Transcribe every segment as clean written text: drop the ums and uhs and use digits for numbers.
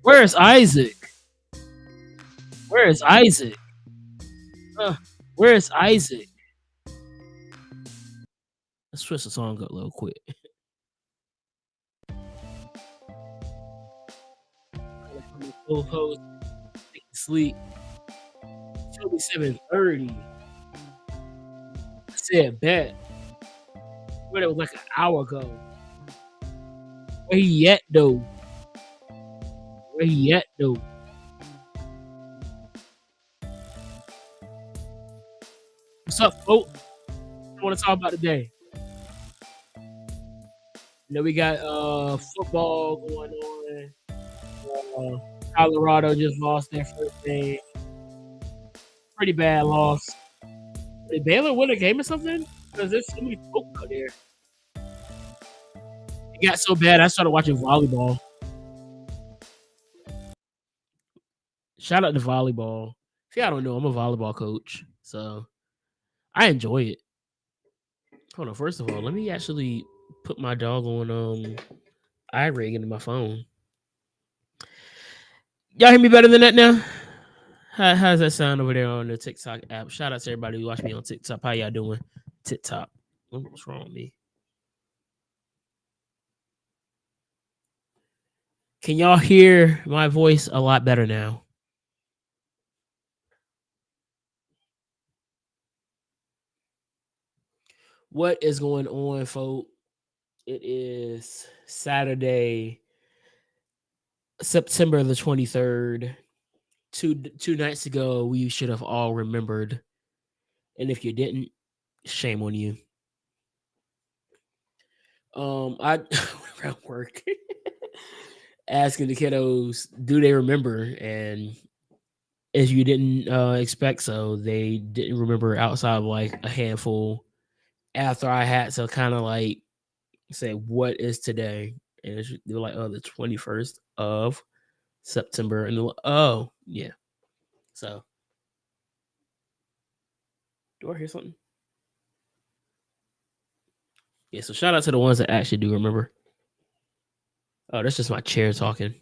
Where is Isaac? Where is Isaac? Where is Isaac? Let's switch the song up a little quick. Co-host sleep. Show me 7:30. I said bet. But it was like an hour ago. Where he at though? Where he at though? What's up, folks? What I want to talk about today? You know, we got football going on. Colorado just lost their first game. Pretty bad loss. Did Baylor win a game or something? Because there's so many folk out there. It got so bad, I started watching volleyball. Shout out to volleyball. See, I don't know. I'm a volleyball coach, so I enjoy it. Hold on. First of all, let me actually put my dog on iRig into my phone. Y'all hear me better than that now? How's that sound over there on the TikTok app? Shout out to everybody who watch me on TikTok. How y'all doing? TikTok. What's wrong with me? Can y'all hear my voice a lot better now? What is going on, folks? It is Saturday, September the 23rd. Two nights ago, we should have all remembered. And if you didn't, shame on you. I went around work asking the kiddos, do they remember? And as you didn't expect, so they didn't remember outside of like a handful. After I had to kind of like say, what is today? And they were like, oh, the 21st of September. And they're like, oh, yeah. So, do I hear something? Yeah, so shout out to the ones that actually do remember. Oh, that's just my chair talking.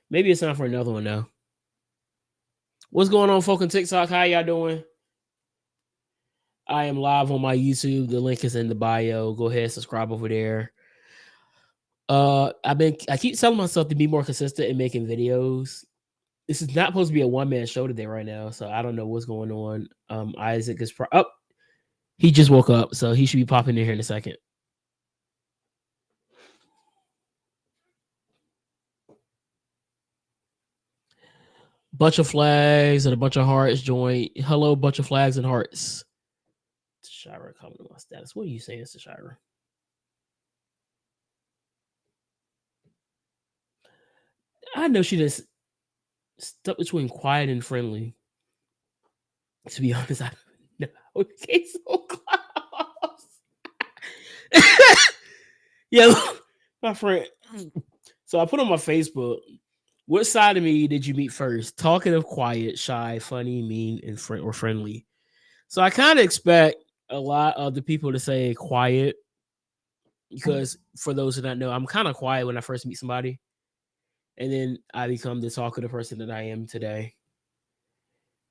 Maybe it's time for another one now. What's going on, folk on TikTok? How y'all doing? I am live on my YouTube. The link is in the bio. Go ahead, subscribe over there. I keep telling myself to be more consistent in making videos. This is not supposed to be a one-man show today right now, so I don't know what's going on. Isaac is he just woke up, so he should be popping in here in a second. Bunch of flags and a bunch of hearts join. Hello, bunch of flags and hearts. Shira coming to my status. What are you saying, Shira? I know she just stuck between quiet and friendly. To be honest, I don't know. Okay, so close. Yeah, my friend. So I put on my Facebook, what side of me did you meet first? Talkative, quiet, shy, funny, mean, and friendly. So I kind of expect a lot of the people to say quiet because for those who don't know, I'm kind of quiet when I first meet somebody. And then I become the talkative person that I am today.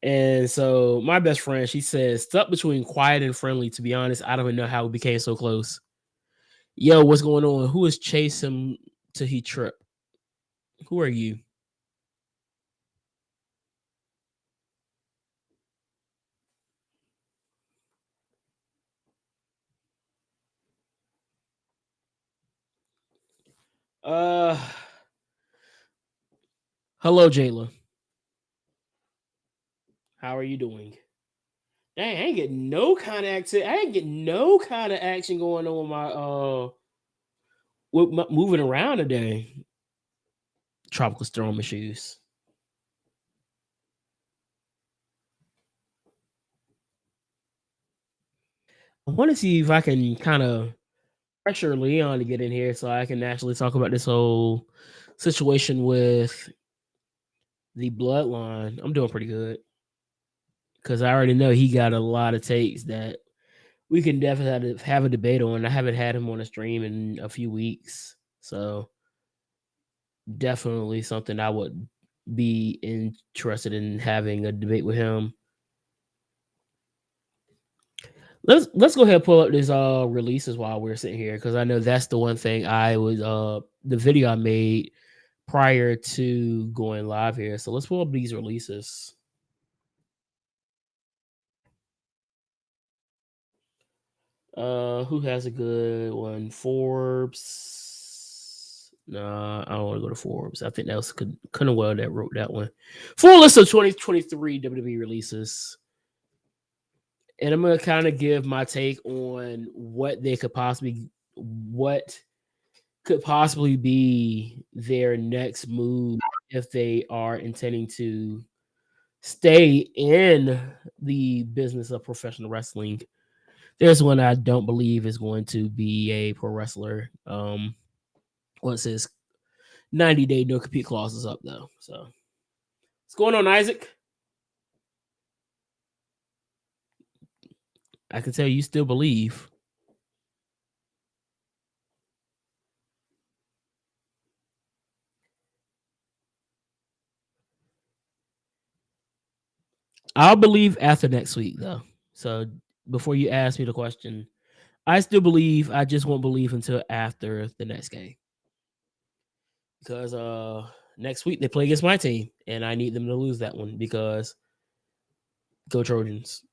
And so my best friend, she says, stuck between quiet and friendly. To be honest, I don't even know how we became so close. Yo, what's going on? Who is chasing till he trip? Who are you? Uh, hello, Jayla. How are you doing? Dang, I ain't getting no kind of activity. I ain't getting no kind of action going on with my moving around today. Tropical storm issues. I want to see if I can kind of pressure Leon to get in here so I can actually talk about this whole situation with the bloodline. I'm doing pretty good because I already know he got a lot of takes that we can definitely have a debate on. I haven't had him on a stream in a few weeks, so definitely something I would be interested in having a debate with him. Let's go ahead and pull up these releases while we're sitting here, because I know that's the one thing I was the video I made prior to going live here. So let's pull up these releases. Who has a good one? Forbes. Nah, I don't want to go to Forbes. I think that was Cunningham that wrote that one. Full list of 2023 WWE releases. And I'm gonna kind of give my take on what could possibly be their next move if they are intending to stay in the business of professional wrestling. There's one I don't believe is going to be a pro wrestler. Once his 90-day no compete clause is up, though. So, what's going on, Isaac? I can tell you still believe. I'll believe after next week, though. So, before you ask me the question, I still believe. I just won't believe until after the next game, because next week they play against my team, and I need them to lose that one, because go Trojans.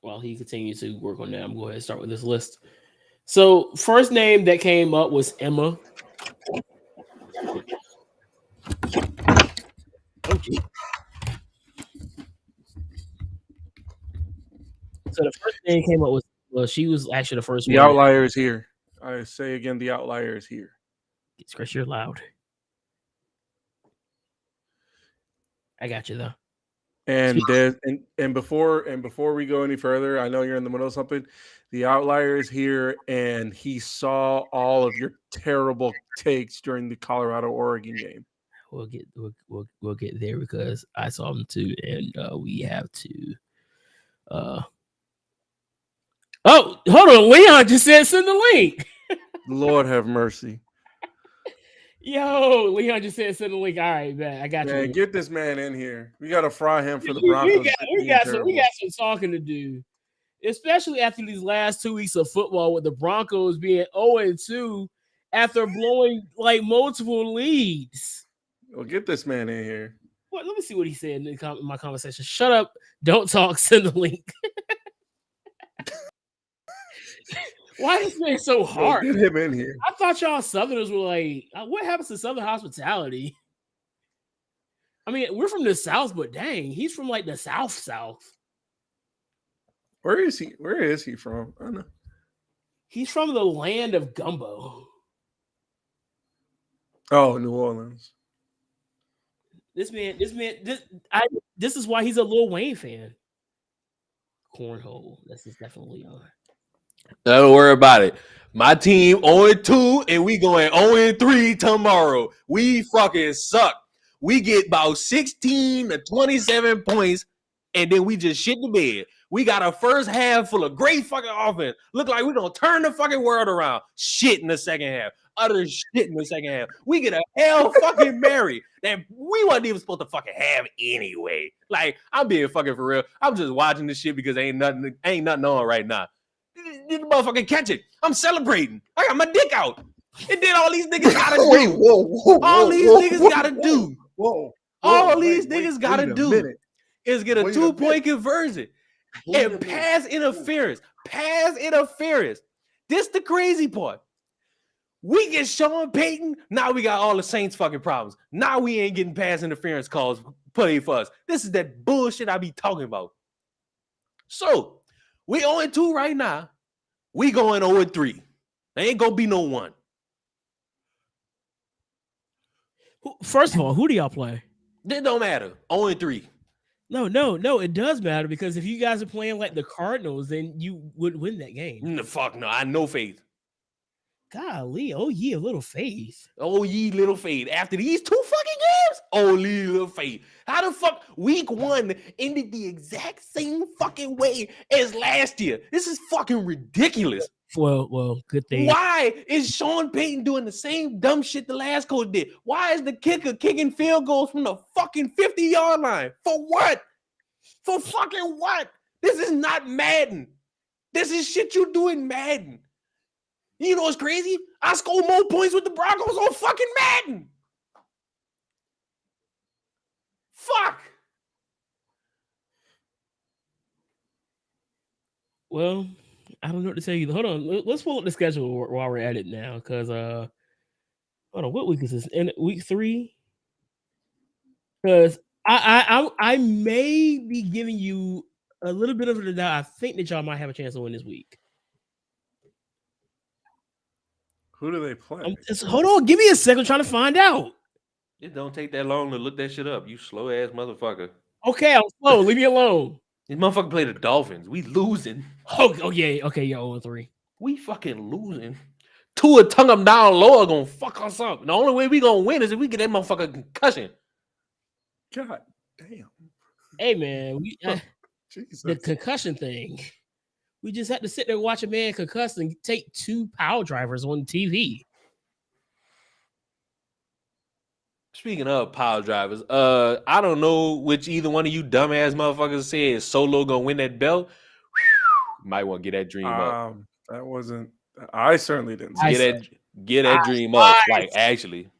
While he continues to work on that, I'm going to go ahead and start with this list. So, first name that came up was Emma. Oh, gee. So the first name came up was, well, she was actually the first The one. outlier is here. I say again, the outlier is here. Chris, you're loud. I got you though. And before we go any further, I know you're in the middle of something. The outlier is here, and he saw all of your terrible takes during the Colorado-Oregon game. We'll get there, because I saw them too, and we have to. Oh, hold on, Leon just said send the link. Lord have mercy. Yo, Leon just said send the link. All right, man, I got you. Man, get this man in here. We got to fry him for the Broncos. We got some talking to do, especially after these last 2 weeks of football, with the Broncos being 0-2 after blowing like multiple leads. Well, get this man in here. What? Let me see what he said in my conversation. Shut up! Don't talk. Send the link. Why is this man so hard? Get him in here. I thought y'all Southerners were like, what happens to Southern hospitality? I mean, we're from the South, but dang, he's from like the South. Where is he? Where is he from? I don't know. He's from the land of gumbo. Oh, New Orleans. This is why he's a Lil Wayne fan. Cornhole. This is definitely on. Don't worry about it. My team 0-2, and we going 0-3 tomorrow. We fucking suck. We get about 16 to 27 points, and then we just shit the bed. We got a first half full of great fucking offense. Look like we're going to turn the fucking world around. Shit in the second half. Utter shit in the second half. We get a hell fucking Mary that we wasn't even supposed to fucking have anyway. Like, I'm being fucking for real. I'm just watching this shit because ain't nothing on right now. Did the motherfucking catch it? I'm celebrating. I got my dick out. And then all these niggas gotta do. All these niggas gotta do. All these niggas gotta do is get a 2-point conversion and pass interference. Pass interference. This the crazy part. We get Sean Payton. Now we got all the Saints fucking problems. Now we ain't getting pass interference calls played for us. This is that bullshit I be talking about. So, we 0-2 right now. We going 0-3. There ain't gonna be no one. First of all, who do y'all play? It don't matter. 0-3. No, it does matter, because if you guys are playing like the Cardinals, then you would win that game. Fuck no, I have no faith. Golly, oh yeah, little faith. Oh ye little faith. After these 2 fucking games, oh little faith. How the fuck week 1 ended the exact same fucking way as last year? This is fucking ridiculous. Well, good thing. Why is Sean Payton doing the same dumb shit the last coach did? Why is the kicker kicking field goals from the fucking 50-yard line? For what? For fucking what? This is not Madden. This is shit you do in Madden. You know what's crazy? I scored more points with the Broncos on fucking Madden. Fuck. Well, I don't know what to tell you. Hold on. Let's pull up the schedule while we're at it now. Because hold on, what week is this? In week 3? Because I may be giving you a little bit of a doubt. I think that y'all might have a chance to win this week. Who do they play? Hold on, give me a second. I'm trying to find out. It don't take that long to look that shit up. You slow ass motherfucker. Okay, I'm slow. Leave me alone. This motherfucker play the Dolphins. We losing. Oh yeah. Okay, yeah, 0-3. We fucking losing. Tua tongue them down lower gonna fuck us up. The only way we gonna win is if we get that motherfucker a concussion. God damn. Hey man, Jesus. the concussion thing. We just had to sit there and watch a man concuss and take 2 power drivers on TV. Speaking of power drivers, I don't know which either one of you dumbass motherfuckers said Solo gonna win that belt. Might want to get that dream up. That wasn't. I certainly didn't. Get that dream up. Like actually,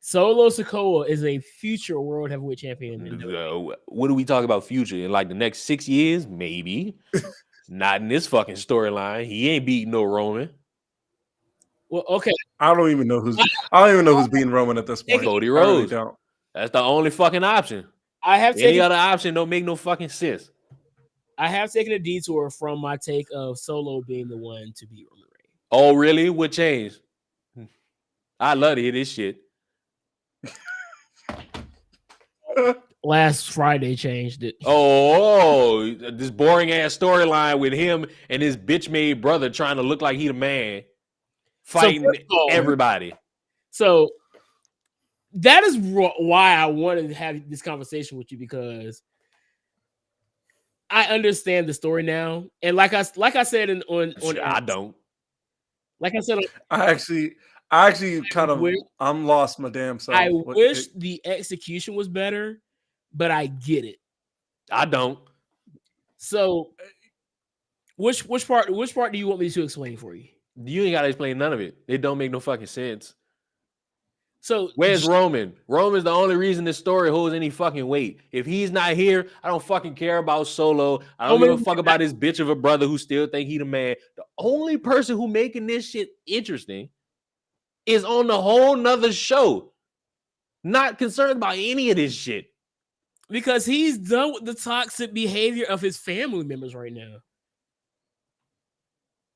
Solo Sikoa is a future world heavyweight champion. What do we talk about future in like the next 6 years? Maybe. Not in this fucking storyline. He ain't beating no Roman. Well, okay. I don't even know who's beating Roman at this point. Cody Rhodes. Really That's the only fucking option. Any other option don't make no fucking sense. I have taken a detour from my take of Solo being the one to beat Roman Reigns. Oh, really? What changed? I love to hear this shit. Last Friday changed it. Oh, this boring ass storyline with him and his bitch made brother trying to look like he the man, fighting everybody. So that is why I wanted to have this conversation with you, because I understand the story now, and like I said I don't. Like I said, I actually kind of I'm lost my damn self. I wish the execution was better, but I get it. I don't. So, which part do you want me to explain for you? You ain't gotta explain none of it. It don't make no fucking sense. So where's Roman? Roman's the only reason this story holds any fucking weight. If he's not here, I don't fucking care about Solo. I don't give a fuck about his bitch of a brother who still think he the man. The only person who making this shit interesting is on the whole nother show. Not concerned about any of this shit. Because he's done with the toxic behavior of his family members right now.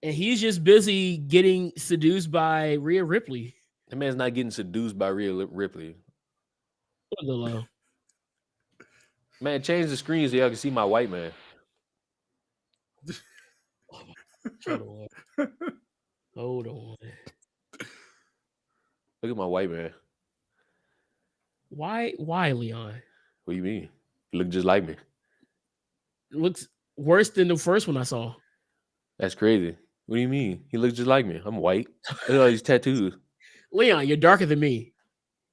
And he's just busy getting seduced by Rhea Ripley. That man's not getting seduced by Rhea Ripley. Man, change the screen so y'all can see my white man. Hold on. Look at my white man. Why, Leon? What do you mean? You look just like me. It looks worse than the first one I saw. That's crazy. What do you mean? He looks just like me. I'm white. Look at all these tattoos. Leon, you're darker than me.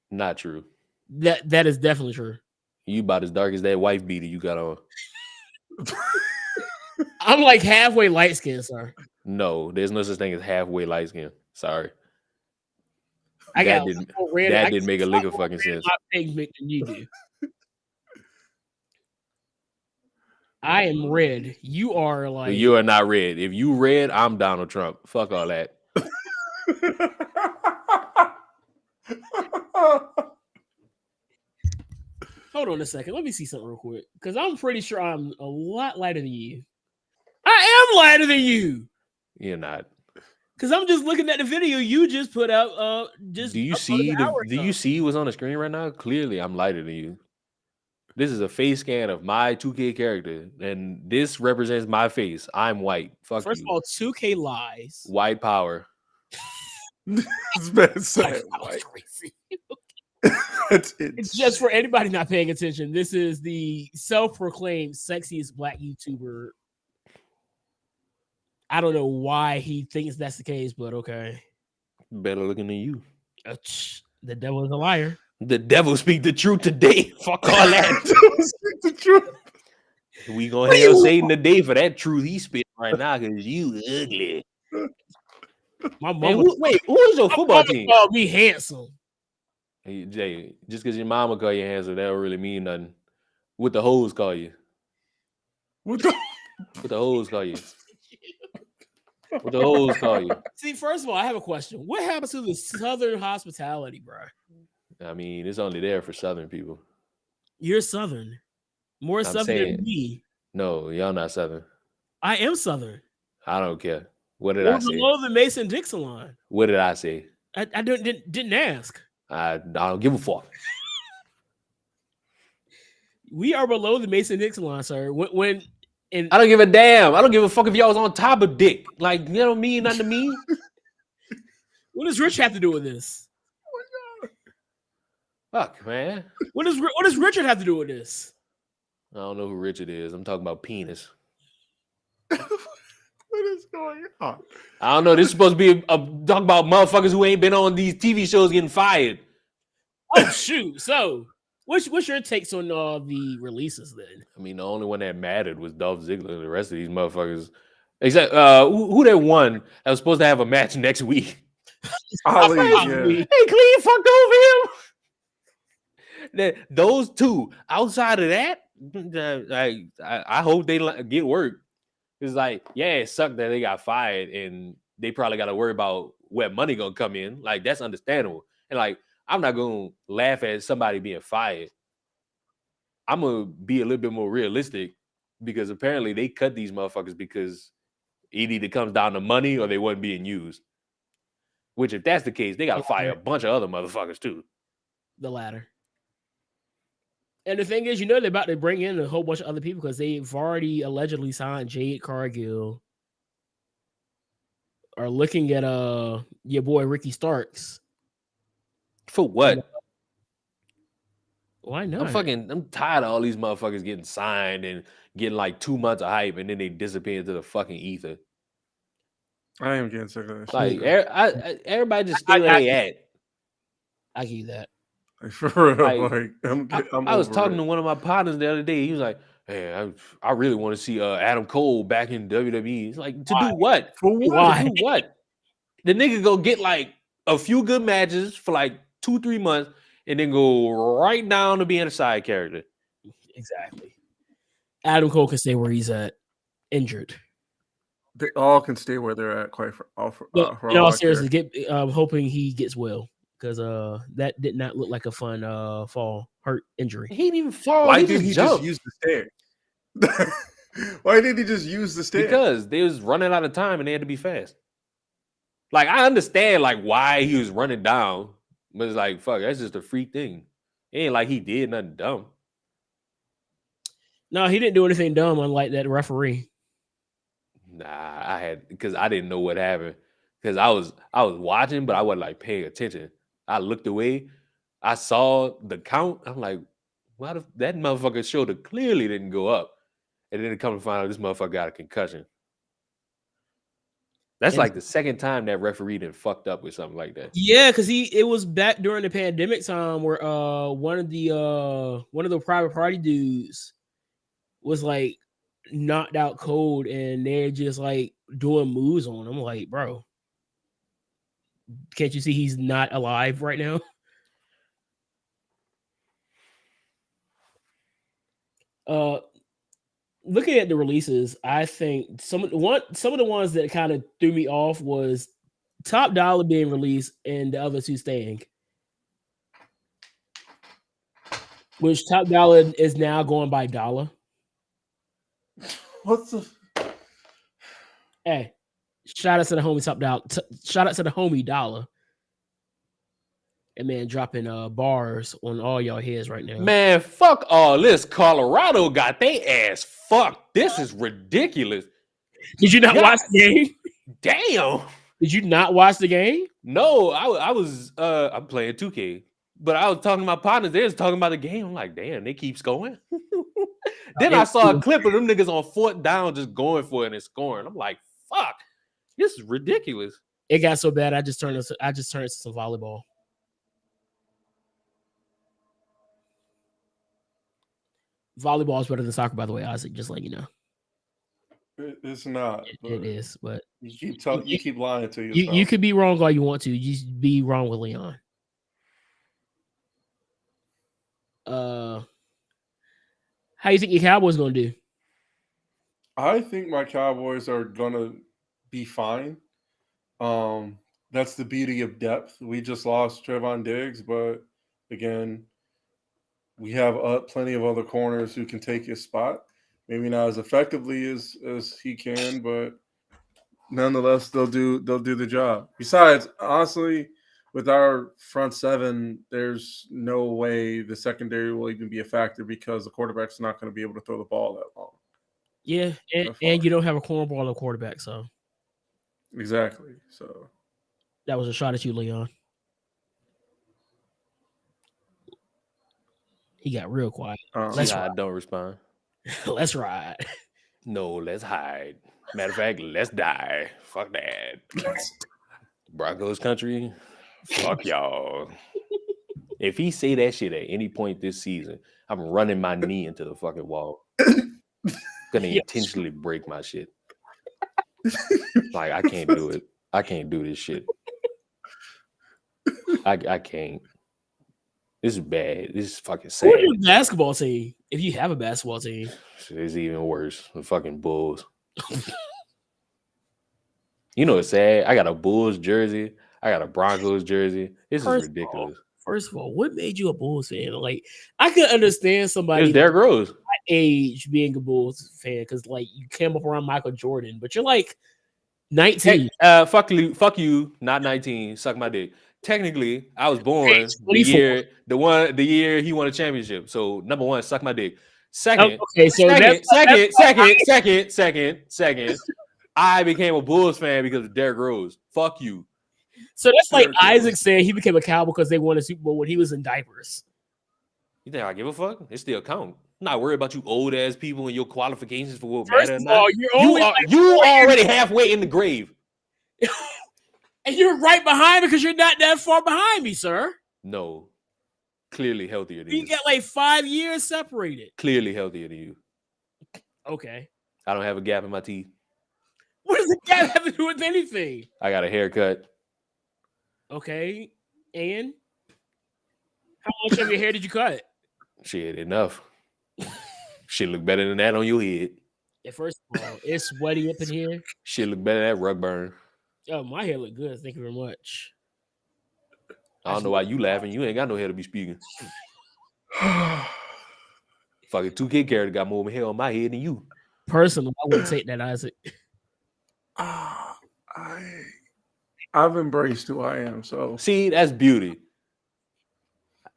Not true. That is definitely true. You about as dark as that wife beater you got on. I'm like halfway light skinned, sir. No, there's no such thing as halfway light skin. Sorry. That didn't make a lick of fucking sense. Than you do. I am red. You are like. You are not red. If you red, I'm Donald Trump. Fuck all that. Hold on a second. Let me see something real quick, because I'm pretty sure I'm a lot lighter than you. I am lighter than you. You're not. Because I'm just looking at the video you just put out. Do you see what's on the screen right now? Clearly, I'm lighter than you. This is a face scan of my 2K character, and this represents my face. I'm white. Fuck First you. of all, 2K lies. White power. It's been said. White. Crazy. It's just for anybody not paying attention. This is the self-proclaimed sexiest black YouTuber. I don't know why he thinks that's the case, but okay. Better looking than you. The devil is a liar. The devil speak the truth today. Fuck all that. Speak the truth. We gonna hell Satan today for that truth he spit right now because you ugly. My Man, mama, who is your football team? called me handsome. Hey, Jay, just because your mama call you handsome, that don't really mean nothing. What the hoes call you? What the? What the hoes call you? What the hoes call you? See, first of all, I have a question. What happens to the Southern hospitality, bro? I mean, it's only there for Southern people. You're Southern. More I'm Southern saying- than me. No, y'all not Southern. I am Southern. I don't care. What did We're I say? below the Mason-Dixon line. What did I say? I didn't ask. I don't give a fuck. We are below the Mason-Dixon line, sir. And I don't give a damn. I don't give a fuck if y'all was on top of dick. Like, you don't mean nothing to me. what does Rich have to do with this? Fuck, man. What does Richard have to do with this? I don't know who Richard is. I'm talking about penis. What is going on? I don't know. This is supposed to be a talk about motherfuckers who ain't been on these TV shows getting fired. Oh shoot! So, what's your takes on the releases then? I mean, the only one that mattered was Dolph Ziggler. The rest of these motherfuckers, except who that one that was supposed to have a match next week? Ali, yeah. Hey, Clean fucked over him. Those two, outside of that, I hope they get work. It's like, yeah, it sucked that they got fired and they probably got to worry about where money gonna come in. Like, that's understandable. And like, I'm not gonna laugh at somebody being fired. I'm gonna be a little bit more realistic because apparently they cut these motherfuckers because it either comes down to money or they wasn't being used. Which, if that's the case, they got to fire a bunch of other motherfuckers too. The latter. And the thing is, they're about to bring in a whole bunch of other people because they've already allegedly signed Jade Cargill. Are looking at your boy Ricky Starks. For what? Why not? I'm tired of all these motherfuckers getting signed and getting like 2 months of hype and then they disappear into the fucking ether. I am getting sick of this. Like, everybody just stay where they at. I give you that. Like, for real, Like, I'm I was over talking it. to one of my partners the other day. He was like, "Hey, I really want to see Adam Cole back in WWE." It's like, to Why? do what? For what? Why? To do what? The nigga go get like a few good matches for like 2-3 months and then go right down to being a side character. Exactly. Adam Cole can stay where he's at, injured. They all can stay where they're at. Quite for all In all seriousness, hoping he gets well because that did not look like a fun fall, hurt, injury. He didn't even fall. Why he did he jumped. just use the stairs? Why did he just use the stairs? Because they was running out of time and they had to be fast. Like, I understand like why he was running down, but it's like, fuck, that's just a freak thing. It ain't like he did nothing dumb. No, he didn't do anything dumb, unlike that referee. Nah, because I didn't know what happened. Because I was watching, but I wasn't like paying attention. I looked away, I saw the count. I'm like, why that motherfucker's shoulder clearly didn't go up. And then it come to find out this motherfucker got a concussion. That's like the second time that referee done fucked up with something like that. Yeah, because it was back during the pandemic time where one of the private party dudes was like knocked out cold and they're just like doing moves on him. Like, bro, can't you see he's not alive right now? Looking at the releases, I think some of the ones that kind of threw me off was Top Dollar being released and the other two staying. Which Top Dollar is now going by Dollar. What's the? Hey, shout out to the homie Top Dollar. Shout out to the homie Dollar. And man, dropping bars on all y'all heads right now. Man, fuck all this. Colorado got they ass fucked. This is ridiculous. Did you not watch the game? Damn. Did you not watch the game? No, I was I'm playing 2K. But I was talking to my partners. They was talking about the game. I'm like, damn, they keep scoring. Then I saw a clip of them niggas on 4th down just going for it and scoring. I'm like, fuck, this is ridiculous. It got so bad. I just turned it to some volleyball. Volleyball is better than soccer, by the way, Isaac. Just like you know, It's not. it is. But You keep lying to yourself. you could be wrong all you want to. You just be wrong with Leon. How you think your Cowboys gonna do? I think my Cowboys are gonna be fine. That's the beauty of depth. We just lost Trevon Diggs, but again, we have plenty of other corners who can take his spot. Maybe not as effectively as he can, but nonetheless, they'll do the job. Besides, honestly, with our front seven, there's no way the secondary will even be a factor because the quarterback's not going to be able to throw the ball that long. Yeah, and you don't have a cornerball or quarterback, so exactly. So that was a shot at you, Leon. He got real quiet. I don't respond. Let's ride. No, let's hide. Matter of fact, let's die. Fuck that. Broncos country. Fuck y'all. If he say that shit at any point this season, I'm running my knee into the fucking wall. Gonna intentionally break my shit. Like, I can't do it. I can't do this shit. I can't. This is bad. This is fucking sad. Who's your basketball team? If you have a basketball team, it's even worse. The fucking Bulls. You know, it's sad. I got a Bulls jersey. I got a Broncos jersey. This is ridiculous. First of all, what made you a Bulls fan? Like, I could understand somebody It's Derrick Rose. My age being a Bulls fan because, like, you came up around Michael Jordan, but you're like 19. Hey, fuck you, not 19. Suck my dick. Technically, I was born the year he won a championship. So number one, suck my dick. Second, second. I became a Bulls fan because of Derrick Rose. Fuck you. So that's like Isaac saying he became a Cowboy because they won a Super Bowl when he was in diapers. You think I give a fuck? It still count. I'm not worried about you old ass people and your qualifications for what First matter. of all, you already halfway in the grave. And you're right behind me because you're not that far behind me, sir. No. Clearly healthier than you. You got like 5 years separated. Clearly healthier than you. Okay. I don't have a gap in my teeth. What does the gap have to do with anything? I got a haircut. Okay. And how much of your hair did you cut? Shit, enough. Shit look better than that on your head. Yeah, first of all, it's sweaty up in here. Shit look better than that rug burn. Oh, my hair look good. Thank you very much. I don't know why you laughing. You ain't got no hair to be speaking. Fucking 2K character got more hair on my head than you. Personally, I wouldn't take that, Isaac. I've embraced who I am. So see, that's beauty.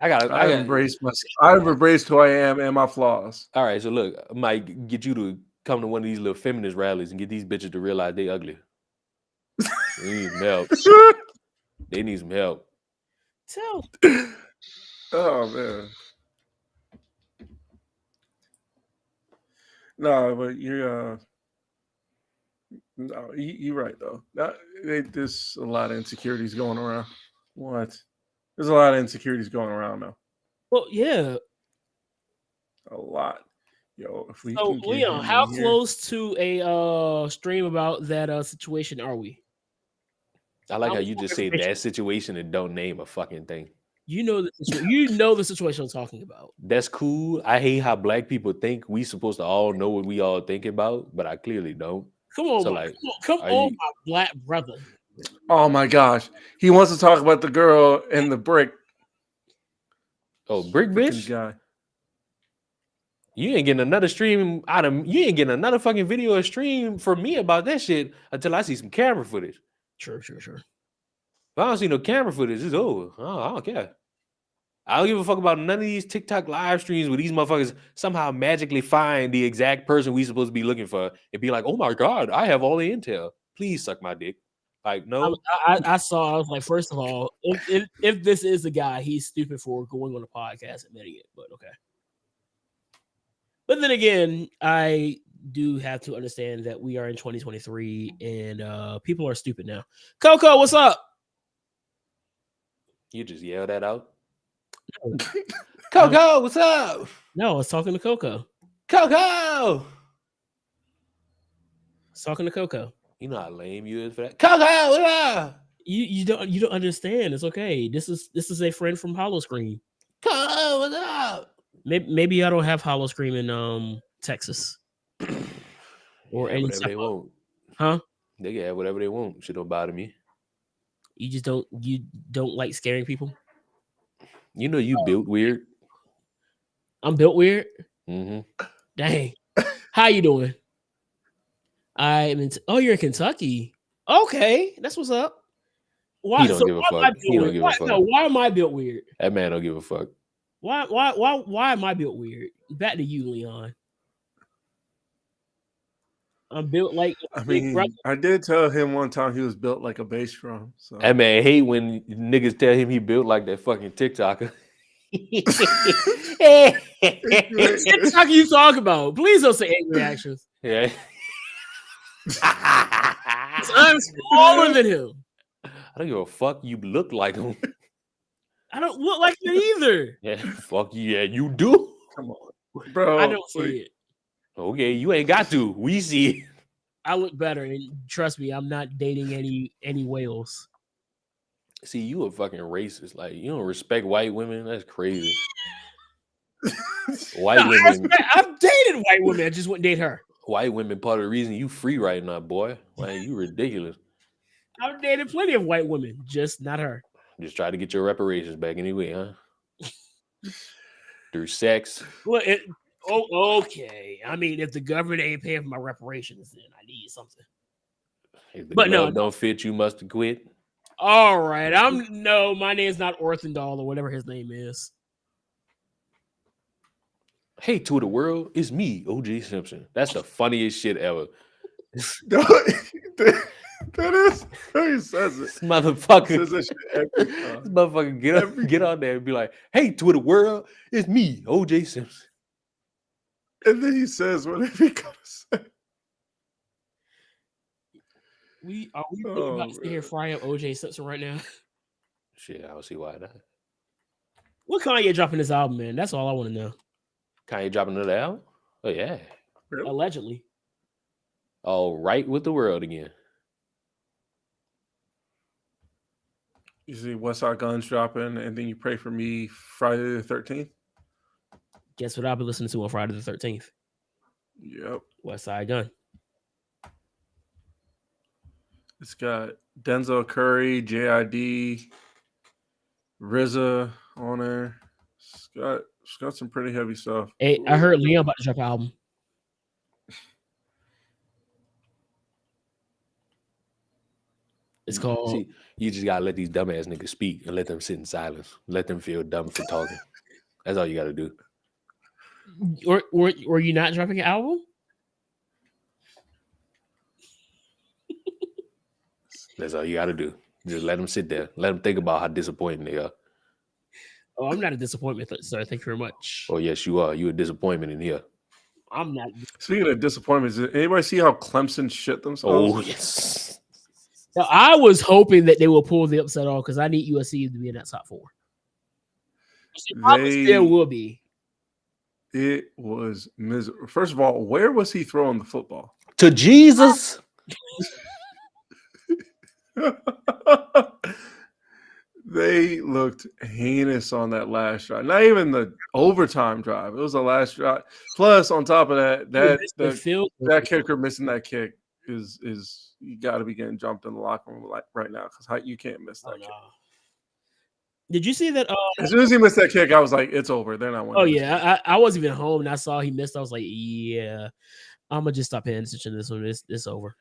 I've embraced who I am and my flaws. All right, so look, I might get you to come to one of these little feminist rallies and get these bitches to realize they ugly. They need some help. They need some help. Oh man. No, but you're right though. There's a lot of insecurities going around. What? There's a lot of insecurities going around now. Well, yeah. A lot. Yo, if we so Leon, how close to a stream about that situation are we? I like how you just say that situation and don't name a fucking thing. You know the situation I'm talking about. That's cool. I hate how black people think we supposed to all know what we all think about, but I clearly don't. Come on, come on, my black brother. Oh my gosh, he wants to talk about the girl in the brick. Oh, brick bitch guy. You ain't getting another stream out of. You ain't getting another fucking video or stream for me about that shit until I see some camera footage. Sure. If I don't see no camera footage, it's over. I don't care. I don't give a fuck about none of these TikTok live streams where these motherfuckers somehow magically find the exact person we supposed to be looking for and be like, oh my God, I have all the intel. Please suck my dick. Like, no. I saw. I was like, first of all, if this is the guy, he's stupid for going on a podcast admitting it. But okay. But then again, I do have to understand that we are in 2023 and people are stupid now. Coco, what's up? You just yell that out. Coco, what's up? No, I was talking to Coco. Coco. I was talking to Coco. You know how lame you is for that. Coco, what's up? You don't understand. It's okay. This is a friend from Hollow Scream. Coco, what's up? Maybe I don't have Hollow Scream in Texas or any whatever they want. Huh? They can have whatever they want. Shit don't bother me. You don't like scaring people? You know you built weird. I'm built weird. Mm-hmm. Dang. How you doing? I'm in. Oh, you're in Kentucky. Okay, that's what's up. Why? He don't give a fuck. He don't give a fuck. No, why am I built weird? That man don't give a fuck. Why am I built weird? Back to you, Leon. I'm built like. I mean, I did tell him one time he was built like a bass drum. So. That man hate when niggas tell him he built like that fucking TikToker. What TikTok you talk about? Please don't say angry reactions. Yeah. I'm smaller than him. I don't give a fuck. You look like him. I don't look like it either. Yeah, fuck you. Yeah, you do. Come on, bro. I don't see it. Okay, you ain't got to. We see it. I look better, and trust me, I'm not dating any whales. See, you a fucking racist. Like, you don't respect white women. That's crazy. White women. I've dated white women. I just wouldn't date her. White women part of the reason you free right now, boy. Like, you ridiculous. I've dated plenty of white women, just not her. Just try to get your reparations back anyway, huh? Through sex. Well, okay. I mean, if the government ain't paying for my reparations, then I need something. If the but no, don't fit, you must quit. All right. My name's not Orthendal or whatever his name is. Hey, to the world, it's me, OJ Simpson. That's the funniest shit ever. That is he says it. This motherfucker. Says that shit every time. This motherfucker get on there and be like, hey, to the world, it's me, OJ Simpson. And then he says whatever he gotta say. Are we really about to sit here fry up OJ Simpson right now? Shit, I don't see why not. What Kanye dropping this album, man? That's all I want to know. Kanye dropping another album? Oh yeah. Really? Allegedly. All right with the world again. You see Westside Guns dropping, and then you pray for me Friday the 13th. Guess what I'll be listening to on Friday the 13th? Yep. Westside Gun. It's got Denzel Curry, JID, RZA on there. It's got some pretty heavy stuff. Hey, I heard Leon about to drop an album. It's called. See, you just gotta let these dumbass niggas speak and let them sit in silence. Let them feel dumb for talking. That's all you gotta do. Were you not dropping an album? That's all you gotta do. Just let them sit there. Let them think about how disappointing they are. Oh, I'm not a disappointment, sir. Thank you very much. Oh, yes, you are. You a disappointment in here. I'm not. Speaking of disappointments, did anybody see how Clemson shit themselves? Oh, yes. Now, I was hoping that they will pull the upset off because I need USC to be in that top four. There will be. It was miserable. First of all, where was he throwing the football? To Jesus. They looked heinous on that last drive. Not even the overtime drive. It was the last drive. Plus, on top of that, that kicker missing that kick is you got to be getting jumped in the locker room like right now because you can't miss that kick. Did you see that? As soon as he missed that kick, I was like, "It's over." They're not winning. Oh yeah, I wasn't even home and I saw he missed. I was like, "Yeah, I'm gonna just stop paying attention to this one. It's over."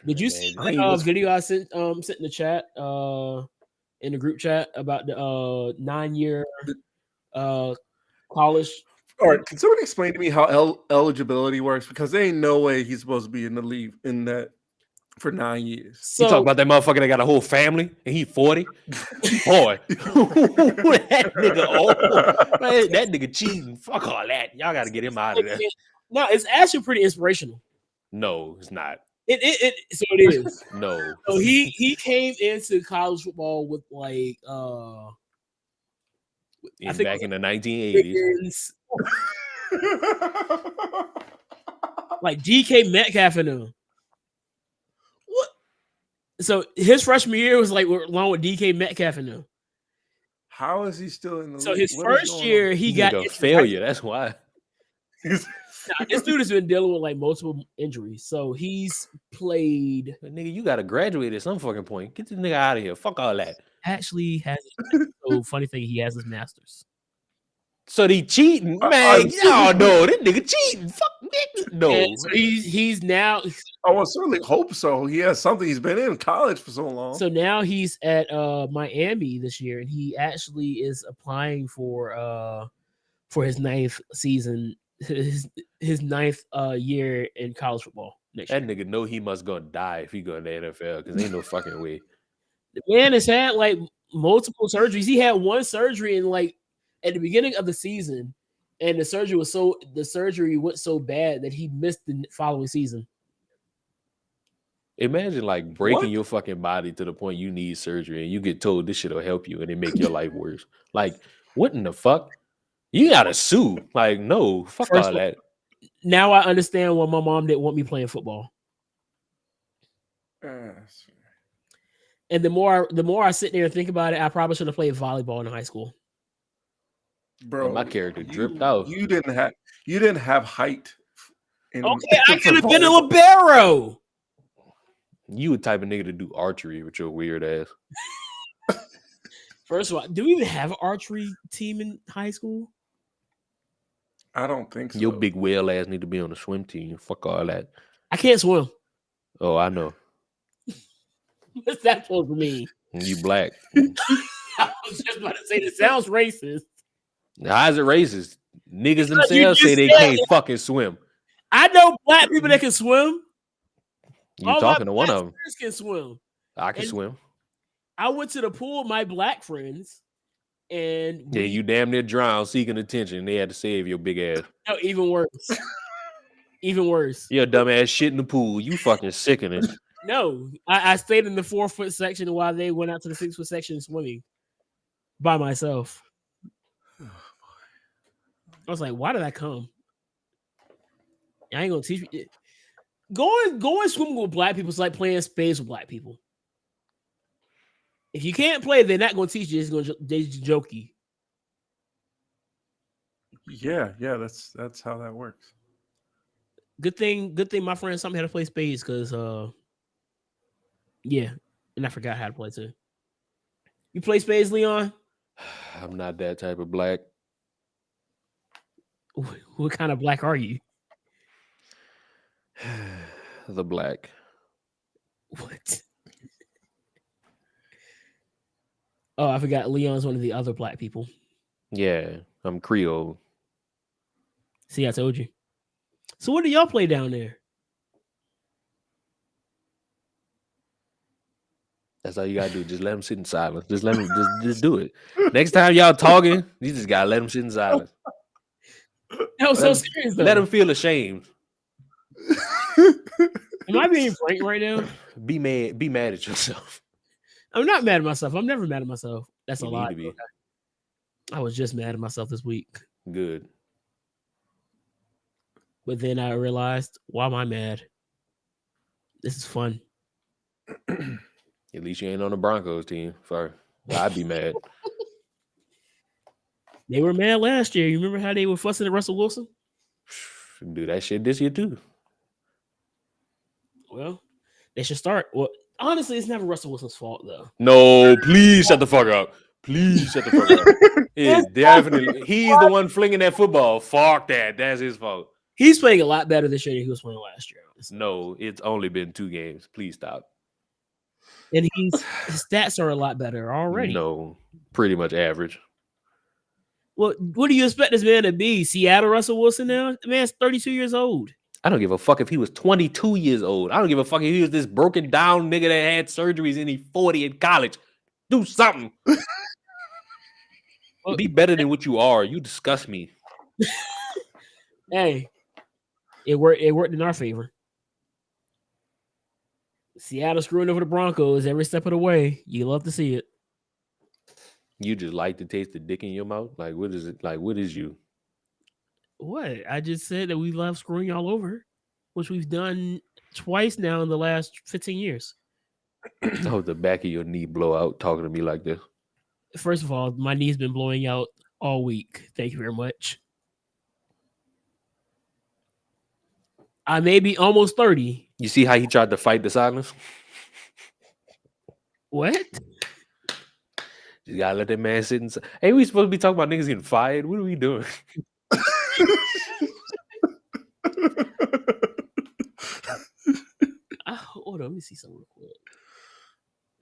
Did you see the video I sent in the chat in the group chat about the 9-year college? All right, can somebody explain to me how eligibility works? Because there ain't no way he's supposed to be in the league in that for 9 years. So You talk about that motherfucker that got a whole family and he 40. Boy, that nigga old. Man, that nigga cheating. Fuck all that. Y'all got to get him out of there. no, it's actually pretty inspirational. No, it's not. So it is. No. So he came into college football with like Back in the 1980s. Like DK Metcalf and them. What? So his freshman year was like along with DK Metcalf and them. How is he still in the So league? his What is first going year on? he He got got a failure. That's why. Nah, this dude has been dealing with like multiple injuries. So he's played. But nigga, you got to graduate at some fucking point. Get this nigga out of here. Fuck all that. Actually has. So funny thing, he has his masters. So they cheating, man. Y'all know this nigga cheating. Fuck nigga. No. And so he's now. I would certainly hope so. He has something. He's been in college for so long. So now he's at Miami this year, and he actually is applying for his ninth season, his ninth year in college football next year. That nigga know he must gonna die if he go in the NFL because ain't no fucking way. The man has had like multiple surgeries. He had one surgery in like at the beginning of the season, and the surgery went so bad that he missed the following season. Imagine like breaking What? your fucking body to the point you need surgery and you get told this shit will help you and it make your life worse. Like, what in the fuck? You gotta sue. Like, no, fuck First all of all, that. Now I understand why my mom didn't want me playing football. And the more I sit there and think about it, I probably should have played volleyball in high school. Bro, My character dripped out. You didn't have height. Okay, I could have been a libero. You would type of nigga to do archery with your weird ass. First of all, do we even have an archery team in high school? I don't think so. Your big whale ass need to be on the swim team. Fuck all that. I can't swim. Oh, I know. What's that supposed to mean? You black. I was just about to say it sounds racist. How is it racist? Niggas Because you themselves say just they said can't it. fucking swim. I know black people that can swim. You All my talking to one black of them? friends can swim. I can And- swim. I went to the pool with my black friends, and Yeah, you damn near drowned seeking attention. They had to save your big ass. no, even worse. Even worse. You're a dumbass shit in the pool. You fucking sickening. No, I stayed in the 4-foot section while they went out to the 6-foot section swimming by myself. I was like, why did I come? I ain't gonna teach you. Going swimming with black people is like playing spades with black people. If you can't play, they're not gonna teach you. They just joke you. Yeah, that's how that works. Good thing my friend something had to play spades because yeah, and I forgot how to play too. You play spades, Leon? I'm not that type of black. What kind of black are you? The black. What? Oh, I forgot. Leon's one of the other black people. Yeah, I'm Creole. See, I told you. So what do y'all play down there? That's all you gotta do. Just let them sit in silence. Just let them just do it. Next time y'all talking, you just gotta let them sit in silence. That was so Let serious though. Let them feel ashamed. Am I being frank right now? Be mad at yourself. I'm not mad at myself. I'm never mad at myself. That's You a need lie. to be. I was just mad at myself this week. Good. But then I realized, why am I mad? This is fun. At least you ain't on the Broncos team. Sorry. I'd be mad. They were mad last year. You remember how they were fussing at Russell Wilson? Do that shit this year too. Well, they should start. Well, honestly, it's never Russell Wilson's fault, though. No, please shut the fuck up. Please shut the fuck up. It's definitely he's the one flinging that football. Fuck that. That's his fault. He's playing a lot better this year than he was playing last year. Honestly. No, it's only been 2 games. Please stop. And his stats are a lot better already. No, pretty much average. Well, what do you expect this man to be? Seattle Russell Wilson now? The man's 32 years old. I don't give a fuck if he was 22 years old. I don't give a fuck if he was this broken down nigga that had surgeries and he's 40 in college. Do something. Be better than what you are. You disgust me. Hey, it worked in our favor. Seattle screwing over the Broncos every step of the way. You love to see it. You just like to taste the dick in your mouth? Like, what is it? Like, what is you? What? I just said that we love screwing y'all over, which we've done twice now in the last 15 years. I hope the back of your knee blow out talking to me like this. First of all, my knee's been blowing out all week. Thank you very much. I may be almost 30. You see how he tried to fight the silence? What? You gotta let that man sit inside. Hey, we supposed to be talking about niggas getting fired? What are we doing? Hold on, let me see something real quick.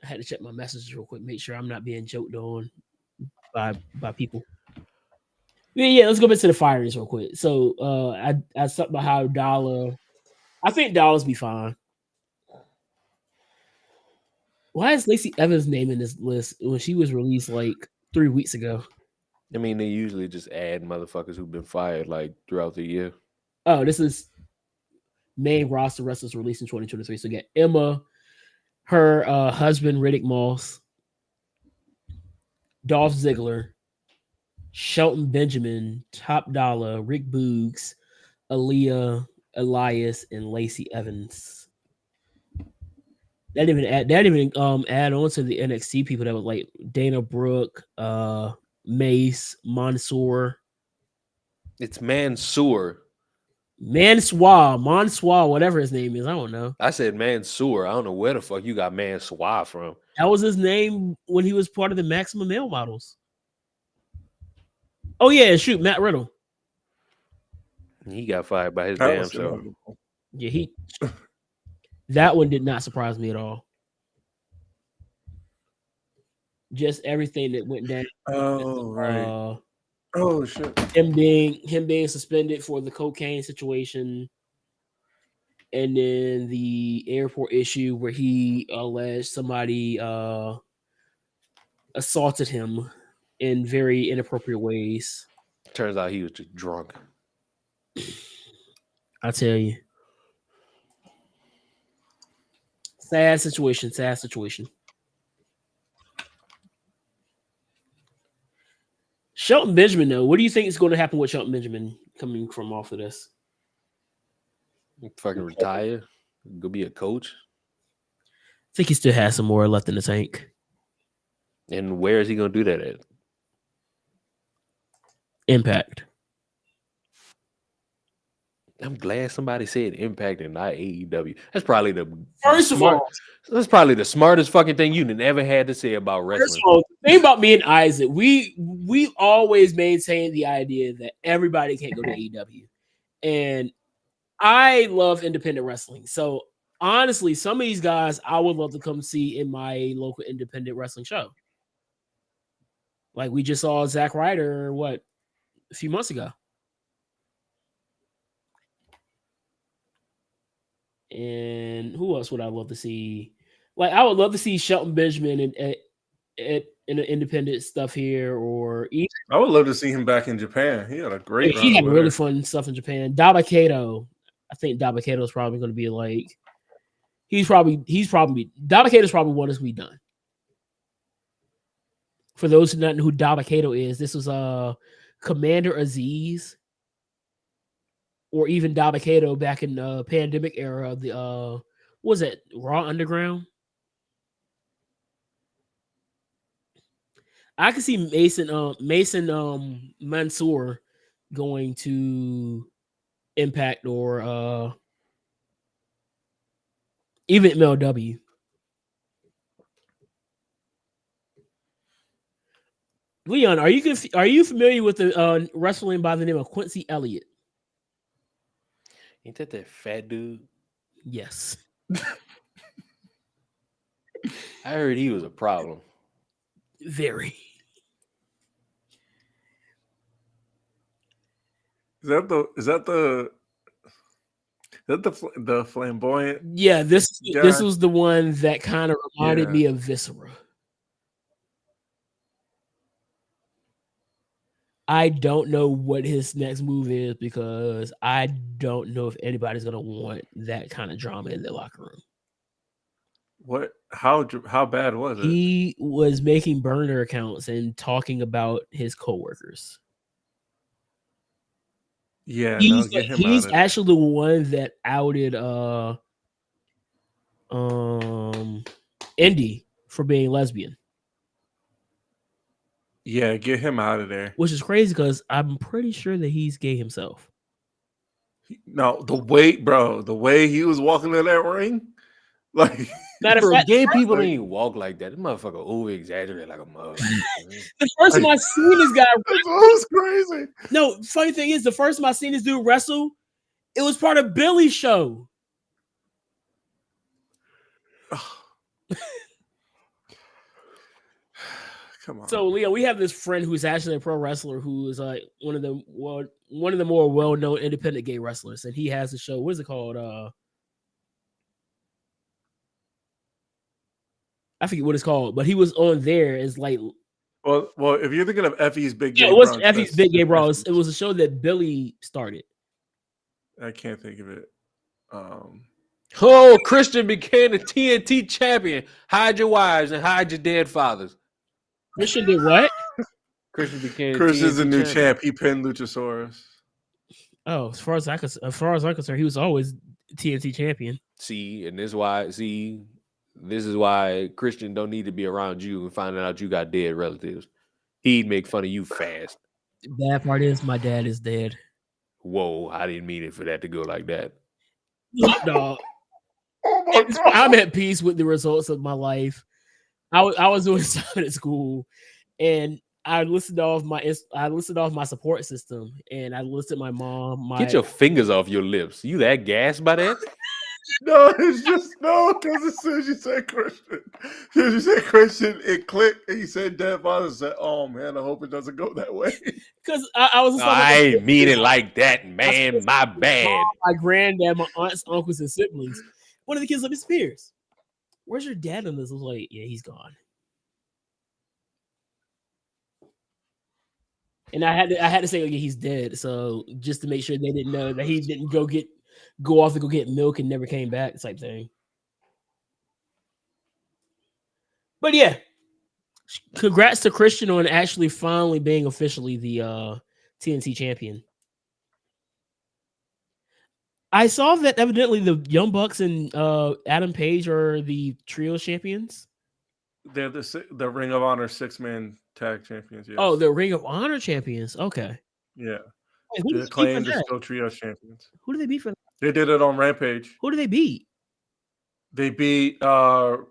I had to check my messages real quick, make sure I'm not being joked on by people. Yeah, let's go back to the firings real quick. So I talked about how Dollar. I think Dollars be fine. Why is Lacey Evans' name in this list when she was released like 3 weeks ago? I mean, they usually just add motherfuckers who've been fired like throughout the year. Oh, this is main roster wrestlers released in 2023. So you got Emma, her husband Riddick Moss, Dolph Ziggler, Shelton Benjamin, Top Dollar, Rick Boogs, Aaliyah, Elias, and Lacey Evans. That didn't even add on to the NXT people that was like Dana Brooke, Mace, Mansoor. It's Mansoor. Mansoor, whatever his name is. I don't know. I said Mansoor. I don't know where the fuck you got Mansoor from. That was his name when he was part of the Maximum Male Models. Oh yeah, shoot, Matt Riddle. He got fired by his damn self. Yeah, that one did not surprise me at all. Just everything that went down. Oh right. Oh shit. Him being suspended for the cocaine situation, and then the airport issue where he alleged somebody assaulted him in very inappropriate ways. Turns out he was just drunk. I tell you. Sad situation. Shelton Benjamin, though, what do you think is going to happen with Shelton Benjamin coming from off of this? Fucking retire? Go be a coach? I think he still has some more left in the tank. And where is he going to do that at? Impact. I'm glad somebody said Impact and not AEW. That's probably the That's probably the smartest fucking thing you ever had to say about wrestling. First of all, the thing about me and Isaac, we always maintain the idea that everybody can't go to AEW, and I love independent wrestling. So honestly, some of these guys I would love to come see in my local independent wrestling show. Like we just saw Zack Ryder, a few months ago. And who else would I love to see? Like I would love to see Shelton Benjamin in an independent stuff here, or I would love to see him back in Japan. He had a great run. He had really fun stuff in Japan. Dabba-Kato, I think Dabba-Kato is probably going to be like Dabba-Kato is probably one that's we done. For those who don't know who Dabba-Kato is, this was Commander Aziz, or even Dabba-Kato back in the pandemic era. The what was it, Raw Underground? I can see Mason Mansoor going to Impact or even MLW. Leon, are you familiar with the wrestling by the name of Quincy Elliott? Ain't that fat dude? Yes. I heard he was a problem. Very. Is that the that the flamboyant? Yeah, this guy? was the one that kind of reminded Yeah. me of Viscera. I don't know what his next move is because I don't know if anybody's gonna want that kind of drama in their locker room. What? How bad was it? He was making burner accounts and talking about his coworkers. Yeah, no, get him out He's of actually the one that outed Indy for being lesbian. Yeah, get him out of there. Which is crazy because I'm pretty sure that he's gay himself. No, the way he was walking in that ring, like Matter of Bro, fact, gay people don't even walk like that. This motherfucker over exaggerate like a motherfucker. the first time I seen this guy, that was crazy. no, funny thing is, the first time I seen this dude wrestle, it was part of Billy's show. Come on. So, Leo, we have this friend who's actually a pro wrestler who is like one of the more well-known independent gay wrestlers, and he has a show. What is it called? I forget what it's called, but he was on there as like. Well, if you're thinking of Effie's Big Gay Yeah, it was Brunch, Effie's Big Gay Bro. Effie's. It was a show that Billy started. I can't think of it. Oh, Christian became the TNT champion. Hide your wives and hide your dead fathers. Christian did what? Christian became. Christian's TNT a new champion. champ. He pinned Luchasaurus. Oh, as far as I'm concerned, he was always TNT champion. See, and this is why Christian don't need to be around you and finding out you got dead relatives. He'd make fun of you fast. The bad part is my dad is dead. Whoa, I didn't mean it for that to go like that. No. I'm at peace with the results of my life. I was doing something at school, and I listed off my support system, and I listed my mom. Get your fingers off your lips. You that gassed by that? No, it's just because as soon as you said Christian, it clicked, and you said dead father. Said, "Oh man, I hope it doesn't go that way." Because I was. No, I ain't mean it like that, man. My bad. My granddad, my aunts, uncles, and siblings. One of the kids disappears. Where's your dad in this? I was like, yeah, he's gone. And I had to say, yeah, he's dead. So just to make sure they didn't know that he didn't go off to go get milk and never came back, type thing. But yeah, congrats to Christian on actually finally being officially the TNT champion. I saw that evidently the Young Bucks and Adam Page are the trio champions. They're the Ring of Honor 6-man tag champions. Yes. Oh, the Ring of Honor champions. Okay. Yeah. Wait, who The Acclaimed is still trio champions. Who do they beat for that? They did it on Rampage. Who do they beat? They beat Brian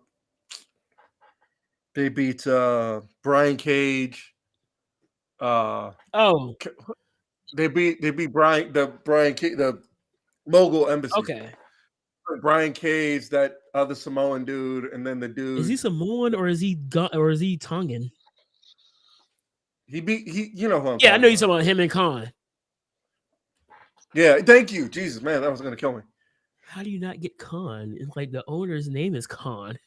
Cage. They beat Brian Cage, the Mogul Embassy. Okay. Brian Cage, that other Samoan dude, and then the dude. Is he Samoan or is he Tongan? You know who I'm Yeah, I know you're about. talking about him and Khan. Yeah, thank you. Jesus, man, that was gonna kill me. How do you not get Khan? It's like the owner's name is Khan.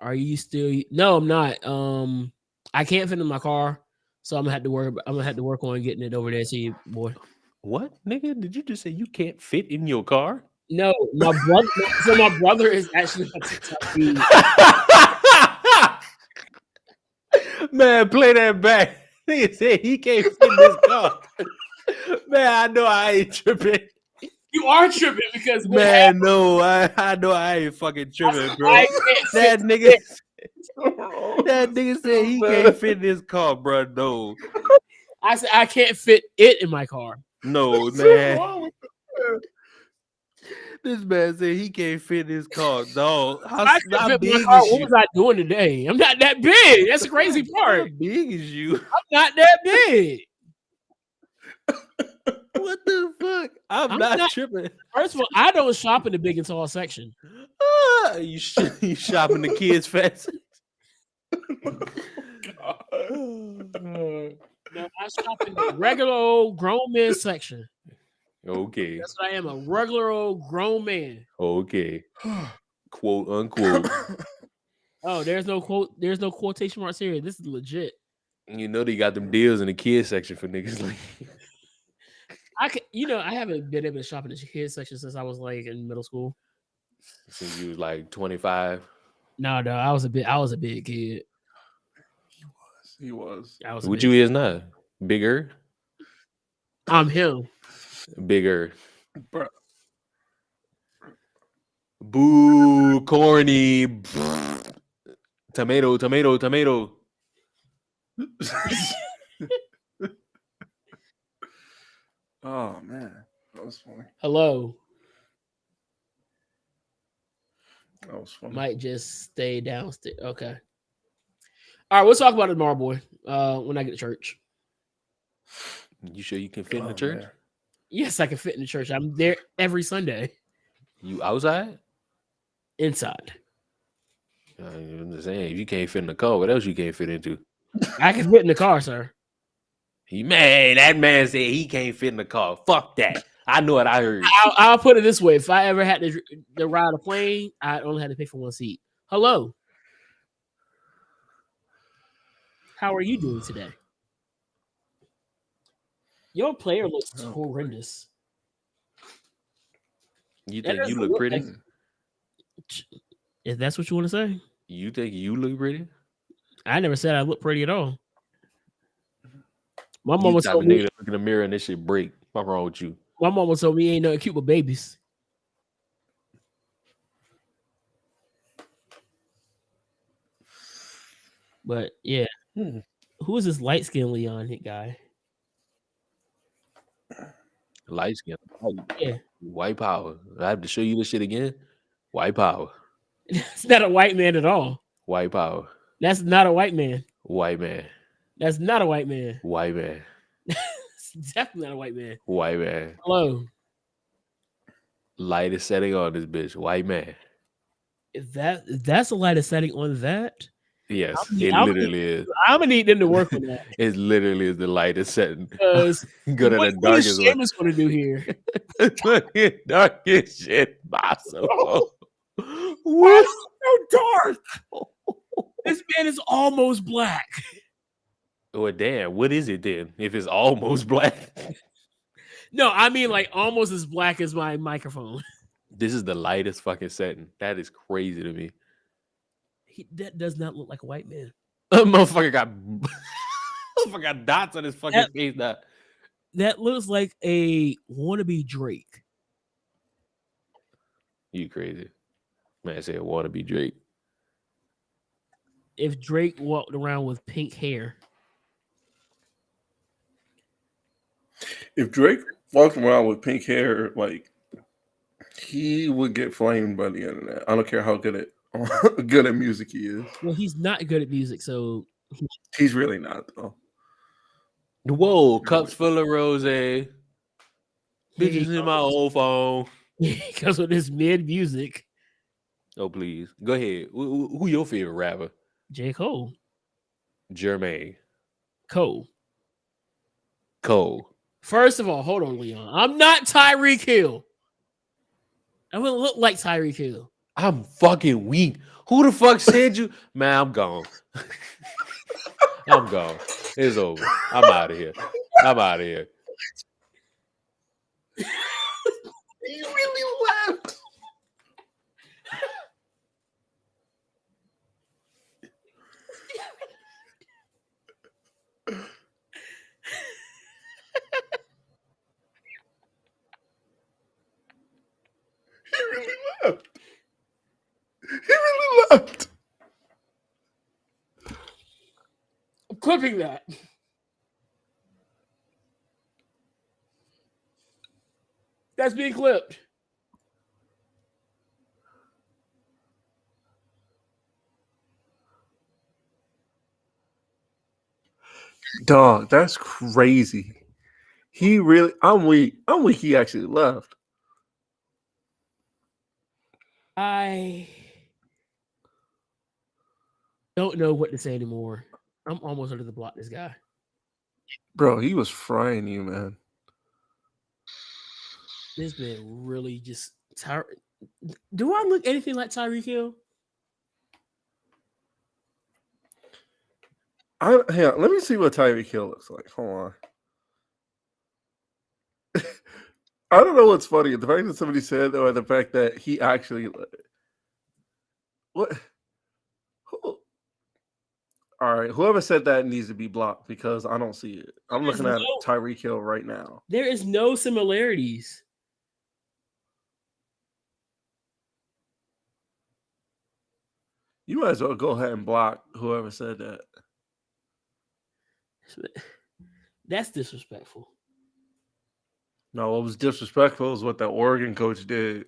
Are you still? No, I'm not. I can't fit in my car, so I'm gonna have to work on getting it over there to you, boy. What, nigga? Did you just say you can't fit in your car? No, my brother. So my brother is actually a TikTok feed. Man, play that back. Nigga said he can't fit in his car. Man, I know I ain't tripping. You are tripping because Man, no, I know I ain't fucking tripping, bro. That nigga said he can't fit in his car, bro. No. I said I can't fit it in my car. No, man. This man said he can't fit in his car, dog. How big is what was I doing today? I'm not that big. That's the crazy part. How big is you? I'm not that big. What the fuck? I'm not tripping. First of all, I don't shop in the big and tall section. You shopping the kids fast? No, I shop in the regular old grown men section. Okay. That's what I am, a regular old grown man. Okay. Quote unquote. Oh, there's no quote. There's no quotation marks here. This is legit. You know they got them deals in the kids section for niggas like I haven't been able to shop in the kids section since I was like in middle school. since you was like 25. No, I was a big kid. He was. I was. What you is now? Bigger? I'm him. Bigger. Bro. Boo, corny. Tomato. Oh man, that was funny. Hello. That was funny. Might just stay downstairs. Okay. All right, we'll talk about it tomorrow, boy. When I get to church. You sure you can fit in the Oh, church? man. Yes, I can fit in the church. I'm there every Sunday. You outside? Inside. I'm just saying, if you can't fit in the car, what else you can't fit into? I can fit in the car, sir. That man said he can't fit in the car. Fuck that. I know what I heard. I'll put it this way: if I ever had to ride a plane, I only had to pay for one seat. Hello. How are you doing today? Your player looks horrendous. You That think you doesn't look look pretty? like- If that's what you want to say, You think you look pretty? I never said I look pretty at all. My You mama type told of me. nigga that look in the mirror and this shit break. What's wrong with you? My mama told me ain't nothing cute but babies. But yeah, who is this light skinned Leon hit guy? Light skin. Yeah, White power. I have to show you this shit again. White power. it's not a white man at all. White power. That's not a white man. White man. That's not a white man. White man. It's definitely not a white man. White man. Hello. Light is setting on this bitch. White man. If that's a lighter setting on that, Yes, I'm- it I'm- literally is. I'm gonna need them to work on that It literally is the lightest setting. because Go to what the is darkest one. Seamus gonna do here? The darkest shit possible. What? So dark. This man is almost black. Well, damn. What is it then? If it's almost black, No, I mean like almost as black as my microphone. this is the lightest fucking setting. That is crazy to me. That does not look like a white man. Motherfucker got dots on his fucking That- face now. That looks like a wannabe Drake. You crazy. Man said wannabe Drake. If Drake walked around with pink hair. If Drake walked around with pink hair, like he would get flamed by the internet. I don't care how good at music he is. Well, he's not good at music, so He's really not though. Whoa, cups full of rose. he Bitches in my old phone. because of this mid music. Oh, please. Go ahead. Who your favorite rapper? J. Cole. Jermaine. Cole. Cole. First of all, hold on, Leon. I'm not Tyreek Hill. I wouldn't look like Tyreek Hill. I'm fucking weak. Who the fuck said you? Man, I'm gone. I'm gone. It's over. I'm out of here. He really left. He really left. He really left. I'm clipping that. That's being clipped. Dog, that's crazy. He really, I'm weak. He actually left. I don't know what to say anymore. I'm almost ready to block this guy. Bro, he was frying you, man. This man really just do I look anything like Tyreek Hill? Hang on, let me see what Tyreek Hill looks like. Hold on. I don't know what's funny. The fact that somebody said that, or the fact that he actually what? All right, whoever said that needs to be blocked because I don't see it. I'm looking at Tyreek Hill right now. There is no similarities. You might as well go ahead and block whoever said that. That's disrespectful. No, what was disrespectful is what the Oregon coach did,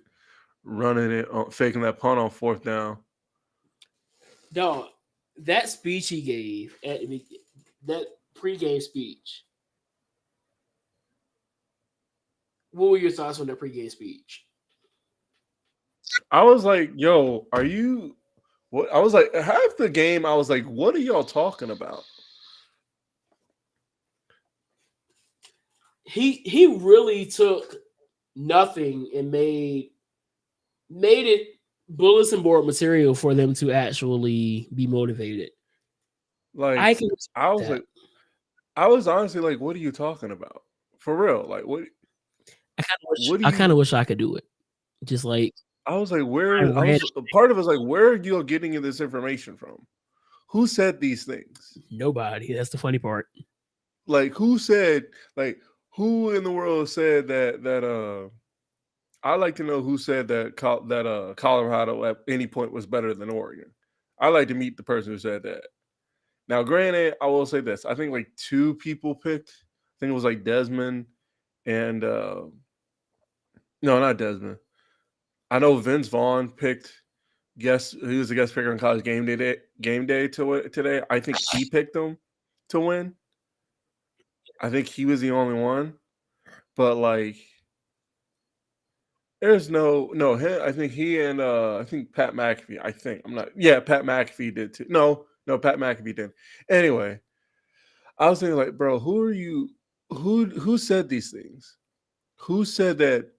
running it, faking that punt on 4th down. Dog, that speech he gave that pregame speech. What were your thoughts on that pregame speech? I was like, "Yo, are you?" What I was like, half the game, I was like, "What are y'all talking about?" He really took nothing and made it bulletin board material for them to actually be motivated. Like I was honestly like, "What are you talking about?" For real, like what? I kind of wish I could do it. Just like I was like, part of it was like, where are you getting this information from? Who said these things? Nobody. That's the funny part. Like, who said? Like, who in the world said that? I'd like to know who said that Colorado at any point was better than Oregon. I'd like to meet the person who said that. Now, granted, I will say this: I think like 2 people picked. I think it was like Desmond and no, not Desmond. I know Vince Vaughn picked. He was a guest picker on College Game Day today. I think he picked them to win. I think he was the only one, but like, there's no. I think he and I think Pat McAfee. Pat McAfee did too. No, Pat McAfee did. Anyway, I was thinking like, bro, who are you? Who said these things? Who said that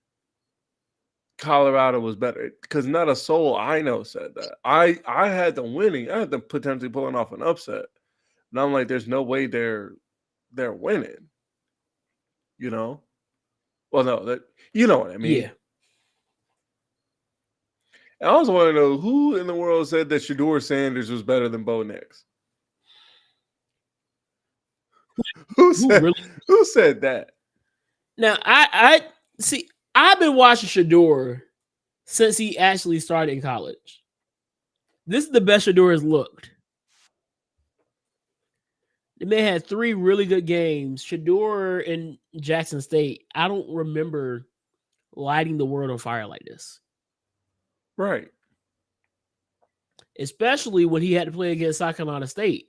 Colorado was better? Because not a soul I know said that. I had them winning. I had them potentially pulling off an upset. And I'm like, there's no way they're winning. You know? Well, no, that you know what I mean. Yeah. I also want to know who in the world said that Shedeur Sanders was better than Bo Nix. Who said that? Now I see. I've been watching Shedeur since he actually started in college. This is the best Shedeur has looked. The man had 3 really good games. Shedeur in Jackson State. I don't remember lighting the world on fire like this. Right. Especially when he had to play against South Carolina State.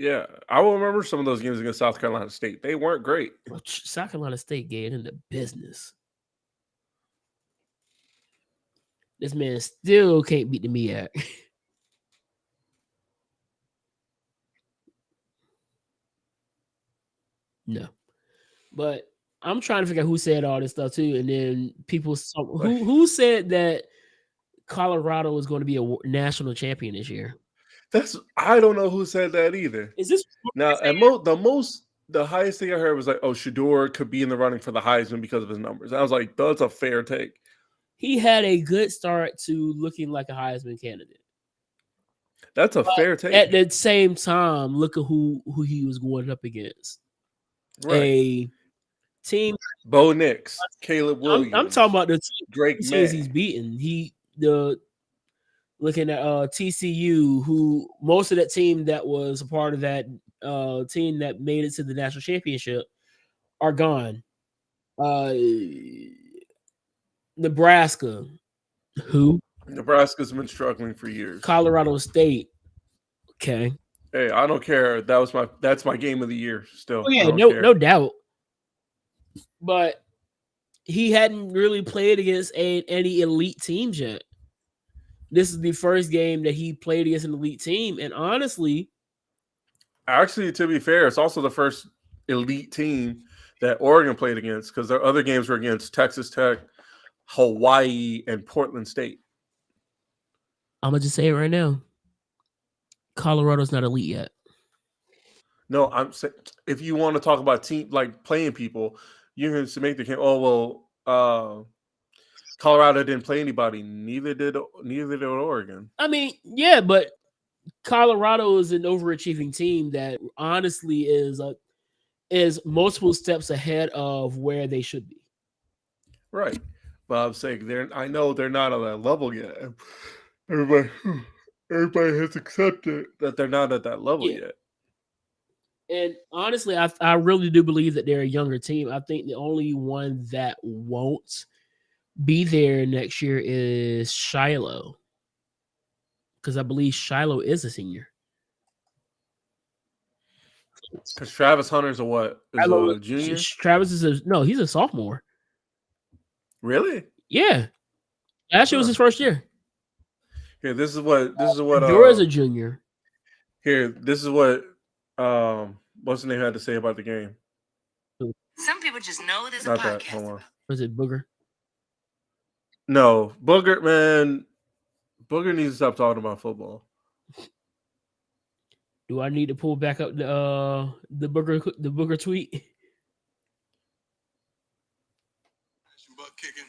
Yeah, I will remember some of those games against South Carolina State. They weren't great. South Carolina State getting into business. This man still can't beat the MEAC. No. But I'm trying to figure out who said all this stuff too. And then people who said that Colorado was going to be a national champion this year. I don't know who said that either. Is this now the highest thing I heard was like, oh, Shedeur could be in the running for the Heisman because of his numbers. I was like, that's a fair take. He had a good start to looking like a Heisman candidate. That's a fair take. At the same time, look at who he was going up against. Right. A team. Bo Nix, Caleb Williams. I'm talking about the Drake teams he's beaten. Looking at TCU, who most of that team that was a part of that team that made it to the national championship are gone. Nebraska, Nebraska's been struggling for years. Colorado State. Okay. Hey, I don't care. That's my game of the year still. Oh, yeah, no doubt. But he hadn't really played against any elite teams yet. This is the first game that he played against an elite team. And honestly, actually, to be fair, it's also the first elite team that Oregon played against, because their other games were against Texas Tech, Hawaii, and Portland State. I'm gonna just say it right now. Colorado's not elite yet. No, I'm saying if you want to talk about team like playing people, you can make the case. Oh well, Colorado didn't play anybody. Neither did Oregon. I mean, yeah, but Colorado is an overachieving team that honestly is multiple steps ahead of where they should be. Right, but I'm saying I know they're not on that level yet. Everybody has accepted that they're not at that level yet. And honestly, I really do believe that they're a younger team. I think the only one that won't be there next year is Shiloh, because I believe Shiloh is a senior. Because Travis Hunter's a junior? Travis is he's a sophomore. Really? Yeah. Last year was his first year. Here, this is what Dora's a junior. Here, this is what what's the name had to say about the game. Some people just know there's a podcast. Hold on. Was it Booger? No, Booger, man. Booger needs to stop talking about football. Do I need to pull back up the Booger tweet? Butt kicking.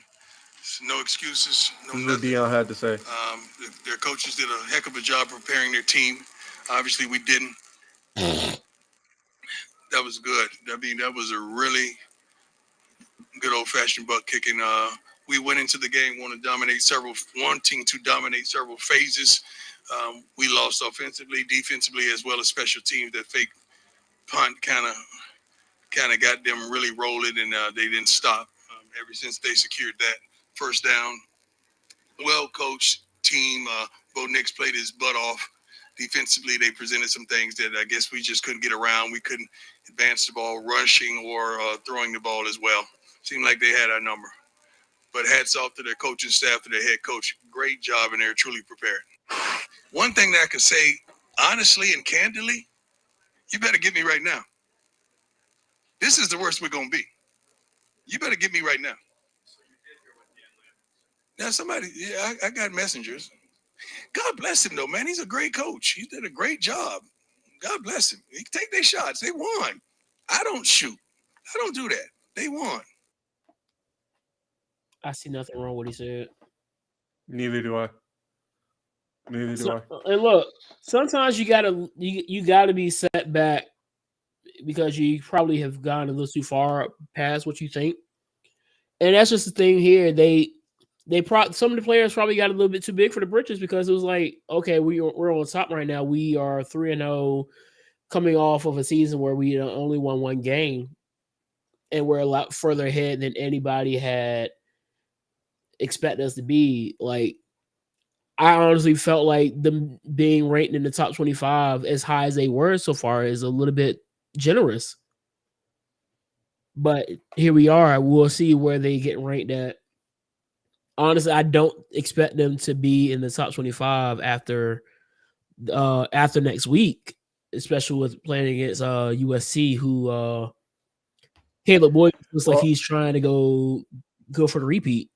No excuses. No this is what Deion had to say. Their coaches did a heck of a job preparing their team. Obviously, we didn't. That was good. I mean, that was a really good old-fashioned butt kicking. We went into the game wanting to dominate several phases. We lost offensively, defensively, as well as special teams. That fake punt kind of got them really rolling, and they didn't stop. Ever since they secured that first down, well-coached team. Bo Nix played his butt off. Defensively, they presented some things that I guess we just couldn't get around. We couldn't advance the ball, rushing or throwing the ball as well. Seemed like they had our number. But hats off to their coaching staff, to their head coach. Great job, and they're truly prepared. One thing that I could say, honestly and candidly, you better get me right now. This is the worst we're going to be. You better get me right now. Now, I got messengers. God bless him, though, man. He's a great coach. He did a great job. God bless him. He take their shots. They won. I don't shoot. I don't do that. They won. I see nothing wrong with what he said. Neither do I. And look, sometimes you gotta be set back because you probably have gone a little too far past what you think. And that's just the thing here. Some of the players probably got a little bit too big for the britches, because it was like, okay, we're on top right now. We are 3-0 coming off of a season where we only won one game, and we're a lot further ahead than anybody had expected us to be. Like, I honestly felt like them being ranked in the top 25 as high as they were so far is a little bit generous. But here we are. We'll see where they get ranked at. Honestly, I don't expect them to be in the top 25 after next week, especially with playing against USC, who Caleb Williams looks like he's trying to go for the repeat.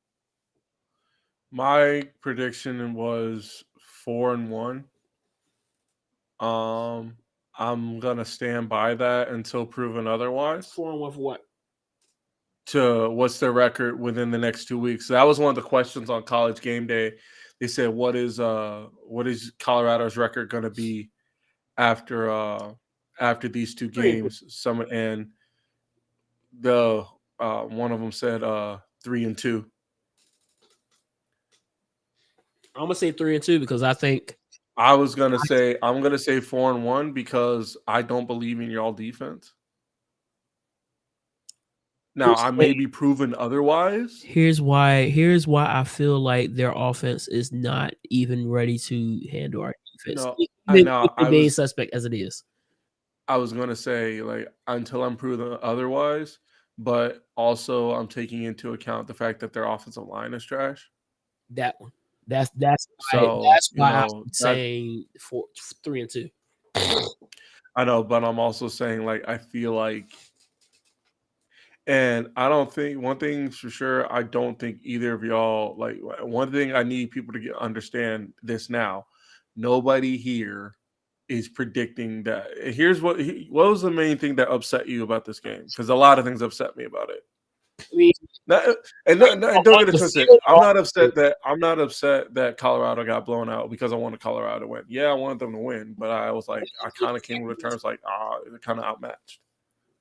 My prediction was 4-1. I'm gonna stand by that until proven otherwise. 4-1 for what? To what's their record within the next 2 weeks? So that was one of the questions on College Game Day. They said, what is Colorado's record going to be after these two games? And one of them said 3-2. I'm gonna say 3-2 because I think I'm gonna say 4-1 because I don't believe in y'all defense. Now I may be proven otherwise. Here's why I feel like their offense is not even ready to handle our defense. Being suspect as it is. I was gonna say, like, until I'm proven otherwise, but also I'm taking into account the fact that their offensive line is trash. That one. That's why I'm saying 3-2. I know, but I'm also saying, like, I feel like And I don't think one thing for sure. I don't think either of y'all like one thing. I need people to understand this now. Nobody here is predicting that. Here's what was the main thing that upset you about this game? Because a lot of things upset me about it. I mean, Don't get it twisted. I'm not upset that Colorado got blown out because I wanted Colorado to win. Yeah, I wanted them to win, but I was like, I kind of came to the terms like, they're kind of outmatched.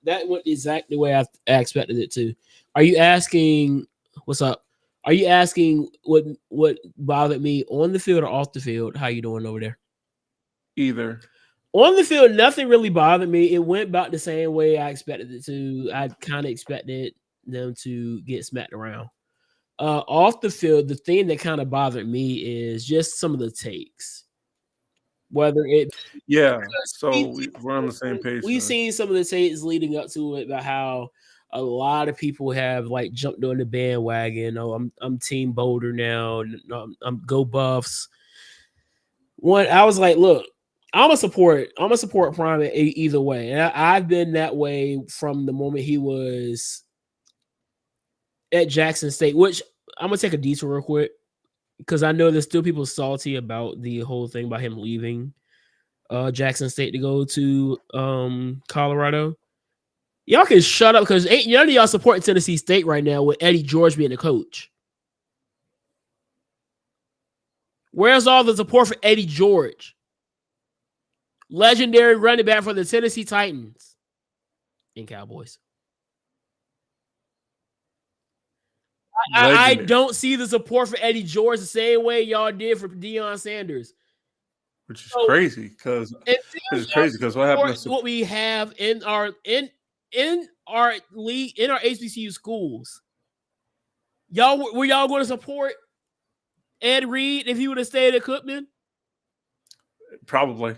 That went exactly the way I expected it to. Are you asking what's up? Are you asking what bothered me on the field or off the field? How you doing over there? Either. On the field, nothing really bothered me. It went about the same way I expected it to. I kind of expected them to get smacked around. Off the field, the thing that kind of bothered me is just some of the takes. Whether it, so we're on the same page. We've seen some of the takes leading up to it about how a lot of people have like jumped on the bandwagon. Oh, I'm Team Boulder now. I'm Go Buffs. I was like, look, I'm gonna support Prime either way, and I've been that way from the moment he was at Jackson State. Which I'm gonna take a detour real quick because I know there's still people salty about the whole thing about him leaving Jackson State to go to Colorado. Y'all can shut up because none of y'all supporting Tennessee State right now with Eddie George being the coach. Where's all the support for Eddie George? Legendary running back for the Tennessee Titans and Cowboys. I don't see the support for Eddie George the same way y'all did for Deion Sanders. Which is crazy because what happened to what we have in our league, in our HBCU schools. Were y'all going to support Ed Reed if he would have stayed at Cookman? Probably.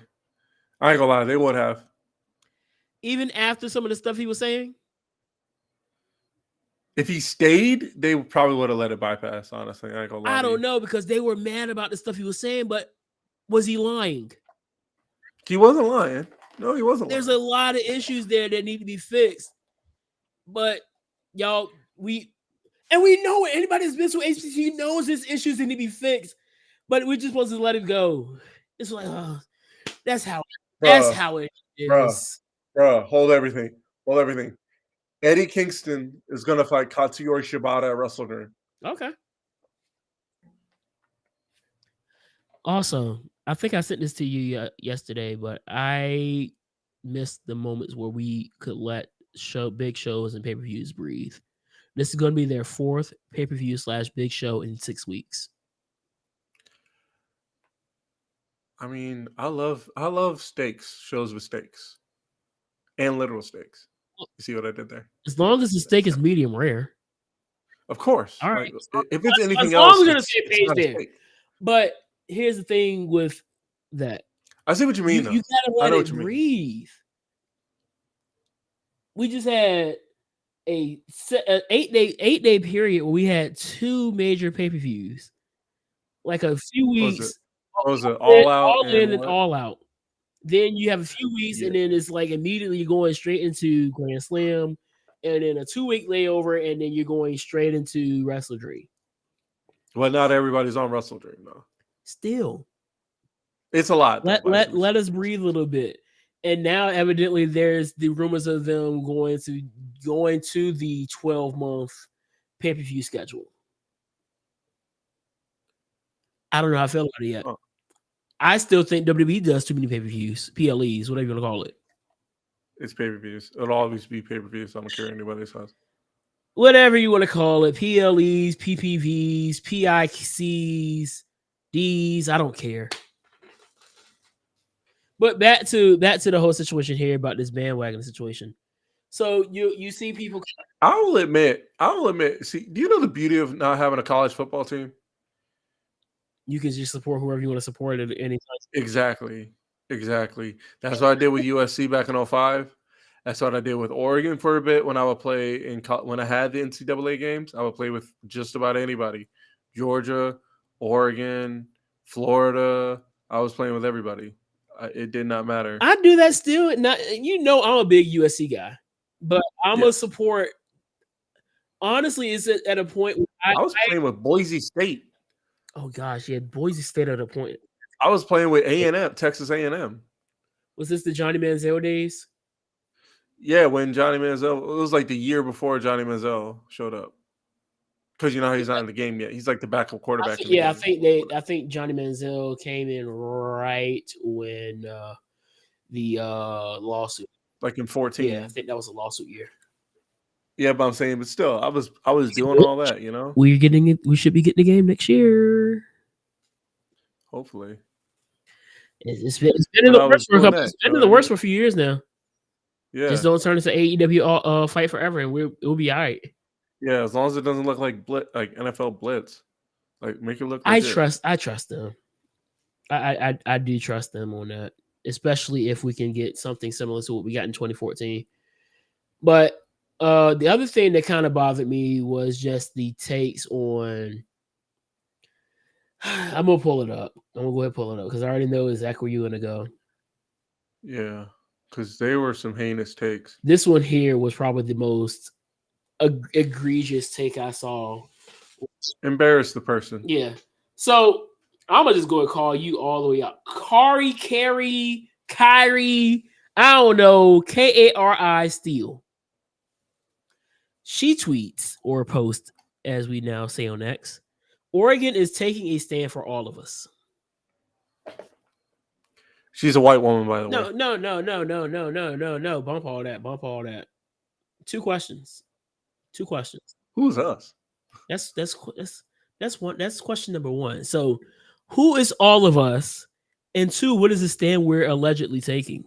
I ain't gonna lie, they would have. Even after some of the stuff he was saying? If he stayed, they probably would have let it bypass, honestly. I ain't gonna lie. I don't know because they were mad about the stuff he was saying, but was he lying? He wasn't lying. No, he wasn't. There's a lot of issues there that need to be fixed. But y'all, we know it. Anybody that's been to HBCU knows there's issues that need to be fixed. But we're just supposed to let it go. It's like, that's how it is. Bro, hold everything. Eddie Kingston is gonna fight Katsuyori Shibata at Wrestle Dream. Okay. Also, I think I sent this to you yesterday, but I missed the moments where we could let big shows and pay-per-views breathe. This is going to be their 4th pay-per-view / big show in 6 weeks. I mean, I love stakes, shows with stakes. And literal stakes. You see what I did there? As long as the steak is medium rare. Of course. All right. Like, if it's anything as else, long as you're the same page there. But here's the thing with that. I see what you mean. You gotta let it breathe. We just had a 8-day period where we had 2 major pay-per-views. Like a few weeks. What was it? All out. All in and all out. Then you have a few weeks, and then it's like immediately you're going straight into Grand Slam, and then a 2-week layover, and then you're going straight into Wrestle Dream. Well, not everybody's on Wrestle Dream, though. Still, it's a lot. Let us breathe a little bit. And now, evidently, there's the rumors of them going to the 12-month pay-per-view schedule. I don't know how I feel about it yet. I still think WWE does too many pay-per-views, PLEs, whatever you want to call it. It's pay-per-views. It'll always be pay-per-views. I don't care what anybody says. Whatever you want to call it, PLEs, PPVs, PICs, Ds, I don't care. But back to the whole situation here about this bandwagon situation. So you see people. I will admit. See, do you know the beauty of not having a college football team? You can just support whoever you want to support at any time. Exactly. That's what I did with USC back in 2005. That's what I did with Oregon for a bit when I would play when I had the NCAA games. I would play with just about anybody. Georgia, Oregon, Florida. I was playing with everybody. It did not matter. I do that still. I'm a big USC guy, but I'm gonna support honestly, it's at a point where I was playing with Boise State. oh gosh, yeah, Boise State at a point. I was playing with A&M, Texas A&M. Was this the Johnny Manziel days? Yeah, when Johnny Manziel, it was like the year before Johnny Manziel showed up. Because you know he's not in the game yet. He's like the backup quarterback. I think Johnny Manziel came in right when the lawsuit. Like in 14. Yeah, I think that was a lawsuit year. Yeah, but I'm saying, but still, I was doing all that, you know. We're getting it. We should be getting the game next year. Hopefully, it's been in the works for a couple. It's been in the works for a few years now. Yeah, just don't turn into AEW fight forever, and we'll be all right. Yeah, as long as it doesn't look like NFL Blitz, like make it look. Legit. I trust them. I do trust them on that, especially if we can get something similar to what we got in 2014. But the other thing that kind of bothered me was just the takes on. I'm gonna pull it up. I'm gonna go ahead and pull it up because I already know exactly where you're gonna go. Yeah, because they were some heinous takes. This one here was probably the most egregious take I saw. Embarrass the person. Yeah. So I'm gonna just go and call you all the way up. Kyrie, I don't know, Kari Steele. She tweets or posts, as we now say on X, Oregon is taking a stand for all of us. She's a white woman, by the way. No. Bump all that. Two questions. Who's us? That's question number one. So, who is all of us? And two, what is the stand we're allegedly taking?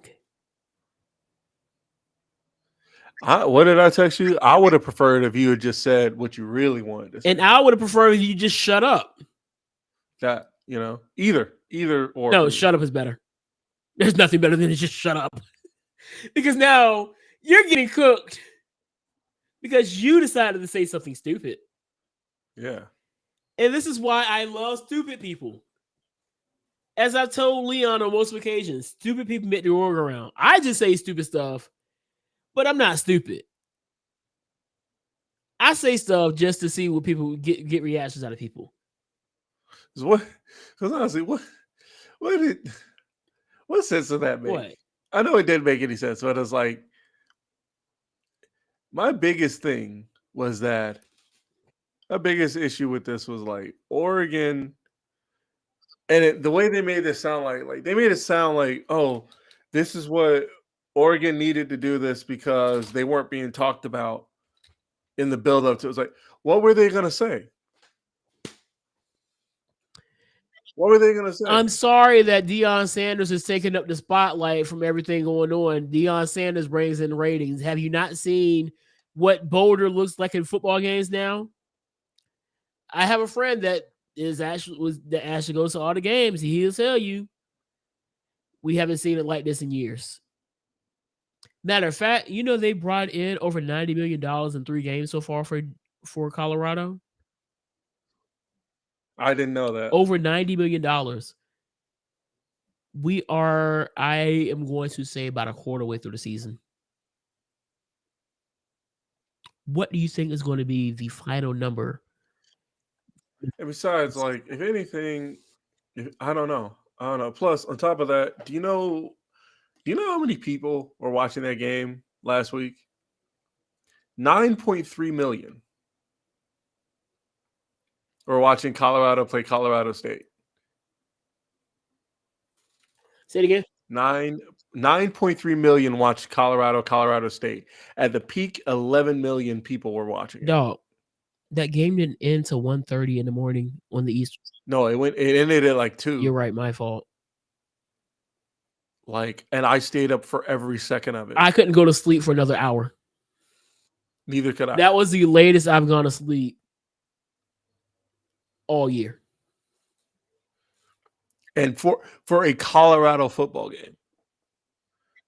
What did I text you? I would have preferred if you had just said what you really wanted to say. And I would have preferred if you just shut up. That, you know, either or. No, shut up is better. There's nothing better than to just shut up. Because now you're getting cooked because you decided to say something stupid. Yeah. And this is why I love stupid people. As I've told Leon on most occasions, stupid people make the world around. I just say stupid stuff, but I'm not stupid. I say stuff just to see what people get reactions out of people. Because honestly, what sense did that make? What? I know it didn't make any sense, but it's like my biggest thing was that my biggest issue with this was like Oregon, and the way they made this sound like they made it sound like, oh, this is what Oregon needed to do this because they weren't being talked about in the build-up to it. Was like, what were they gonna say? What were they going to say? I'm sorry that Deion Sanders is taking up the spotlight from everything going on. Deion Sanders brings in ratings. Have you not seen what Boulder looks like in football games now? I have a friend that actually goes to all the games. He'll tell you we haven't seen it like this in years. Matter of fact, you know they brought in over $90 million in 3 games so far for Colorado. I didn't know that. Over $90 million. I am going to say about a quarter way through the season. What do you think is going to be the final number? And besides, like, if anything, I don't know. Plus, on top of that, do you know how many people were watching that game last week? 9.3 million. We're watching Colorado play Colorado State. Say it again. 9.3 million watched Colorado State. At the peak, 11 million people were watching it. Dog, that game didn't end till 1:30 in the morning on the East. No, it ended at like 2. You're right, my fault. And I stayed up for every second of it. I couldn't go to sleep for another hour. Neither could I. That was the latest I've gone to sleep all year. And for a Colorado football game.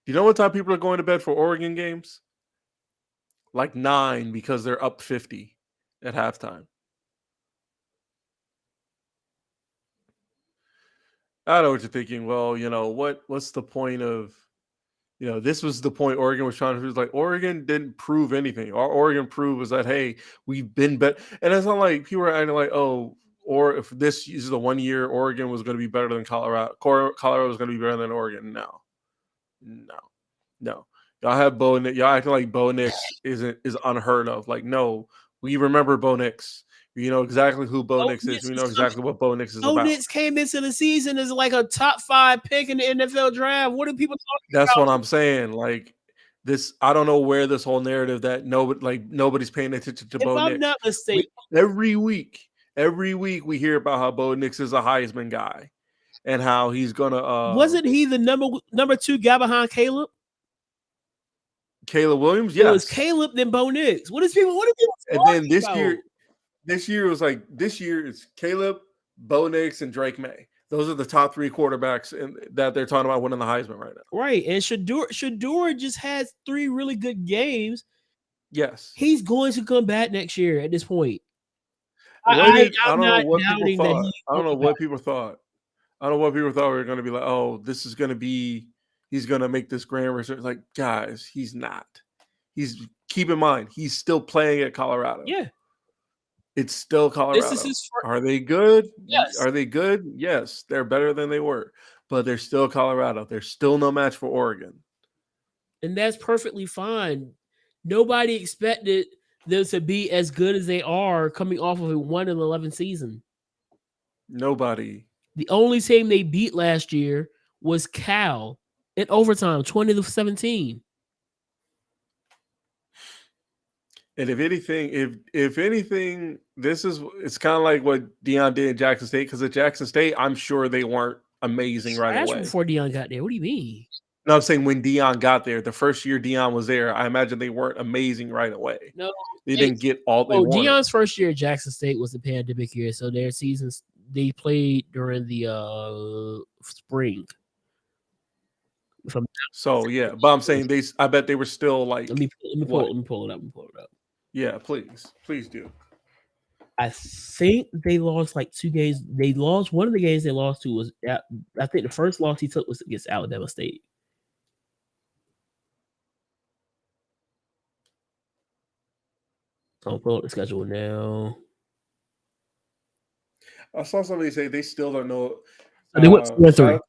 You know what time people are going to bed for Oregon games? Like 9 because they're up 50 at halftime. I know what you're thinking. Well, you know, what's the point of This was the point Oregon was trying to. It was like Oregon didn't prove anything. All Oregon proved was that, hey, we've been better. And it's not like people are acting like, oh, or if this is the 1 year Oregon was going to be better than Colorado. Colorado was going to be better than Oregon. No. Y'all have Bo Nix. Y'all acting like Bo Nix is unheard of. Like, no, we remember Bo Nix. We know exactly who Bo Nix is. We know exactly what Bo Nix is about. Bo Nix came into the season as like a top 5 pick in the NFL draft. What are people talking That's about? what I'm saying. Like this, I don't know where this whole narrative that nobody's paying attention to Bo Nix. If I'm not mistaken, every week we hear about how Bo Nix is a Heisman guy and how he's gonna. Wasn't he the number 2 guy behind Caleb? Caleb Williams, yes. It was Caleb then Bo Nix. What are people? And then this year it's Caleb, Bo Nix, and Drake May. Those are the top 3 quarterbacks that they're talking about winning the Heisman right now. Right, and Shedeur just has 3 really good games. Yes, he's going to come back next year. At this point, I don't know what people thought. I don't know what people thought we were going to be like. Oh, this is going to be. He's going to make this grand return. Like, guys, he's not. Keep in mind, he's still playing at Colorado. Yeah. It's still Colorado. This is his first. Are they good? Yes. Are they good? Yes. They're better than they were. But they're still Colorado. They're still no match for Oregon. And that's perfectly fine. Nobody expected them to be as good as they are coming off of a 1-11 season. Nobody. The only team they beat last year was Cal in overtime, 20-17. And if anything, it's kind of like what Deion did at Jackson State, because at Jackson State, I'm sure they weren't amazing right away. Before Deion got there, what do you mean? No, I'm saying when Deion got there, the first year Deion was there, I imagine they weren't amazing right away. No, they didn't get all they wanted. Deion's first year at Jackson State was the pandemic year, so their seasons they played during the spring. So yeah, but I'm saying I bet they were still like. Let me pull it up. Yeah, please do. I think they lost like 2 games. They lost one of the games they lost to was I think the first loss he took was against Alabama State. I'll pull up the schedule now. I saw somebody say they still don't know. They went 4-3.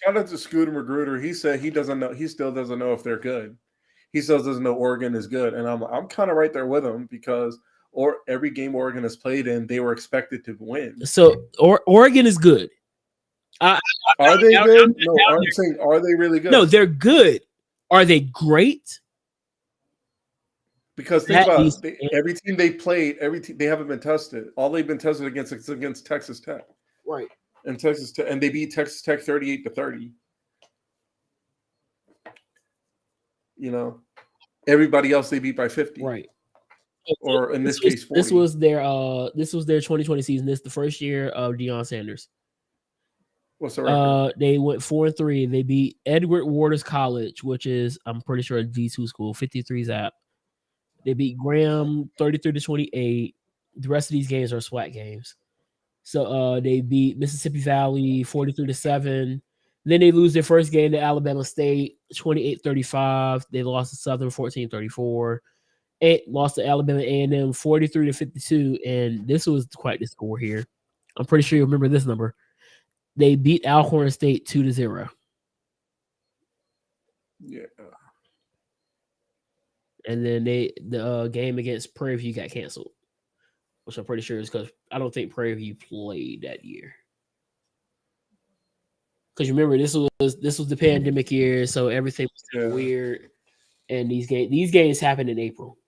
Shout out to Scooter Magruder. He said he doesn't know. He still doesn't know if they're good. He still doesn't know Oregon is good, and I'm kind of right there with him because every game Oregon has played in, they were expected to win. So Oregon is good. Are they good? No, I'm saying, are they really good? No, they're good. Are they great? Because think about it, every team they played, they haven't been tested. All they've been tested against is against Texas Tech, right? And Texas Tech, and they beat Texas Tech 38-30. Everybody else they beat by 50, right? Or in this case, 40. This was their 2020 season. This is the first year of Deion Sanders. What's the record? They went 4-3. They beat Edward Waters College, which is I'm pretty sure a D2 school, 53 Zap. They beat Graham 33-28. The rest of these games are SWAT games. So they beat Mississippi Valley 43-7. Then they lose their first game to Alabama State 28-35. They lost to Southern 14-34. It lost to Alabama A&M 43-52. And this was quite the score here. I'm pretty sure you remember this number. They beat Alcorn State 2-0. Yeah. And then the game against Prairie View got canceled, which I'm pretty sure is because I don't think Prairie View played that year. Because remember, this was the pandemic year, so everything was weird. And these games happened in April,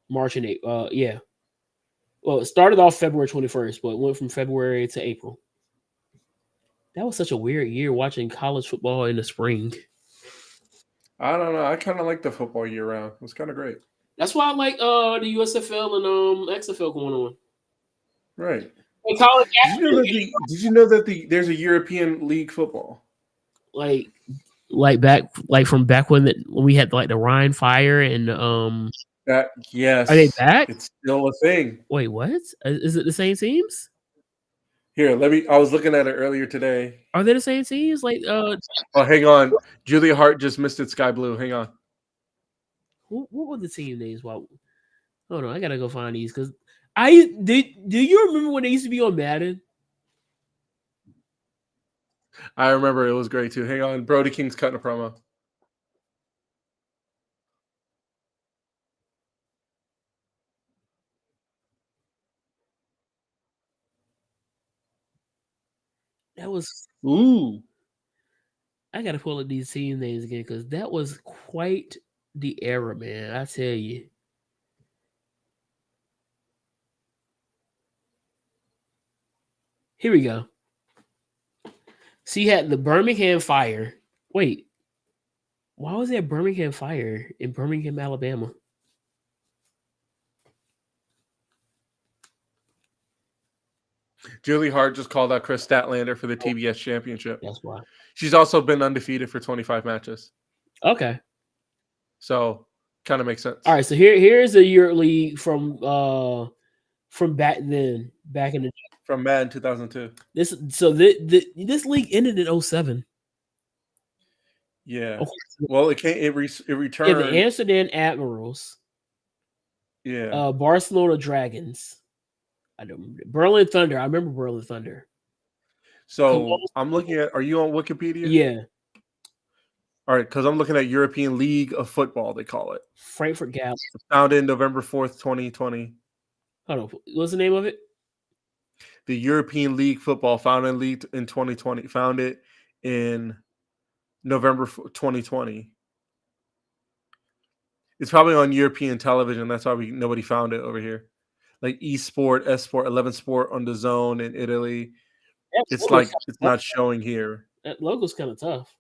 March and April. Yeah. Well, it started off February 21st, but it went from February to April. That was such a weird year watching college football in the spring. I don't know. I kind of like the football year round. It was kind of great. That's why I like the USFL and XFL going on. Right. And college did you know that there's a European League football? Like from back when we had like the Rhine Fire and yes. Are they back? It's still a thing. Wait, what? Is it the same teams? Here, let me. I was looking at it earlier today. Are they the same teams? Like, Oh, hang on. Julia Hart just missed it. Sky Blue. Hang on. what were the team names? Wow. Hold on, I gotta go find these because do you remember when they used to be on Madden? I remember it was great too. Hang on. Brody King's cutting a promo. That was. Ooh. I gotta pull up these team names again because that was quite the era, man. I tell you. Here we go. So you had the Birmingham Fire. Wait, why was there Birmingham Fire in Birmingham, Alabama? Julie Hart just called out Chris Statlander for the TBS championship. That's why. She's also been undefeated for 25 matches. Okay. So kind of makes sense. All right. So here's a Europe league from back then, back in the From Madden 2002. this league ended in 07. Yeah. Okay. Well, it returned. Yeah, the Amsterdam Admirals. Yeah. Barcelona Dragons. I don't remember. Berlin Thunder. I remember Berlin Thunder. So I'm looking at. Are you on Wikipedia? Yeah. All right, because I'm looking at European League of Football. They call it. Frankfurt Galaxy. Founded November 4th, 2020. Hold on. What's the name of it? The European League Football founded in 2020. Founded in November 2020. It's probably on European television. That's why nobody found it over here. Like eSport, Esport, 11 Sport on the Zone in Italy. It's not showing here. That logo's kind of tough.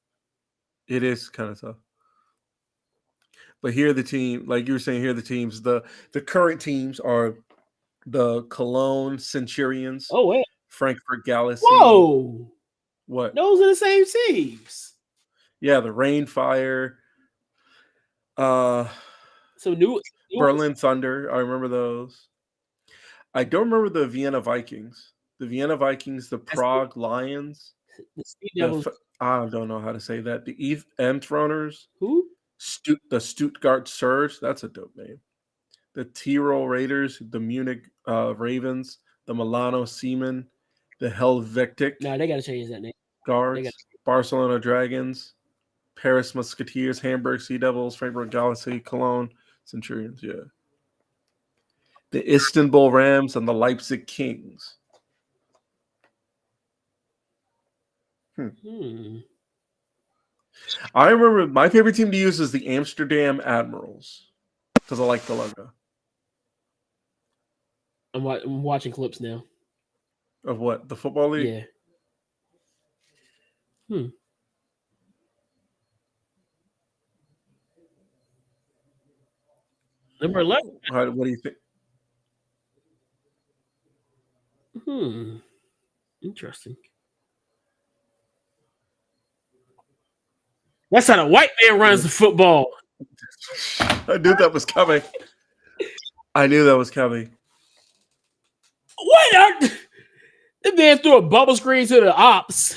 It is kind of tough. But here the team, like you were saying, here the teams. The current teams are the Cologne Centurions. Oh wait. Frankfurt Galaxy. Whoa. What? Those are the same teams. Yeah, the Rainfire. So new Berlin Thunder. I remember those. I don't remember the Vienna Vikings. The Vienna Vikings, the Prague Lions. I don't know how to say that. The Enthroners. Who? The Stuttgart Surge. That's a dope name. The Tyrol Raiders. The Munich Ravens. The Milano Seamen. The Helvetic. No, they got to change that name. Guards. Barcelona Dragons. Paris Musketeers. Hamburg Sea Devils. Frankfurt Galaxy. Cologne Centurions. Yeah. The Istanbul Rams and the Leipzig Kings. I remember my favorite team to use is the Amsterdam Admirals because I like the logo. I'm watching clips now. Of what? The Football League? Yeah. Number 11. What do you think? Interesting. That's how the white man runs the football. I knew that was coming. What? The man threw a bubble screen to the ops.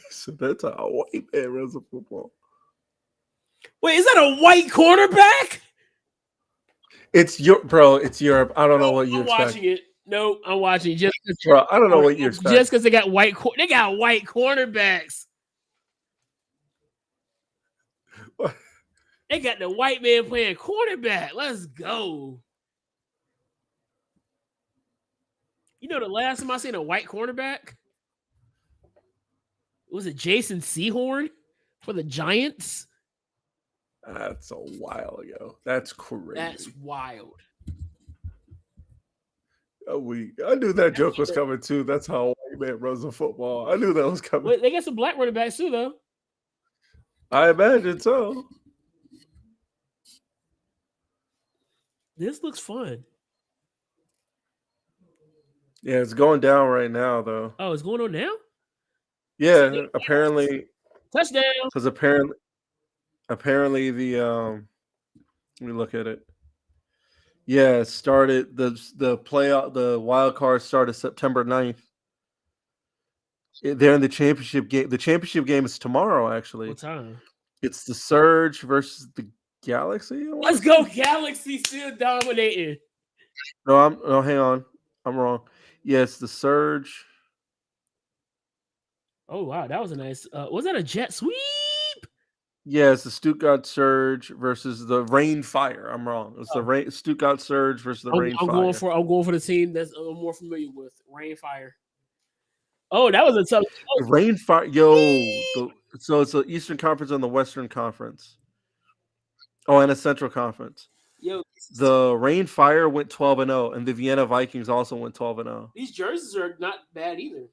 So that's how a white man runs the football. Wait, is that a white quarterback? It's Europe. I don't know what you expect. I'm watching it. No, I'm watching it. Bro, I don't know what you expect. Just because they got white cornerbacks. What? They got the white man playing quarterback. Let's go. You know the last time I seen a white cornerback? Was it Jason Sehorn for the Giants? That's a while ago. That's crazy. That's wild. I knew that joke was coming too. That's how a white man runs the football. I knew that was coming. Well, they got some black running backs too, though. I imagine so. This looks fun. Yeah, it's going down right now, though. Oh, it's going on now? Yeah, apparently. Touchdown. Because apparently the let me look at it. Yeah, it started the playoff. The wild card started September 9th. They're in the championship game. The championship game is tomorrow. Actually, What time? it's the Surge versus the Galaxy. Let's go, Galaxy still dominating. No, hang on. I'm wrong. Yes, the Surge. Oh wow, that was a nice. Was that a jet sweep? Yeah, it's the Stuttgart Surge versus the Rain Fire. I'm wrong. It's the Stuttgart Surge versus the Rain I'm Fire. going for the team that's I'm more familiar with, Rain Fire. Oh, that was a tough. Rain Fire, so it's the Eastern Conference and the Western Conference. Oh, and a Central Conference. Yo, The Rain Fire went 12-0, and the Vienna Vikings also went 12-0. these jerseys are not bad either.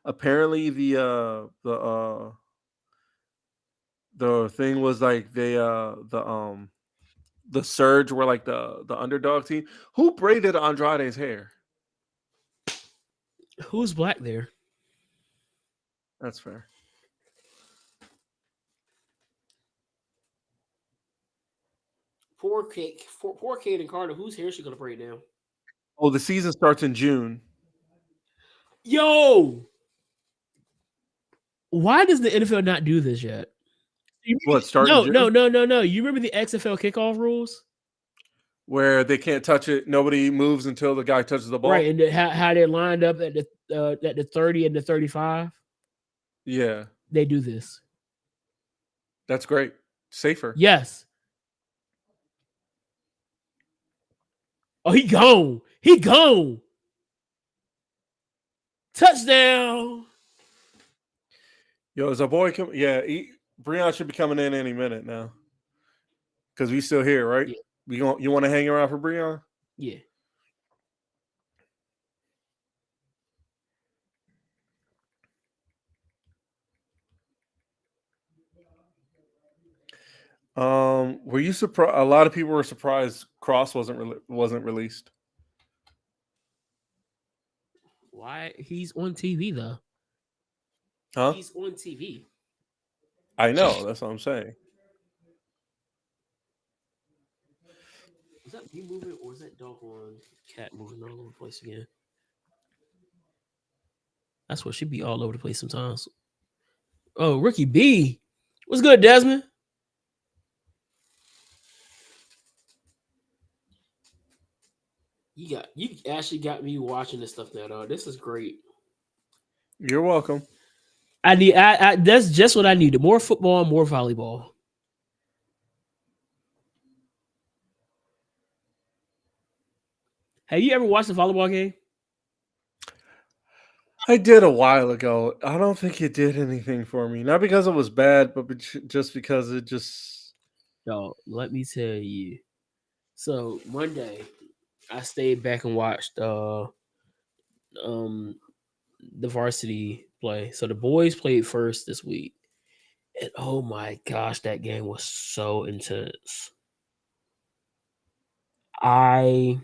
Apparently, the thing was like the Surge were like the underdog team. Who braided Andrade's hair? Who's black there? That's fair. Poor Kate and Carter. Whose hair is she gonna braid now? Oh, the season starts in June. Yo, why does the NFL not do this yet? What, start in June? No. You remember the XFL kickoff rules? Where they can't touch it, nobody moves until the guy touches the ball. Right, and how they're lined up at the 30 and the 35. Yeah, They do this. that's great. Safer. Yes. Oh, he gone. He gone. Touchdown. Yo, is a boy coming? Yeah, Breon should be coming in any minute now. Because we still here, right? Yeah. You want to hang around for Breon? Yeah. Were you surprised? A lot of people were surprised Cross wasn't released. Why? He's on TV though. Huh? He's on TV. I know. That's what I'm saying. Is that me moving or is that doggone cat moving all over the place again? That's what she'd be all over the place sometimes. Oh, Rookie B. What's good, Desmond? You actually got me watching this stuff now, dog. This is great. You're welcome. That's just what I needed. More football, more volleyball. Have you ever watched a volleyball game? I did a while ago. I don't think it did anything for me. Not because it was bad, but just because it just... Yo, let me tell you. So Monday, I stayed back and watched the varsity play. So the boys played first this week. And oh my gosh, that game was so intense. I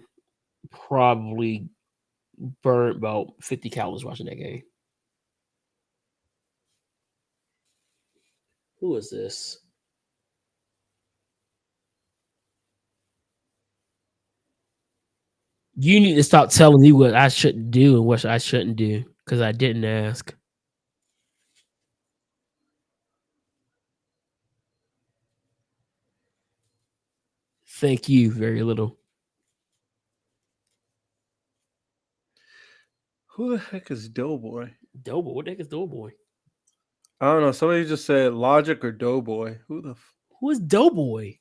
probably burned about 50 calories watching that game. Who is this? You need to stop telling me what I shouldn't do and what I shouldn't do because I didn't ask. Thank you very little. Who the heck is Doughboy? Doughboy? What the heck is Doughboy? I don't know. Somebody just said Logic or Doughboy. Who is Doughboy?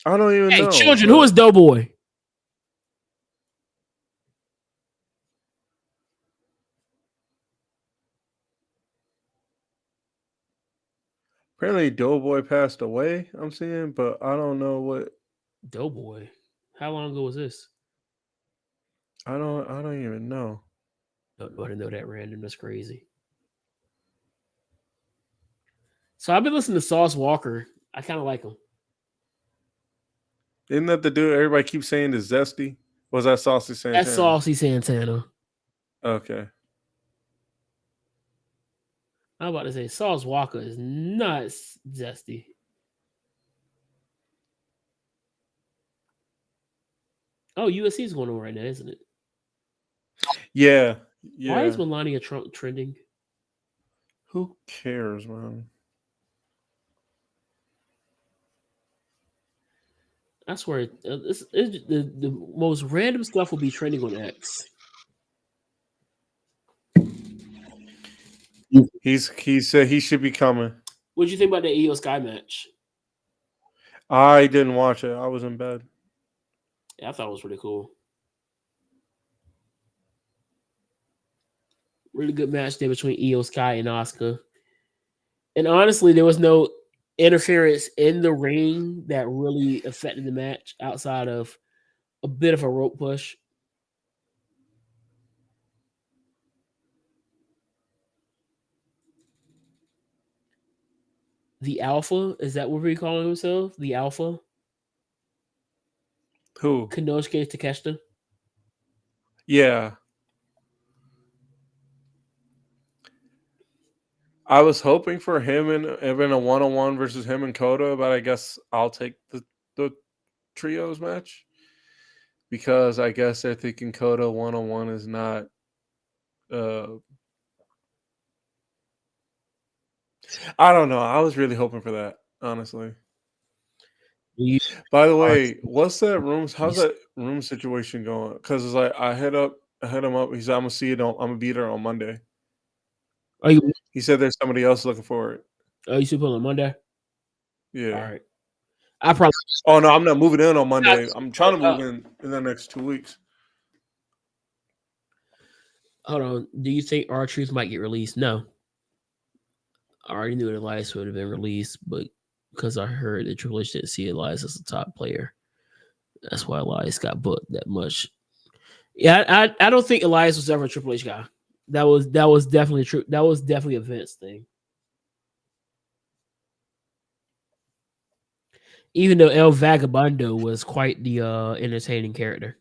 I don't even know. Hey, children, who is Doughboy? Apparently Doughboy passed away, I'm seeing, but I don't know what. Doughboy. How long ago was this? I don't even know. I didn't know that random. That's crazy. So I've been listening to Sauce Walker. I kind of like him. Isn't that the dude everybody keeps saying is Zesty? Was that Saucy Santana? That's Saucy Santana. Okay. I'm about to say Sauce Walker is not Zesty. Oh, USC is going on right now, isn't it? Yeah. Why is Yeah. Melania Trump trending? Who cares, man? I swear, the most random stuff will be trending on X. He said he should be coming. What did you think about the Io Sky match? I didn't watch it. I was in bed. Yeah, I thought it was pretty cool. Really good match there between Io Sky and Asuka. And honestly, there was no interference in the ring that really affected the match outside of a bit of a rope push. The Alpha, is that what we're calling himself? The Alpha? Who? Konosuke Takeshita? Yeah. I was hoping for him and even a one-on-one versus him and Kota, but I guess I'll take the trios match because I guess they're thinking Kota one-on-one is not. I don't know. I was really hoping for that, honestly. By the way, what's that room? How's that room situation going? Because it's like I hit him up. He said I'm gonna see it. I'm gonna be there on Monday. He said there's somebody else looking for it. Oh, you should put on Monday? Yeah. All right. I probably. Oh no, I'm not moving in on Monday. I'm trying to move in the next 2 weeks. Hold on. Do you think R-Truth might get released? No. I already knew that Elias would have been released, but because I heard that Triple H didn't see Elias as a top player, that's why Elias got booked that much. Yeah, I don't think Elias was ever a Triple H guy. That was definitely true. That was definitely a Vince thing. Even though El Vagabundo was quite the entertaining character.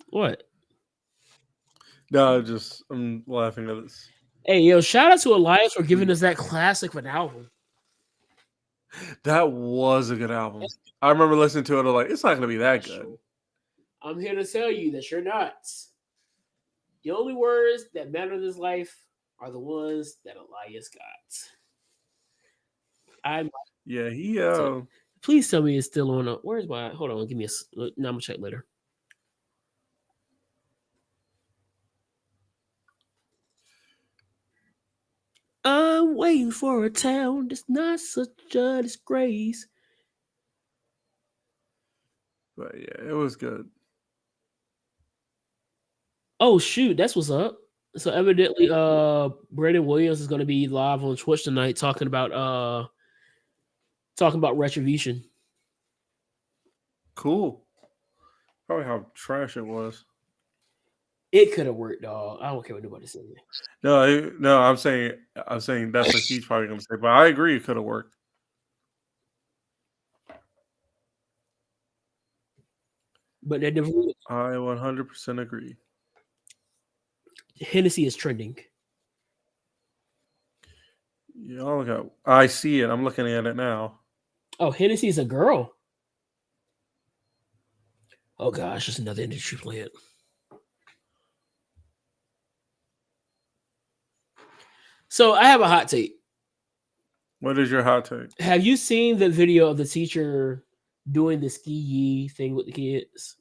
What? No, I'm laughing at this. Hey, yo, shout out to Elias for giving us that classic of an album. That was a good album. I remember listening to it. I'm like, it's not going to be that good. I'm here to tell you that you're not. The only words that matter in this life are the ones that Elias got. Yeah, he. Please tell me it's still on. Where's my? Hold on, give me a. No, I'm gonna check later. I'm waiting for a town that's not such a disgrace. But yeah, it was good. Oh shoot, that's what's up. So evidently, Brandon Williams is going to be live on Twitch tonight talking about Retribution. Cool. Probably how trash it was. It could have worked, dog. I don't care what nobody says. No, I'm saying that's what he's probably going to say. But I agree, it could have worked. But they never. I 100% agree. Hennessy is trending. Yeah, look at. I see it. I'm looking at it now. Oh, Hennessy is a girl. Oh gosh, just another industry plant. So I have a hot take. What is your hot take? Have you seen the video of the teacher doing the ski yee thing with the kids?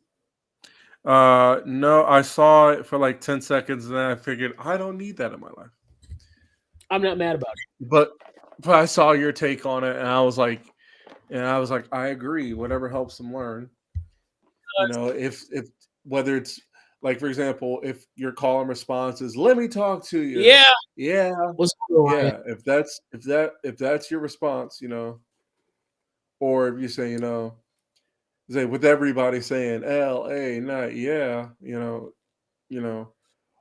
No, I saw it for like 10 seconds and then I figured I don't need that in my life. I'm not mad about it. But I saw your take on it and I was like, I agree. Whatever helps them learn. You know, if whether it's like, for example, if your call and response is "Let me talk to you," yeah. What's going on? If that's your response, you know, or if you say, you know, say with everybody saying "L.A. night," yeah, you know,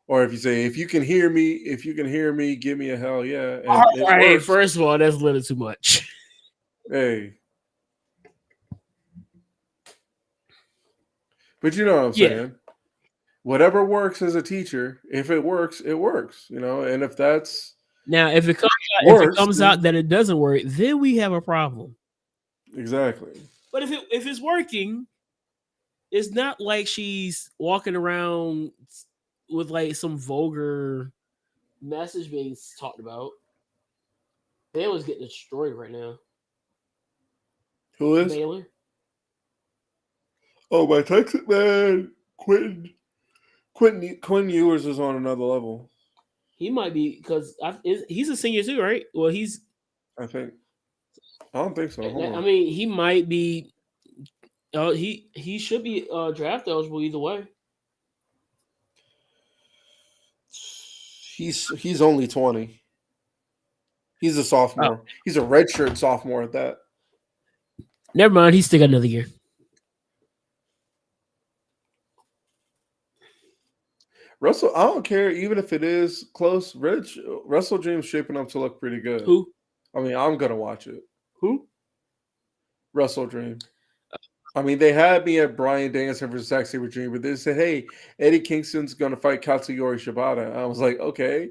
or if you say if you can hear me, give me a hell yeah. And all right, first of all, that's a little too much. Hey. But you know what I'm saying? Whatever works as a teacher, if it works, it works, you know. And if that's now, if it comes out that it doesn't work, then we have a problem. Exactly. But if it's working, it's not like she's walking around with like some vulgar message being talked about. Baylor's getting destroyed right now. Who is? Baylor. Oh, my Texas man, Quinn Ewers is on another level. He might be because he's a senior too, right? Well, he's. I think. I don't think so. Hold I on. mean, he might be. He should be draft eligible either way. He's only 20. He's a sophomore. He's a redshirt sophomore at that. Never mind. He's still got another year. Russell, I don't care even if it is close. Russell Dream's shaping up to look pretty good. Who? I mean, I'm gonna watch it. Who? Russell Dream. I mean, they had me at Brian Danielson versus Zach Sabre Dream, but they said, "Hey, Eddie Kingston's gonna fight Katsuyori Shibata." I was like, "Okay."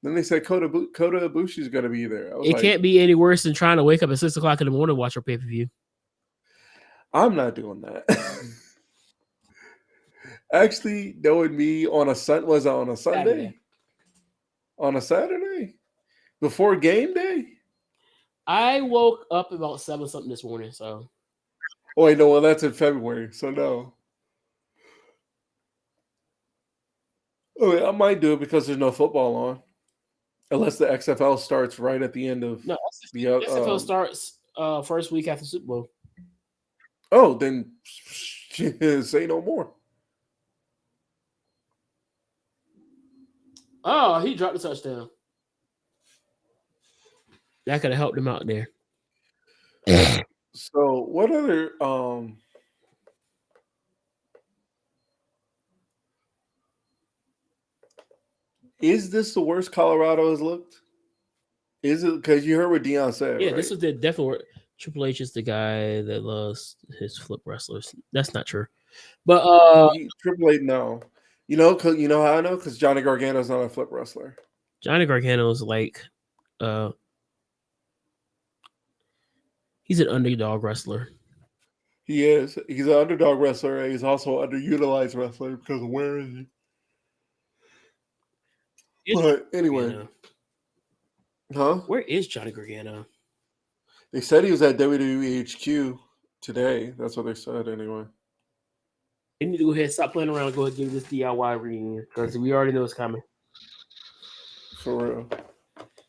Then they said Kota Ibushi's gonna be there. It can't be any worse than trying to wake up at 6 o'clock in the morning to watch your pay per view. I'm not doing that. Actually, knowing me on a Sunday? Saturday. On a Saturday? Before game day? I woke up about 7 something this morning, so. Oh, wait, no, well, that's in February, so no. Oh, wait, I might do it because there's no football on. Unless the XFL starts right at the end of No, the XFL starts first week after Super Bowl. Oh, then say no more. Oh, he dropped a touchdown. That could have helped him out there. So what other is this the worst Colorado has looked? Is it because you heard what Deion said? Yeah, right? this was the definitely Triple H is the guy that loves his flip wrestlers. That's not true. But Triple H, no. You know how I know? Because Johnny Gargano's not a flip wrestler. Johnny Gargano is like he's an underdog wrestler. He is. He's an underdog wrestler, and he's also an underutilized wrestler because where is he? But anyway. Gargano. Huh? Where is Johnny Gargano? They said he was at WWE HQ today. That's what they said anyway. They need to go ahead and stop playing around and go ahead and give this DIY reunion because we already know it's coming. For real.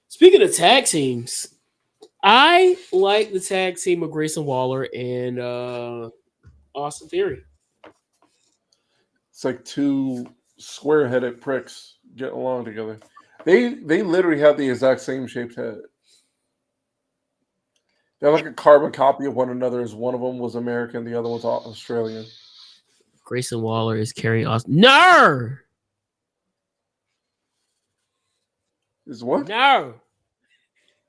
Speaking of tag teams, I like the tag team of Grayson Waller and Austin Theory. It's like two square-headed pricks getting along together. They literally have the exact same shaped head. They're like a carbon copy of one another. As one of them was American, the other one's Australian. Grayson Waller is carrying Austin. No! Is what? No!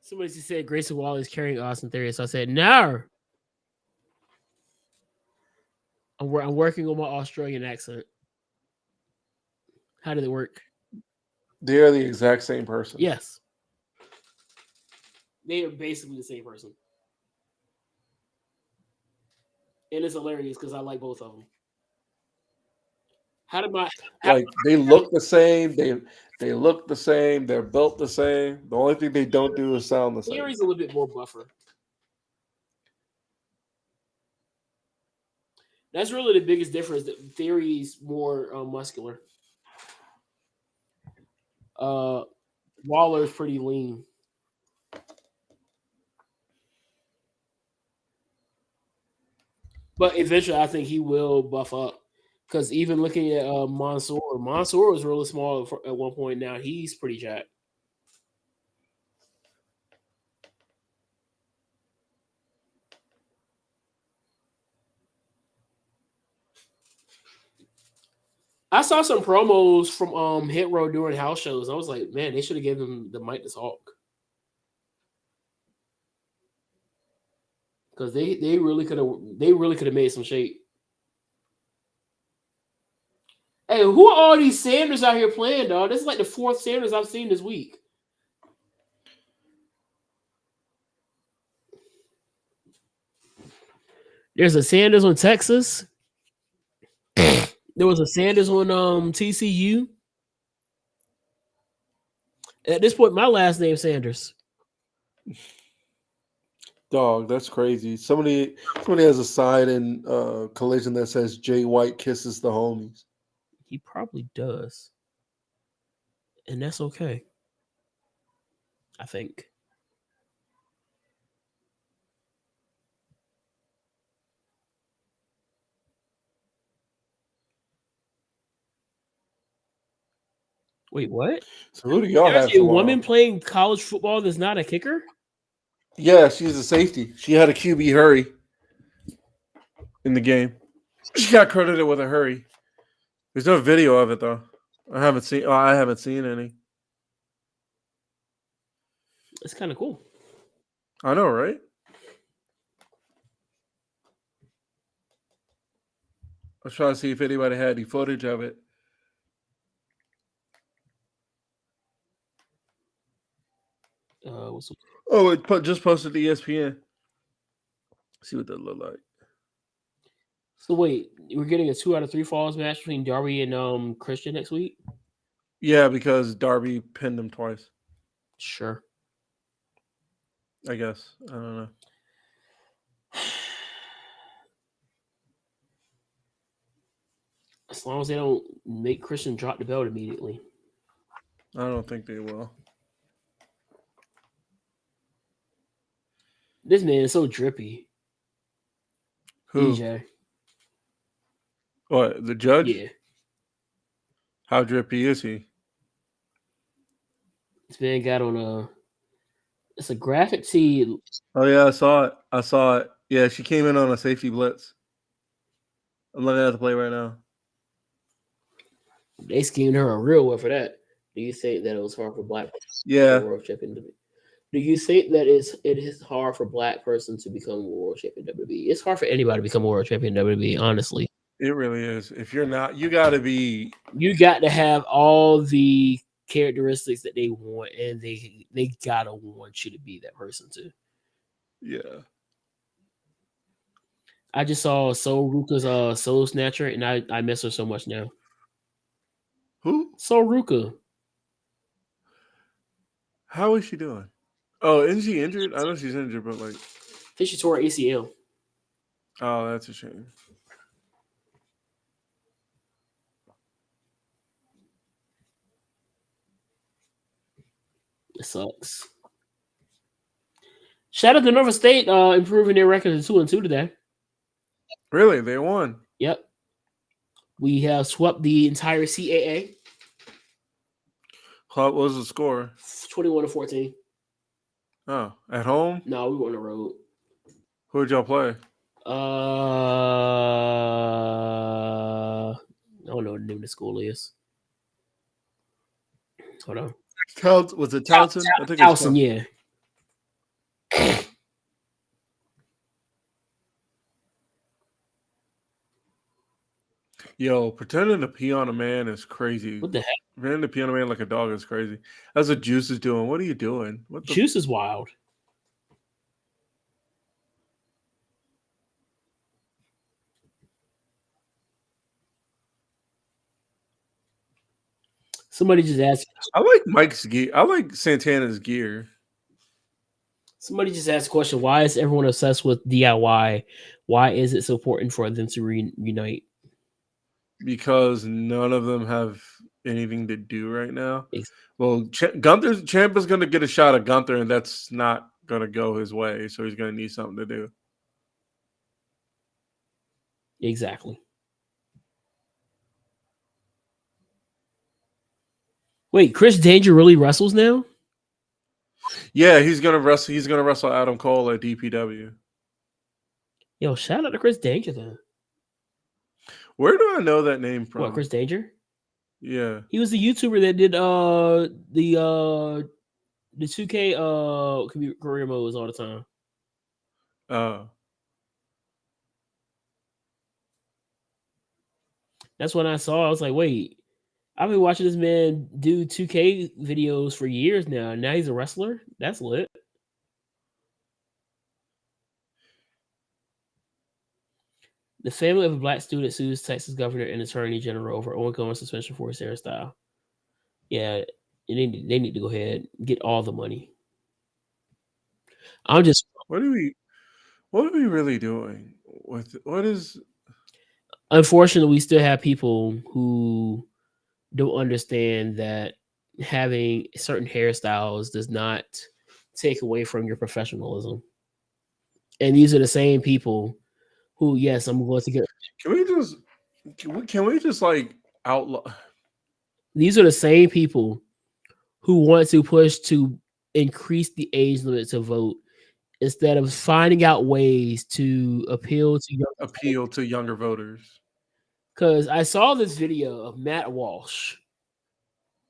Somebody just said Grayson Waller is carrying Austin Theory, so I said no. I'm working on my Australian accent. How did it work? They are the exact same person. Yes. They are basically the same person. And it's hilarious because I like both of them. They look the same. They look the same. They're built the same. The only thing they don't do is sound the same. Theory's a little bit more buffer. That's really the biggest difference. That Theory's more muscular. Waller's pretty lean. But eventually, I think he will buff up. Because even looking at Mansoor was really small at one point. Now he's pretty jacked. I saw some promos from Hit Row during house shows. I was like, man, they should have given him the mic to talk. Because they really could have made some shape. Hey, who are all these Sanders out here playing, dog? This is like the fourth Sanders I've seen this week. There's a Sanders on Texas. There was a Sanders on TCU. At this point, my last name Sanders. Dog, that's crazy. Somebody has a sign in Collision that says Jay White kisses the homies. He probably does. And that's okay. I think. Wait, what? So who do y'all have There's a tomorrow? woman playing college football that's not a kicker? Yeah, she's a safety. She had a QB hurry in the game. She got credited with a hurry. There's no video of it though. I haven't seen any. It's kind of cool. I know, right? I was trying to see if anybody had any footage of it. It just posted to ESPN. See what that look like. So wait, we're getting a 2 out of 3 falls match between Darby and Christian next week? Yeah, because Darby pinned him twice. Sure. I guess. I don't know. As long as they don't make Christian drop the belt immediately. I don't think they will. This man is so drippy. Who? DJ. What? The judge? Yeah. How drippy is he? This man got on it's a graphic tee. Oh yeah, I saw it. Yeah, she came in on a safety blitz. I'm looking at the play right now. They schemed her a real one for that. Do you think that it was hard for black? Yeah. World champion WWE? Do you think that it is hard for black person to become a world champion WWE? It's hard for anybody to become a world champion WWE, honestly. It really is. If you're not, you got to be. You got to have all the characteristics that they want, and they gotta want you to be that person too. Yeah. I just saw Soul Ruka's Soul Snatcher, and I miss her so much now. Who? Soul Ruka. How is she doing? Oh, isn't she injured? I know she's injured, but like, I think she tore her ACL. Oh, that's a shame. It sucks. Shout out to Norfolk State improving their record to 2-2 today. Really? They won? Yep. We have swept the entire CAA. What was the score? 21-14. Oh, at home? No, we were on the road. Who did y'all play? I don't know what the name of the school is. Hold on. Was it Towson? I think Towson, yeah. Yo, pretending to pee on a man is crazy. What the heck? Pretending to pee on a man like a dog is crazy. That's what Juice is doing. What are you doing? What the Juice is wild. Somebody just asked. I like Mike's gear. I like Santana's gear. Somebody just asked a question. Why is everyone obsessed with DIY? Why is it so important for them to reunite? Because none of them have anything to do right now. Exactly. Well, Champ is going to get a shot at Gunther, and that's not going to go his way. So he's going to need something to do. Exactly. Wait, Chris Danger really wrestles now? Yeah, he's gonna wrestle. He's gonna wrestle Adam Cole at DPW. Yo, shout out to Chris Danger then. Where do I know that name from? What, Chris Danger? Yeah, he was the YouTuber that did the 2K career modes all the time. That's when I saw. I was like, wait. I've been watching this man do 2K videos for years now. Now he's a wrestler. That's lit. The family of a black student sues Texas governor and attorney general over ongoing suspension for his hairstyle. Yeah, they need to go ahead and get all the money. I'm just. What are we really doing with what is? Unfortunately, we still have people who don't understand that having certain hairstyles does not take away from your professionalism. And these are the same people who, yes, I'm going to get. Can we just like outlaw? These are the same people who want to push to increase the age limit to vote instead of finding out ways to appeal to younger voters. Because I saw this video of Matt Walsh,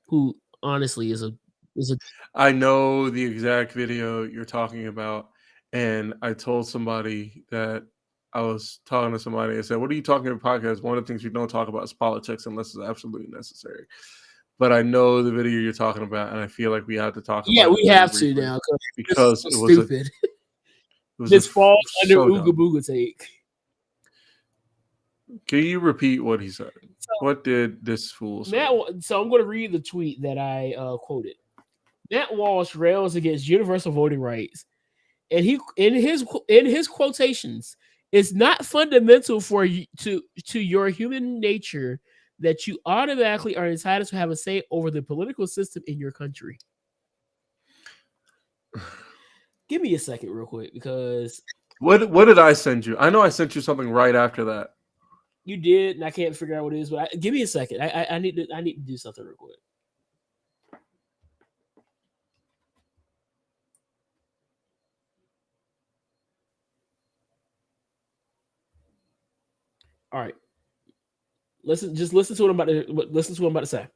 who honestly is a. I know the exact video you're talking about, and I told somebody that I was talking to somebody and said, "What are you talking about podcast? One of the things we don't talk about is politics unless it's absolutely necessary." But I know the video you're talking about, and I feel like we have to talk. Yeah, about we have to now because it was stupid. This falls under Ooga Booga take. Can you repeat what he said? What did this fool say? So I'm going to read the tweet that I quoted. Matt Walsh rails against universal voting rights, and he in his quotations, it's not fundamental for you to your human nature that you automatically are entitled to have a say over the political system in your country. Give me a second real quick, because what did I send you? I know I sent you something right after that. You did, and I can't figure out what it is, but give me a second. I need to do something real quick. All right. Listen to what I'm about to say.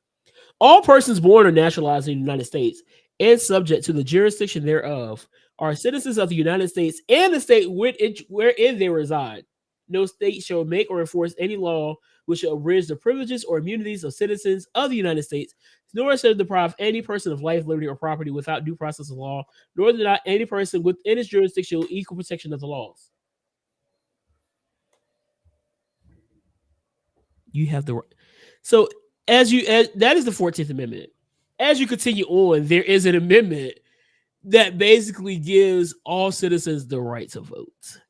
All persons born or naturalized in the United States and subject to the jurisdiction thereof are citizens of the United States and the state wherein they reside. No state shall make or enforce any law which shall abridge the privileges or immunities of citizens of the United States, nor shall deprive any person of life, liberty, or property without due process of law, nor deny any person within its jurisdiction equal protection of the laws. You have the right. So as that is the 14th Amendment. As you continue on, there is an amendment that basically gives all citizens the right to vote.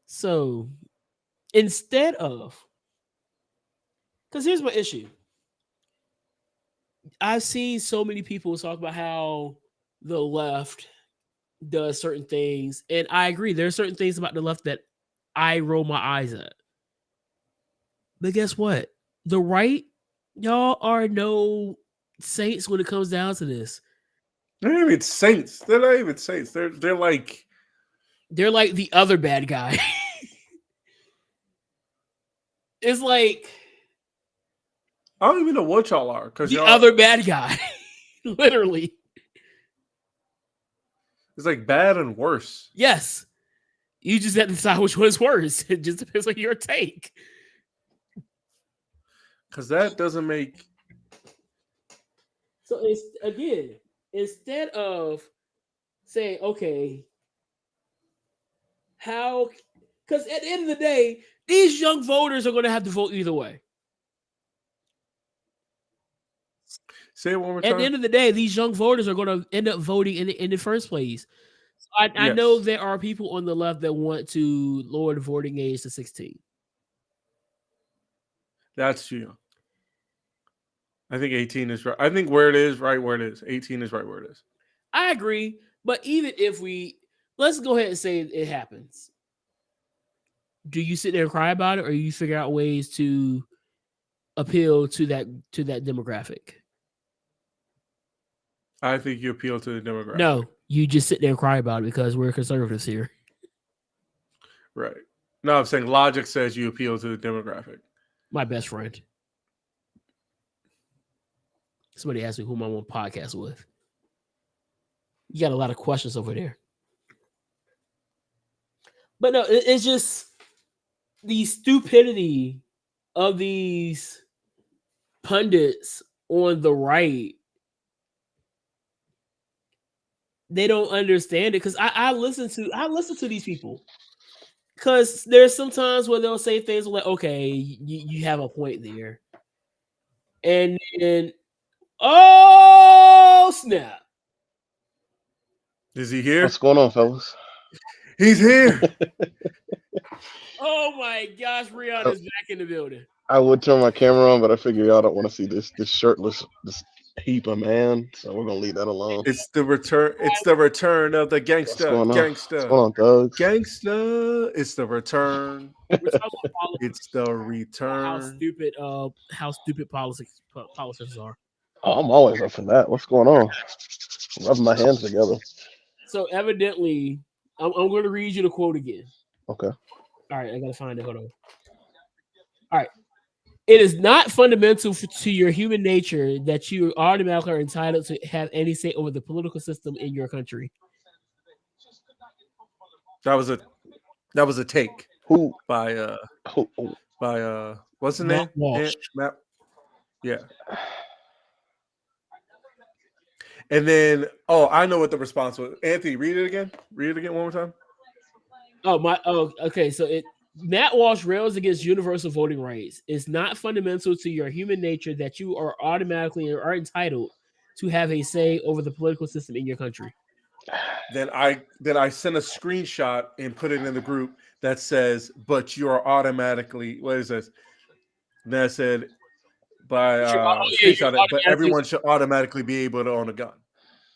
So instead of, because here's my issue. I've seen so many people talk about how the left does certain things, and I agree. There are certain things about the left that I roll my eyes at. But guess what? The right, y'all are no saints when it comes down to this. They're not even saints. They're not even saints. They're like the other bad guy. It's like I don't even know what y'all are, because the other bad guy. Literally. It's like bad and worse. Yes. You just have to decide which one is worse. It just depends on your take. Because that doesn't make. So it's again, instead of saying, okay, how, because at the end of the day, these young voters are going to have to vote either way. Say it one more time. At the end of the day, these young voters are going to end up voting in the first place. So I know there are people on the left that want to lower the voting age to 16. That's you. I think 18 is right. I think where it is, right where it is. 18 is right where it is. I agree. But even if let's go ahead and say it happens. Do you sit there and cry about it, or you figure out ways to appeal to that demographic? I think you appeal to the demographic. No, you just sit there and cry about it because we're conservatives here. Right. No, I'm saying logic says you appeal to the demographic. My best friend. Somebody asked me who I'm on podcast with. You got a lot of questions over there. But no, it's just the stupidity of these pundits on the right they don't understand it because I listen to these people because there's some times where they'll say things like, okay, you have a point there, and then oh snap, Is he here? What's going on, fellas? He's here. oh my gosh, Rihanna's back in the building. I would turn my camera on, but I figure y'all don't want to see this shirtless heap of man, so we're gonna leave that alone. It's the return. It's the return of the gangster. What's Gangster. going on, thugs? Gangster. It's the return. We're talking about politics, It's the return. how stupid politicians are. Oh, I'm always up for that. What's going on? Rubbing my hands together. So evidently, I'm going to read you the quote again. Okay. All right, I gotta find it. Hold on. All right. It is not fundamental to your human nature that you automatically are entitled to have any say over the political system in your country. That was a take Who? by Who? what's his Matt name? Walsh. Matt. Yeah. And then I know what the response was. Anthony, read it again. Read it again one more time. Okay. So Matt Walsh rails against universal voting rights. It's not fundamental to your human nature that you are automatically or are entitled to have a say over the political system in your country. Then I sent a screenshot and put it in the group that says, "But you are automatically." What is this? And then I said, but everyone should automatically be able to own a gun.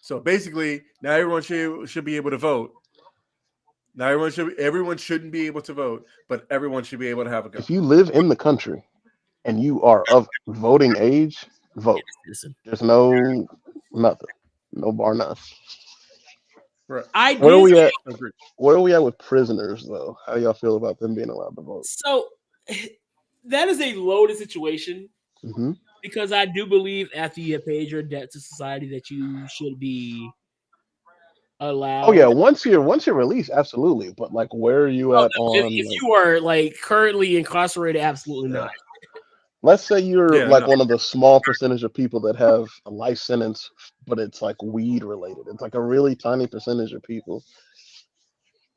So basically, now everyone should be able to vote. Now everyone shouldn't be able to vote, but everyone should be able to have a gun. If you live in the country and you are of voting age, vote. There's no nothing, no bar none. Right. Where are we at with prisoners, though? How do y'all feel about them being allowed to vote? So that is a loaded situation because I do believe after you have paid your debt to society that you should be allowed. Oh yeah, once you're released, absolutely. But like, where are you at on? If you are like currently incarcerated, absolutely not. Let's say you're one of the small percentage of people that have a life sentence, but it's like weed related. It's like a really tiny percentage of people,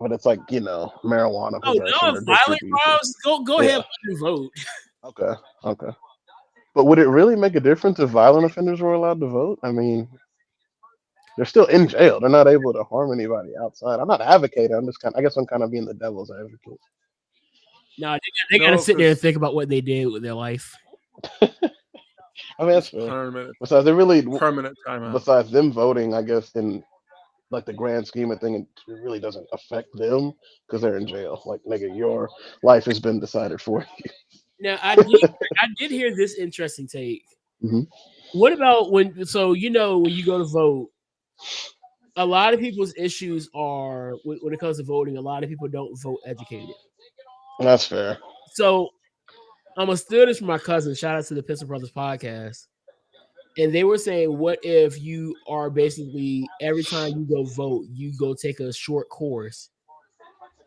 but it's like marijuana. Oh no, violent crimes. Go ahead and vote. Okay. But would it really make a difference if violent offenders were allowed to vote? I mean, they're still in jail. They're not able to harm anybody outside. I'm not advocating. I guess I'm kind of being the devil's advocate. No, they got to sit there and think about what they did with their life. I mean, that's fair. Besides, permanent timeout. Besides them voting, I guess in like the grand scheme of things, it really doesn't affect them because they're in jail. Like, nigga, your life has been decided for you. Now, I did hear this interesting take. Mm-hmm. What about when you go to vote, a lot of people's issues are when it comes to voting, a lot of people don't vote educated. That's fair. So I'm gonna steal this from my cousin. Shout out to the Pistol Brothers podcast. And they were saying, what if you are basically every time you go vote, you go take a short course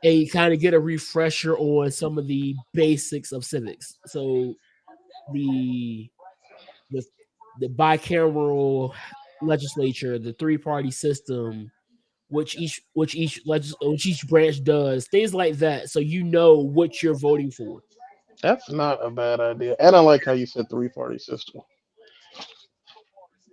and you kind of get a refresher on some of the basics of civics. So the bicameral legislature, the three-party system, which each branch does, things like that, so you know what you're voting for. That's not a bad idea, and I like how you said three-party system.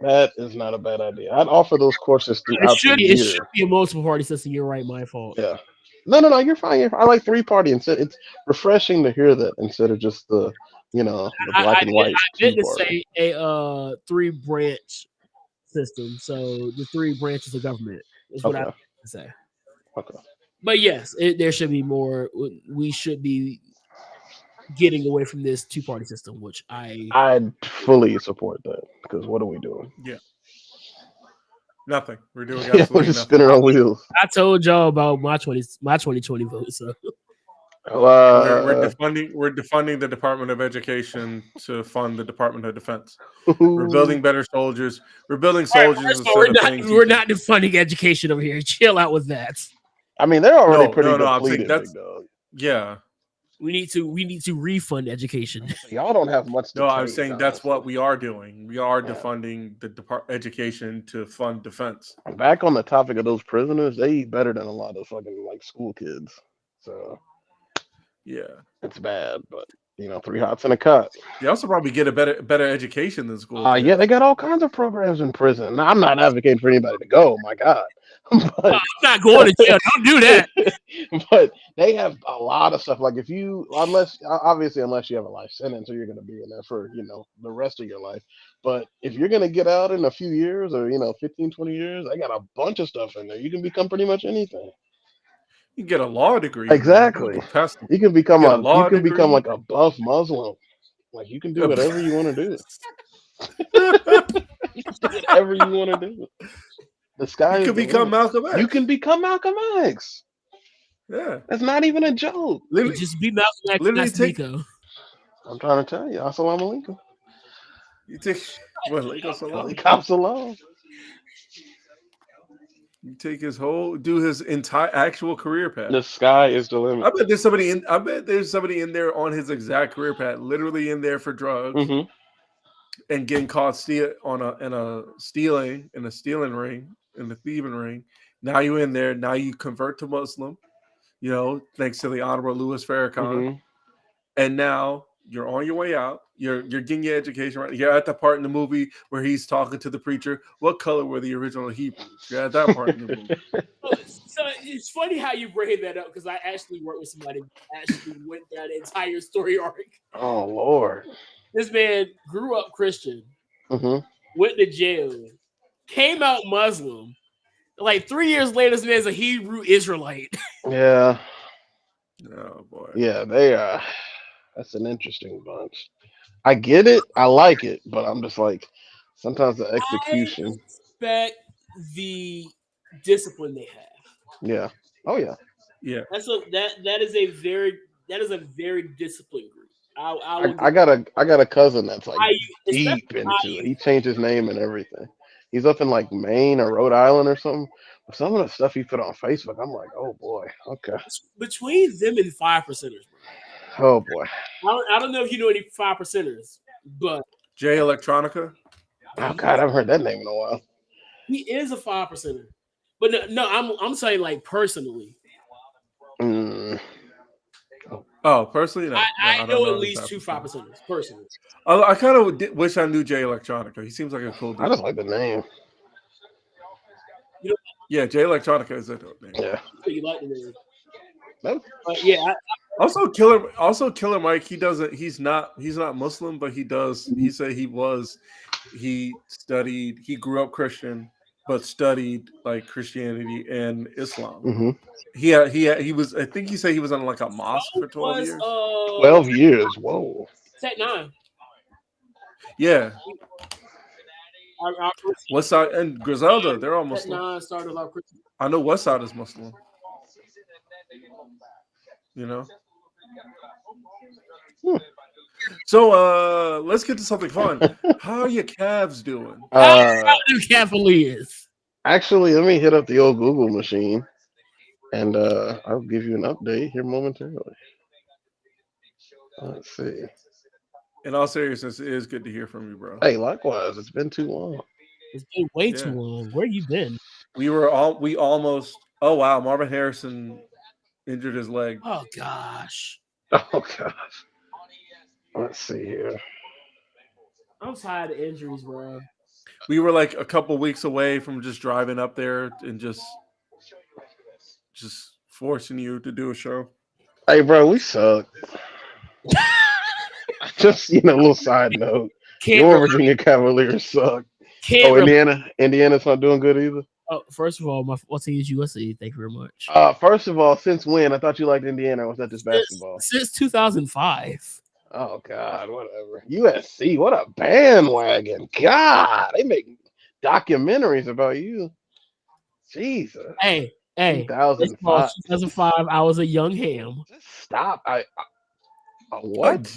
That is not a bad idea. I'd offer those courses throughout the year. It should be a multiple-party system. You're right. My fault. Yeah. No. You're fine. I like three-party. Instead, it's refreshing to hear that instead of just the the black and white. I meant to say a three-branch system. So the three branches of government is what I meant to say. Okay. But yes, there should be more. We should be getting away from this two-party system, which I'd fully support that because what are we doing? Yeah. Nothing. We're doing we're just spinning our wheels. I told y'all about my 2020 vote. So we're defunding the Department of Education to fund the Department of Defense. We're building better soldiers. We're building soldiers. We're not defunding education over here. Chill out with that. I mean, they're already pretty depleted. Yeah. We need to refund education. Y'all don't have much to No, I was change, saying that's what honestly. we are doing. We are Yeah. defunding the education to fund defense. Back on the topic of those prisoners, they eat better than a lot of fucking like school kids. So Yeah. it's bad, but 3 hots and a cot. They also probably get a better education than school kids. Yeah, they got all kinds of programs in prison. Now, I'm not advocating for anybody to go, my God. But I'm not going to jail. Don't do that. but they have a lot of stuff. Like unless you have a life sentence, or you're going to be in there for the rest of your life. But if you're going to get out in a few years, or 15, 20 years, they got a bunch of stuff in there. You can become pretty much anything. You can get a law degree. Exactly. You can become like a buff Muslim. Like you can do whatever you want to do. You can do whatever you want to do. The sky. You can become Malcolm X. You can become Malcolm X. Yeah, that's not even a joke. Literally, just be Malcolm X. Literally That's I'm trying to tell you. Assalamu alaikum. You take salam. You take his entire actual career path. The sky is the limit. I bet there's somebody in there on his exact career path, literally in there for drugs, and getting caught in a stealing ring, in the thieving ring. Now you're in there. Now you convert to Muslim, thanks to the Honorable Louis Farrakhan, and now you're on your way out. You're getting your education right. You're at the part in the movie where he's talking to the preacher. What color were the original Hebrews? You're at that part in the movie. So it's funny how you bring that up, because I actually worked with somebody who actually went down the entire story arc. Oh Lord! This man grew up Christian, went to jail, came out Muslim. Like 3 years later, this man's a Hebrew Israelite. Yeah. Oh boy. Yeah, they are. That's an interesting bunch. I get it. I like it, but I'm just like, sometimes the execution. I respect the discipline they have. Yeah. Oh yeah. Yeah. That is a very disciplined group. I got a cousin that's like deep into it. He changed his name and everything. He's up in like Maine or Rhode Island or something. But some of the stuff he put on Facebook, I'm like, oh boy, okay. Between them and 5%ers, bro. Oh boy. I don't know if you know any 5%ers, but Jay Electronica. Oh God, I haven't heard that name in a while. He is a 5%er, but no, I'm saying like personally. Oh, personally, no. I know at least 2 5%ers personally. I kind of wish I knew Jay Electronica. He seems like a cool dude. I just like the name. Yeah, Jay Electronica is a dope name. Yeah. You like the name? No. Yeah. Also, Killer Mike. He's not Muslim, but he does. He said he studied. He grew up Christian, but studied like Christianity and Islam. He was. I think he said he was on like a mosque for 12 years. 12 years. Whoa. Tech 9. Yeah. Westside and Griselda, they're all Muslim. I know Westside is Muslim. So let's get to something fun. How are your Cavs doing? How do Cavaliers? Actually, let me hit up the old Google machine, and I'll give you an update here momentarily. Let's see. In all seriousness, it is good to hear from you, bro. Hey, likewise. It's been too long. It's been way too long. Where you been? We almost. Oh wow, Marvin Harrison injured his leg. Oh gosh. Oh gosh. Let's see here. I'm tired of injuries, bro. We were like a couple weeks away from just driving up there and just forcing you to do a show. Hey, bro, we suck. Just a little side note. Your Virginia Cavaliers suck. Indiana's not doing good either. Oh, first of all, my team is USC. Thank you very much. First of all, since when? I thought you liked Indiana. Was that just basketball? Since 2005. Oh God, whatever. USC, what a bandwagon! God, they make documentaries about you. Jesus. Hey. 2005. I was a young ham. Just stop. What?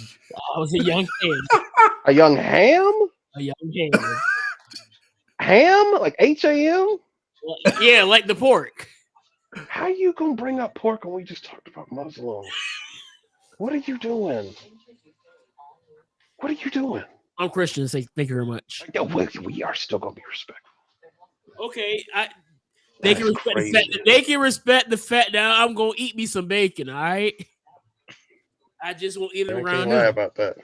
I was a young ham. A young ham? A young ham. Ham? Like HAM? Yeah, like the pork. How you gonna bring up pork when we just talked about Muslim? What are you doing? What are you doing? I'm Christian. Say thank you very much. Yo, we are still gonna be respectful. Okay, they That can is respect crazy. the fact. They can respect the fact that I'm gonna eat me some bacon. All right. I just won't eat it I around can't lie them. about that.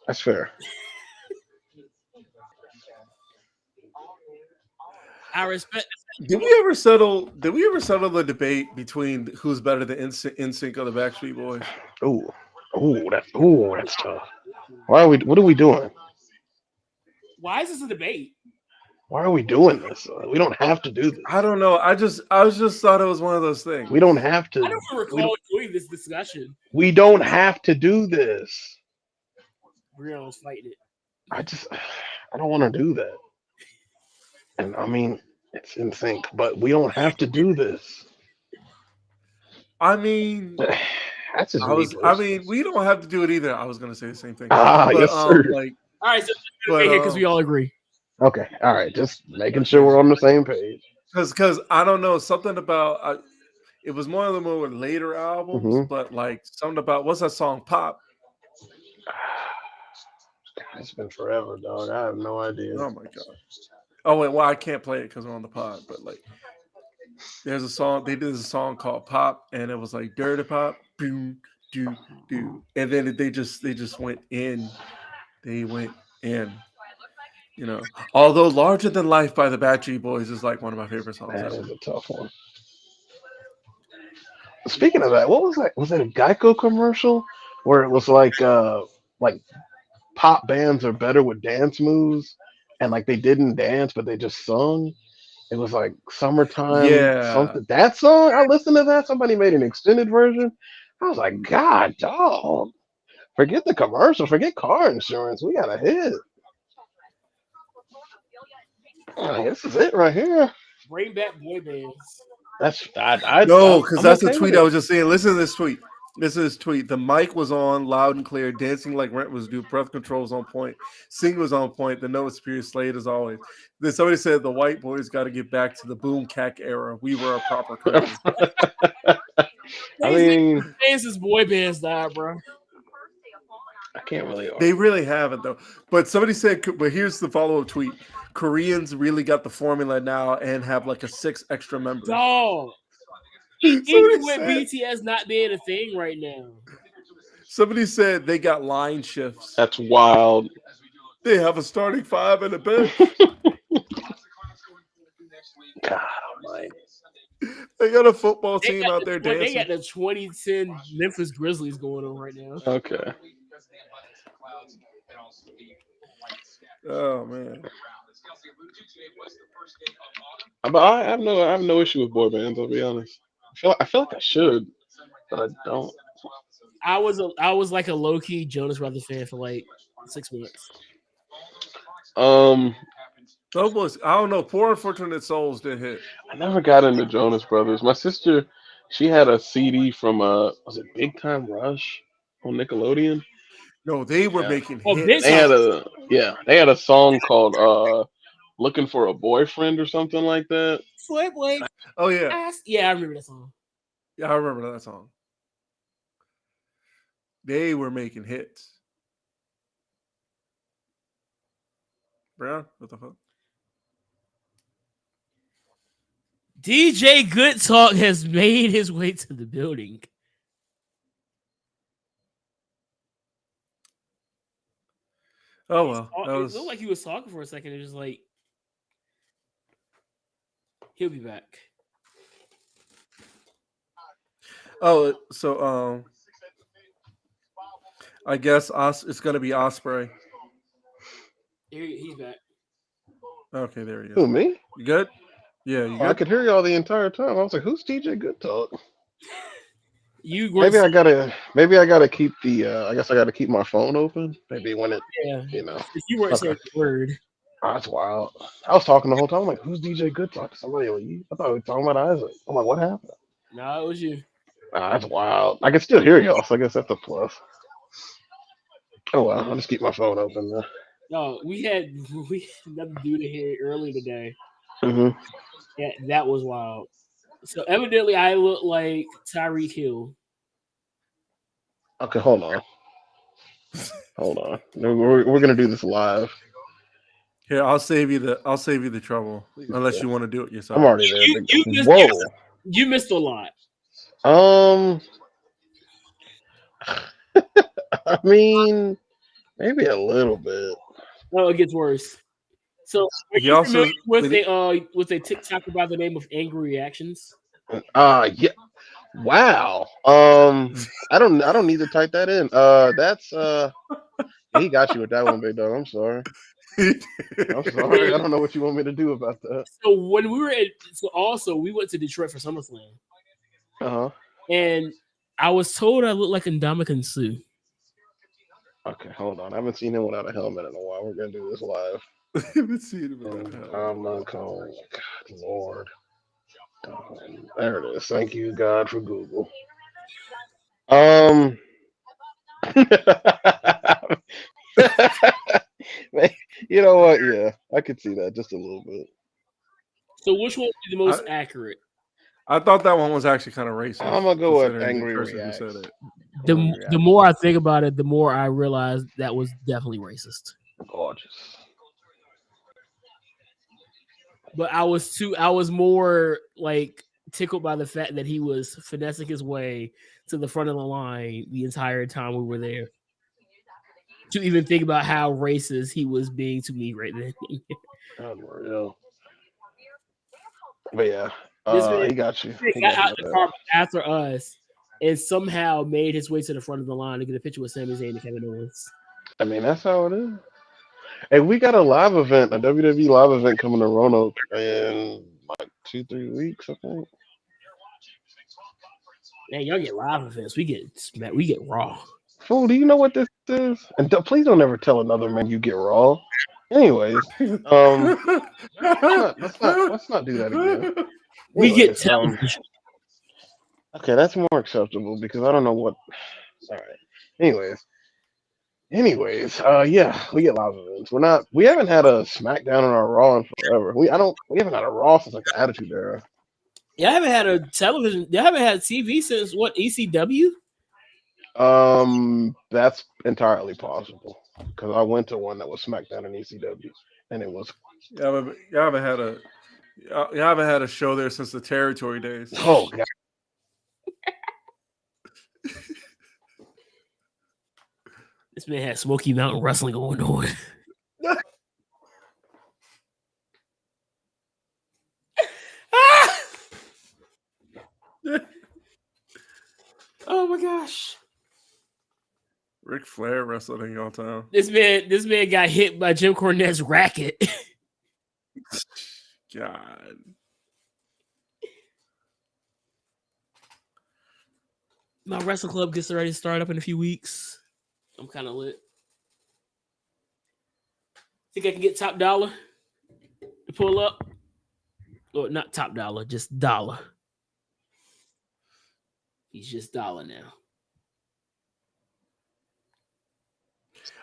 That's fair. I respect. Did we ever settle the debate between who's better than NSYNC or the Backstreet Boys? That's tough. What are we doing? Why is this a debate? Why are we doing this? We don't have to do this. I don't know. I just thought it was one of those things. We don't have to. I don't recall doing this discussion. We don't have to do this. We're almost fighting it. I don't want to do that. And I mean, it's in sync, but we don't have to do this. I mean, That's just we don't have to do it either. I was going to say the same thing. Yes, sir. All right, so here because we all agree. Okay, all right, just making sure we're on the same page. Because I don't know, something about it was one of the more later albums, but like something about what's that song? Pop. It's been forever, dog. I have no idea. Oh my god. Oh wait, well I can't play it because I'm on the pod, but like there's a song. They did a song called Pop, and it was like Dirty Pop, boom, do, and then they just went in. They went in. You know, although "Larger Than Life" by the Backstreet Boys is like one of my favorite songs. That is a tough one. Speaking of that, what was that? Was it a Geico commercial where it was like pop bands are better with dance moves, and like they didn't dance but they just sung? It was like Summertime. Yeah. Something. That song, I listened to that. Somebody made an extended version. I was like, God, dog. Forget the commercial. Forget car insurance. We got a hit. This is it right here. Bring back boy bands. That's no, because that's okay the tweet I was just saying. Listen to this tweet. This is tweet. The mic was on loud and clear. Dancing like rent was due. Breath control was on point. Singing was on point. The note was superior. Slayed as always. Then somebody said the white boys got to get back to the boom cack era. We were a proper country. I mean, since boy bands died, bro. I can't really. They really haven't though. But somebody said. But here's the follow-up tweet. Koreans really got the formula now and have like a 6 extra members. Dog. Even with BTS not being a thing right now. Somebody said they got line shifts. That's wild. They have a starting 5 and a bench. God almighty. They got a football team out there dancing. They got the 2010 Memphis Grizzlies going on right now. Okay. Oh man. But I have no issue with boy bands. I'll be honest. I feel like I should, but I don't. I was like a low key Jonas Brothers fan for like 6 months. Almost. I don't know. Poor Unfortunate Souls did hit. I never got into Jonas Brothers. My sister, she had a CD from was it Big Time Rush on Nickelodeon? No, they were making hits. They had a song called Looking for a Boyfriend or something like that. Boy. Oh yeah. Yeah, I remember that song. Yeah, I remember that song. They were making hits. Brown, what the fuck? DJ Good Talk has made his way to the building. Oh well, It looked like he was talking for a second. It was just like he'll be back. Oh, so I guess it's gonna be Osprey. He's back. Okay, there he is. Who, me? You good? Yeah, you good? I could hear y'all the entire time. I was like, "Who's DJ Good Talk?" Maybe I gotta keep the. I guess I gotta keep my phone open. Maybe when it, If you weren't saying the word. Oh, that's wild. I was talking the whole time. I'm like, "Who's DJ Good Talk?" Did somebody leave? I thought we were talking about Isaac. I'm like, "What happened?" No, it was you. That's wild. I can still hear y'all, so I guess that's a plus. Oh well, I'll just keep my phone open then. No, we had another dude in here earlier today. Mm-hmm. Yeah, that was wild. So evidently, I look like Tyreek Hill. Okay, hold on. Hold on. We're gonna do this live. Here, I'll save you the trouble, Please unless do. you want to do it yourself. I'm already there. You you missed a lot. I mean, maybe a little bit. Oh, it gets worse. So, are He you also- familiar with a TikToker by the name of Angry Reactions? Yeah. Wow. I don't need to type that in. That's he got you with that one, big dog. I'm sorry. I'm sorry. I don't know what you want me to do about that. So when we were we went to Detroit for SummerSlam, and I was told I looked like Ndamukong Suh. Okay, hold on. I haven't seen him without a helmet in a while. We're gonna do this live. I haven't seen him without a helmet. I'm not calling. God, Lord. There it is. Thank you, God, for Google. You know what? Yeah, I could see that just a little bit. So which one would be the most accurate? I thought that one was actually kind of racist. I'm gonna go with considering Angry the person who Reacts. said it. The more I think about it, the more I realize that was definitely racist. Gorgeous. But I was more like tickled by the fact that he was finessing his way to the front of the line the entire time we were there. To even think about how racist he was being to me right then. Unreal. But yeah, he got you. He got out the car after us and somehow made his way to the front of the line to get a picture with Sami Zayn and Kevin Owens. I mean, that's how it is. Hey, we got a live event, a WWE live event coming to Roanoke in like 2-3 weeks, I think. Man, y'all get live events. We get Raw. Fool, do you know what this is? And please don't ever tell another man you get Raw. Anyways, let's not do that again. We get television. Okay, that's more acceptable because I don't know what. All right. Anyways, yeah, we get live events. We haven't had a SmackDown on our Raw in forever. We haven't had a Raw since like the Attitude Era. Y'all haven't had a television. Y'all haven't had TV since what, ECW? That's entirely possible because I went to one that was SmackDown and ECW, and it was. You haven't had a show there since the Territory days. Oh God. This man had Smoky Mountain Wrestling going on. Oh my gosh. Ric Flair wrestled in your town. This man got hit by Jim Cornette's racket. God. My wrestling club gets ready to start up in a few weeks. I'm kind of lit. Think I can get Top Dollar to pull up? Or not Top Dollar, just Dollar. He's just Dollar now.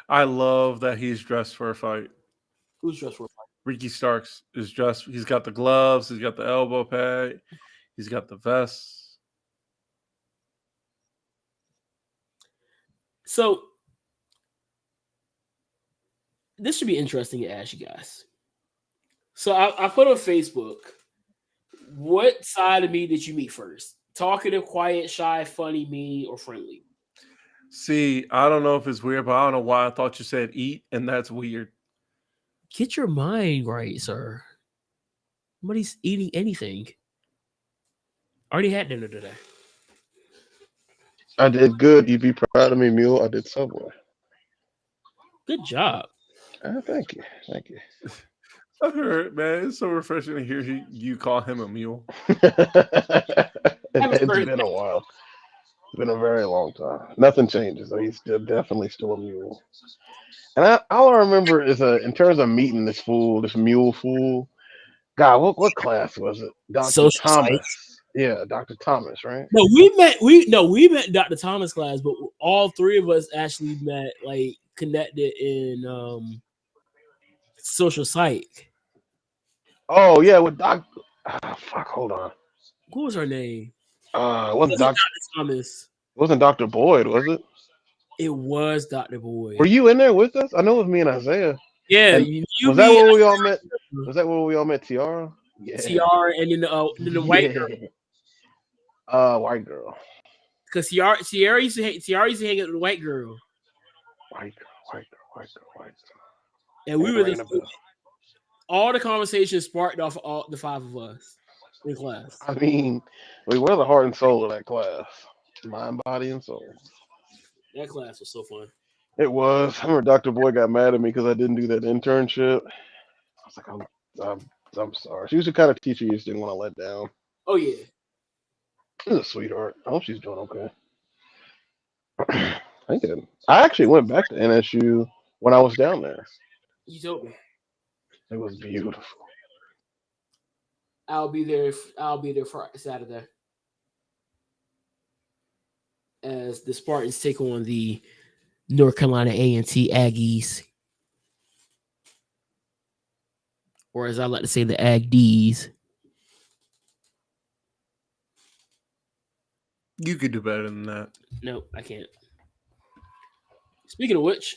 I love that he's dressed for a fight. Who's dressed for a fight? Ricky Starks is dressed. He's got the gloves. He's got the elbow pad. He's got the vest. So this should be interesting to ask you guys. So I put on Facebook, what side of me did you meet first? Talkative, quiet, shy, funny, mean, or friendly? See, I don't know if it's weird, but I don't know why I thought you said eat, and that's weird. Get your mind right, sir. Nobody's eating anything. Already had dinner today. I did good. You'd be proud of me, Mule. I did Subway. Good job. Thank you. Thank you. I heard, man, it's so refreshing to hear you call him a mule. It's been a while. It's been a very long time. Nothing changes. So he's definitely still a mule. And all I remember is in terms of meeting this mule fool. God, what class was it? Dr. Social Thomas. Science. Yeah, Dr. Thomas, right? No, we met Dr. Thomas class, but all three of us actually met, like, connected in social psych. Oh yeah, with Dr. Fuck, hold on. What was her name? Wasn't Dr. Thomas. Wasn't Dr. Boyd, was it? It was Dr. Boy. Were you in there with us? I know it was me and Isaiah. Yeah, And you was that me, where we all met? Was that where we all met Tiara? Yeah. Tiara, and then the white girl. White girl. Because Tiara used to hang out with the white girl. White girl. And we were all the conversations sparked off all the 5 of us in class. I mean, we were the heart and soul of that class. Mind, body, and soul. That class was so fun. It was. I remember Dr. Boy got mad at me because I didn't do that internship. I was like, I'm sorry. She was the kind of teacher you just didn't want to let down. Oh yeah. She's a sweetheart. I hope she's doing okay. I did. I actually went back to NSU when I was down there. You told me. It was beautiful. I'll be there Friday, Saturday, as the Spartans take on the North Carolina A&T Aggies, or as I like to say, the Agdies. You could do better than that. No, I can't. Speaking of which,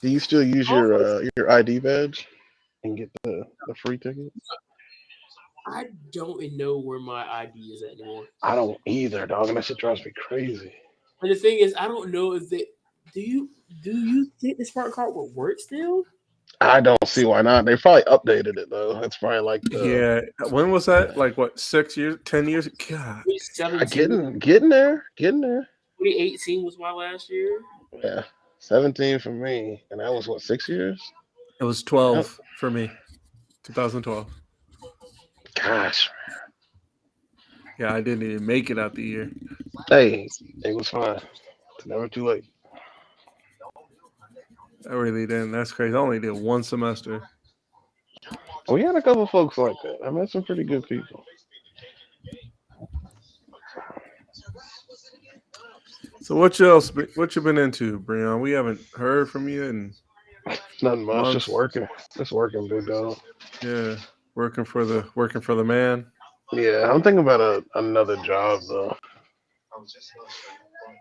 Do you still use your ID badge and get the free ticket? I don't even know where my ID is at anymore. I don't either, dog, and that shit drives me crazy. And the thing is, I don't know if they do you think the Spartan card will work still? I don't see why not. They probably updated it though. It's probably like Yeah. When was that? Like what? 6 years? 10 years? God. 17, getting there. 2018 was my last year. Yeah, 17 for me, and that was what 6 years. It was 12 for me. 2012. Gosh, Yeah, I didn't even make it out the year. hey, it was fine. It's never too late. I really didn't. That's crazy. I only did one semester. We had a couple folks like that. I met some pretty good people. So what you been into, Breon? We haven't heard from you and Nothing much. months. Just working, big dog. Yeah, working for the man. Yeah, I'm thinking about another job though.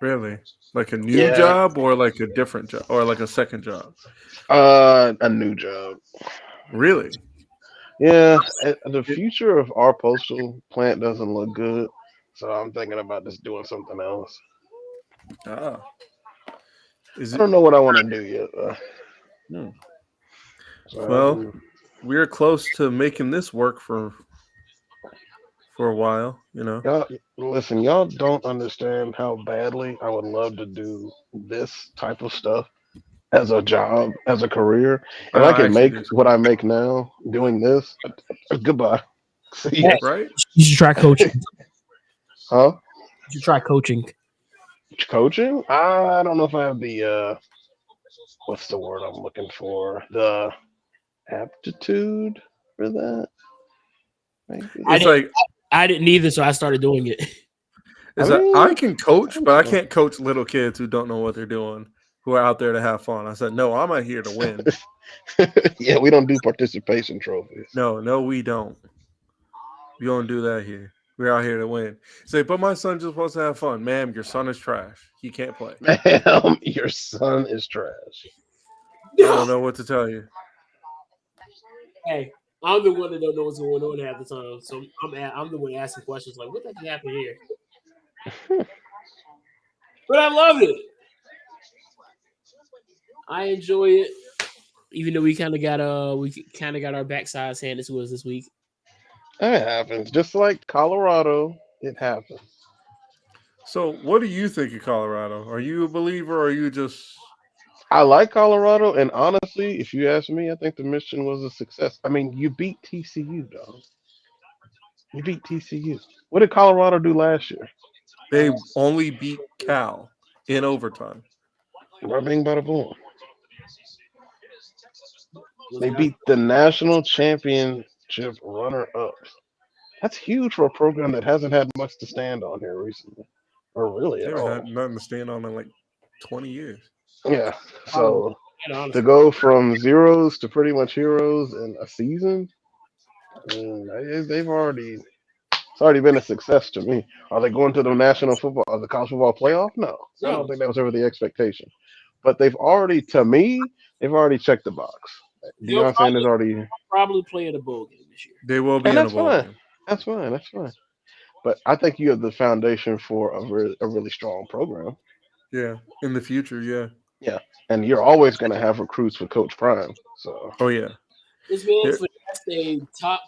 Really? Like a new Yeah. job or like a different job or like a second job? A new job. Really? Yeah, the future of our postal plant doesn't look good, so I'm thinking about just doing something else. Ah. Is I it? don't know what I want to do yet. Hmm. So Well, we're close to making this work for a while, you know. y'all listen. Y'all don't understand how badly I would love to do this type of stuff as a job, as a career. If I can make what I make now doing this, goodbye. See ya. Right? You should try coaching. Huh? You should try coaching. Coaching? I don't know if I have the what's the word I'm looking for? The aptitude for that. Maybe. I didn't either, so I started doing it. I can coach, but I can't coach little kids who don't know what they're doing, who are out there to have fun. I said, no, I'm out here to win. Yeah, we don't do participation trophies. No, we don't. We don't do that here. We're out here to win. Say, but my son just wants to have fun. Ma'am, your son is trash. He can't play. Ma'am, your son is trash. I don't know what to tell you. Hey, I'm the one that don't know what's going on half the time, so I'm the one asking questions like, "What the heck happened here?" But I love it. I enjoy it, even though we kind of got our backsides handed to us this week. That happens. Just like Colorado, it happens. So, what do you think of Colorado? Are you a believer, or are you just? I like Colorado, and honestly, if you ask me, I think the mission was a success. I mean, you beat TCU, dog. You beat TCU. What did Colorado do last year? They only beat Cal in overtime. Bada bing, bada boom. They beat the national championship runner-up. That's huge for a program that hasn't had much to stand on here recently, or really They at haven't all. had nothing to stand on in like 20 years. Yeah. So to go from zeros to pretty much heroes in a season, I mean, they've already already been a success to me. Are they going to the national football or the college football playoff? No. I No. don't think that was ever the expectation. But they've already, to me, they've already checked the box. They'll Deion Sanders already, probably play in a bowl game this year. They will be and in a that's bowl fine. game. That's fine. That's fine. But I think you have the foundation for a really strong program. Yeah, in the future, yeah. Yeah, and you're always going to have recruits with Coach Prime. So, Oh yeah. This man There- finessed a top,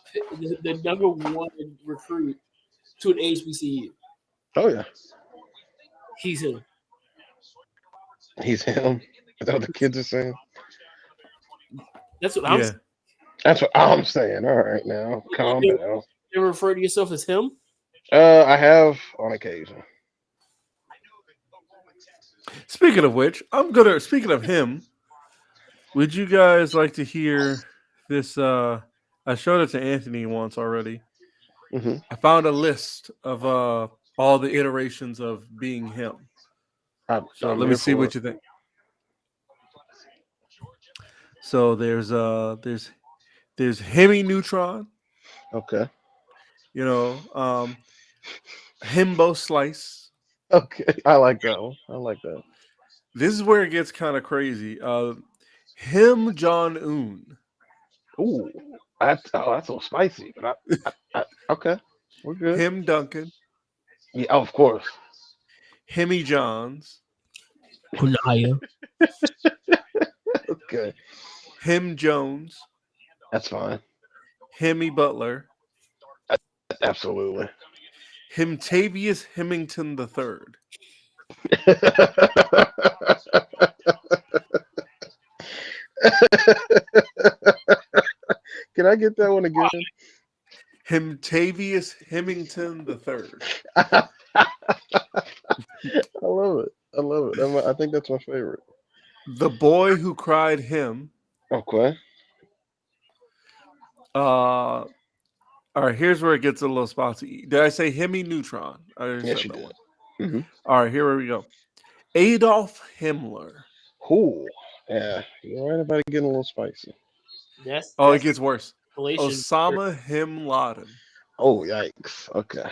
the number one recruit to an HBCU. oh yeah, He's him. he's him. Is that what the kids are saying? That's what I'm Yeah. saying. That's what I'm saying. All right, now calm down. You ever refer to yourself as him? I have on occasion. Speaking of which, speaking of him, would you guys like to hear this? I showed it to Anthony once already. Hmm. I found a list of all the iterations of being him. So let me see what you think. So there's Hemi Neutron, Okay. you know, Himbo Slice. Okay, I like that one. I like that. This is where it gets kind of crazy. Him John Un. Ooh, that's so spicy. But okay, we're good. Him Duncan. Yeah, of course. Hemi Johns. Kunaya. Okay, Him Jones. that's fine. Hemi Butler. Absolutely. Him Tavius Hemington III. Can I get that one again? Him Tavius Hemington III. I love it. I love it. I think that's my favorite. The boy who cried him. Okay. All right, here's where it gets a little spicy. Did I say Hemi Neutron? I already Yes, said you that did. one. Mm-hmm. All right, here we go. Adolf Himmler. Cool. Yeah, you're right about it getting a little spicy. That's Oh, it gets worse. Galatians. Osama Bin Laden. Oh, yikes. Okay.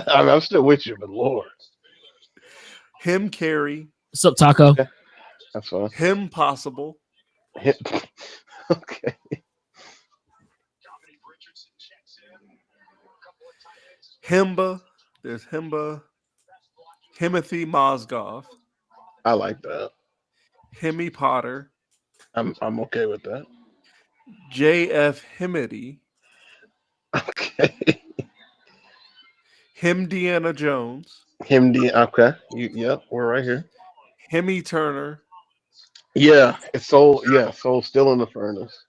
I'm still with you, but Lord. Him Carey. What's up, Taco? Yeah. That's fine. Him Possible. Okay. Himba. There's Himba. Himothy Mozgov. I like that. Hemi Potter. I'm okay with that. J.F. Himity. Okay. Him Deanna Jones. Okay. Yep, we're right here. Hemi Turner. Yeah, Soul still in the furnace.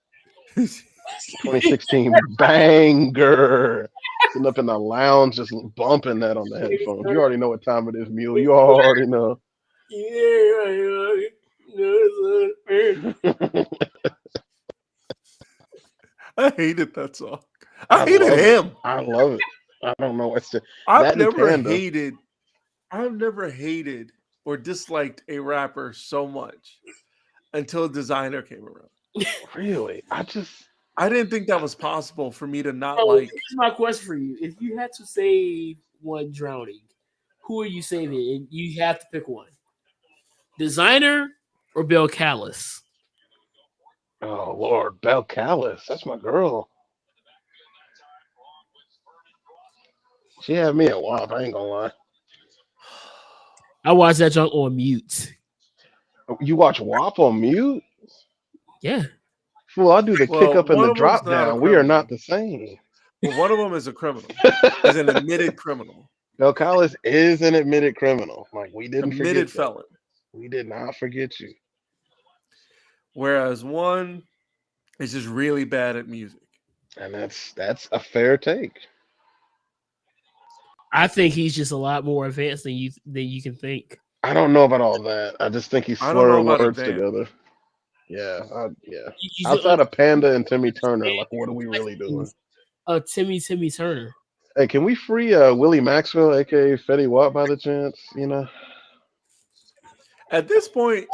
2016 banger. Sitting up in the lounge, just bumping that on the headphones. You already know what time it is, Mule. You already know. I hated that song. I hated love him. I love it. I don't know what's I've that and never Panda. hated or disliked a rapper so much until Designer came around. Really. I didn't think that was possible for me to not Oh, like. here's my question for you: if you had to save one drowning, who are you saving? And you have to pick one: Designer or Bill Callis? Oh Lord, Belle Callis. That's my girl. She had me at WAP, I ain't gonna lie. I watched that junk on mute. You watch WAP on mute? Yeah, Fool, I do the Well, kick up and one the of them's drop not a down. We are criminal. not the same. Well, one of them is a criminal. Is an admitted criminal. Belle Callis is an admitted criminal. Like we didn't Admitted forget that. felon. We did not forget you. Whereas one is just really bad at music. And that's a fair take. I think he's just a lot more advanced than you can think. I don't know about all that. I just think he's I don't know slurring about words advanced. together. Yeah, yeah. He's Outside of Panda and Timmy Turner, like what are we really doing? Timmy Turner. Hey, can we free Willie Maxwell, aka Fetty Wap, by the chance? You know, At this point,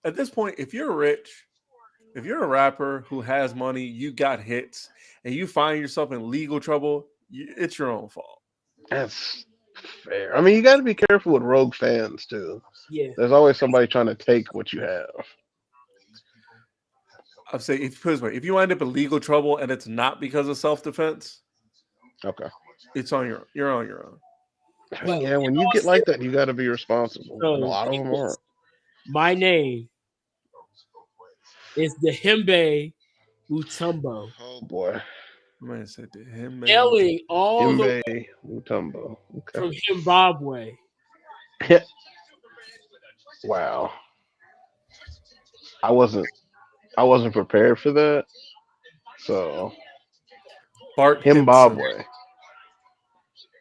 if you're a rapper who has money, you got hits, and you find yourself in legal trouble, it's your own fault. That's fair. I mean, you got to be careful with rogue fans too. Yeah. There's always somebody trying to take what you have. I'd say if you wind up in legal trouble and it's not because of self-defense, Okay. it's on you're on your own. Well, Yeah, when you get like that, you got to be responsible. So, And a lot of them aren't. my name is Dikembe Mutombo. Oh boy. Man said to him, man. Hailing all the way Dikembe Mutombo. Okay. from Zimbabwe. Wow. I wasn't prepared for that. So Bart Zimbabwe.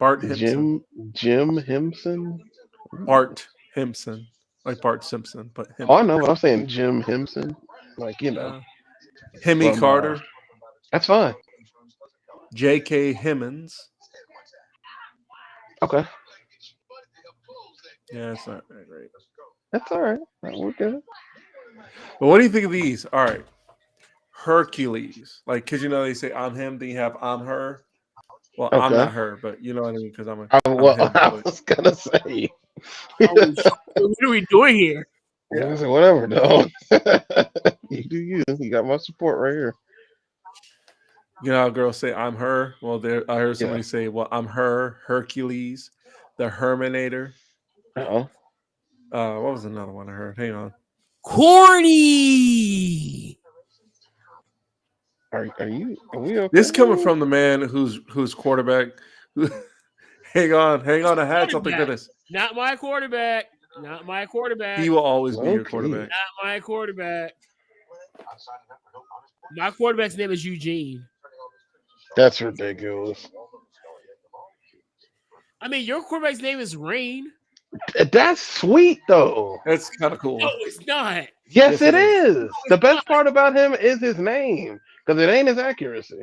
Bart Himpson. Jim Hempson. Bart Himpson. Like Bart Simpson, but Oh, I know. But I'm saying Jim Hempson. Like, you know. Hemi From, Carter. That's fine. J.K. Hemmons. Okay. Yeah, it's not that great. That's all right. We're good. But what do you think of these? All right. Hercules. Like, because you know they say I'm him, then you have I'm her. Well, I'm Okay. not her, but you know what I mean? Because I'm him, I but- was going to say. What are we doing here? Yeah, I said, whatever, dog. You do you. You got my support right here. You know how girls say I'm her? Well, I heard somebody Yeah. say, well, I'm her, Hercules, the Herminator. Uh-oh. What was another one I heard? Hang on. Corny. Are we okay? This coming from the man who's quarterback. hang on. I had something to this. Not my quarterback. Not my quarterback. He will always be your Okay. quarterback. Not my quarterback. My quarterback's name is Eugene. That's ridiculous. I mean, your quarterback's name is Rain. That's sweet though. That's kind of cool. No, it's not. Yes, Yes, it it is. is. The best part about him is his name, because it ain't his accuracy.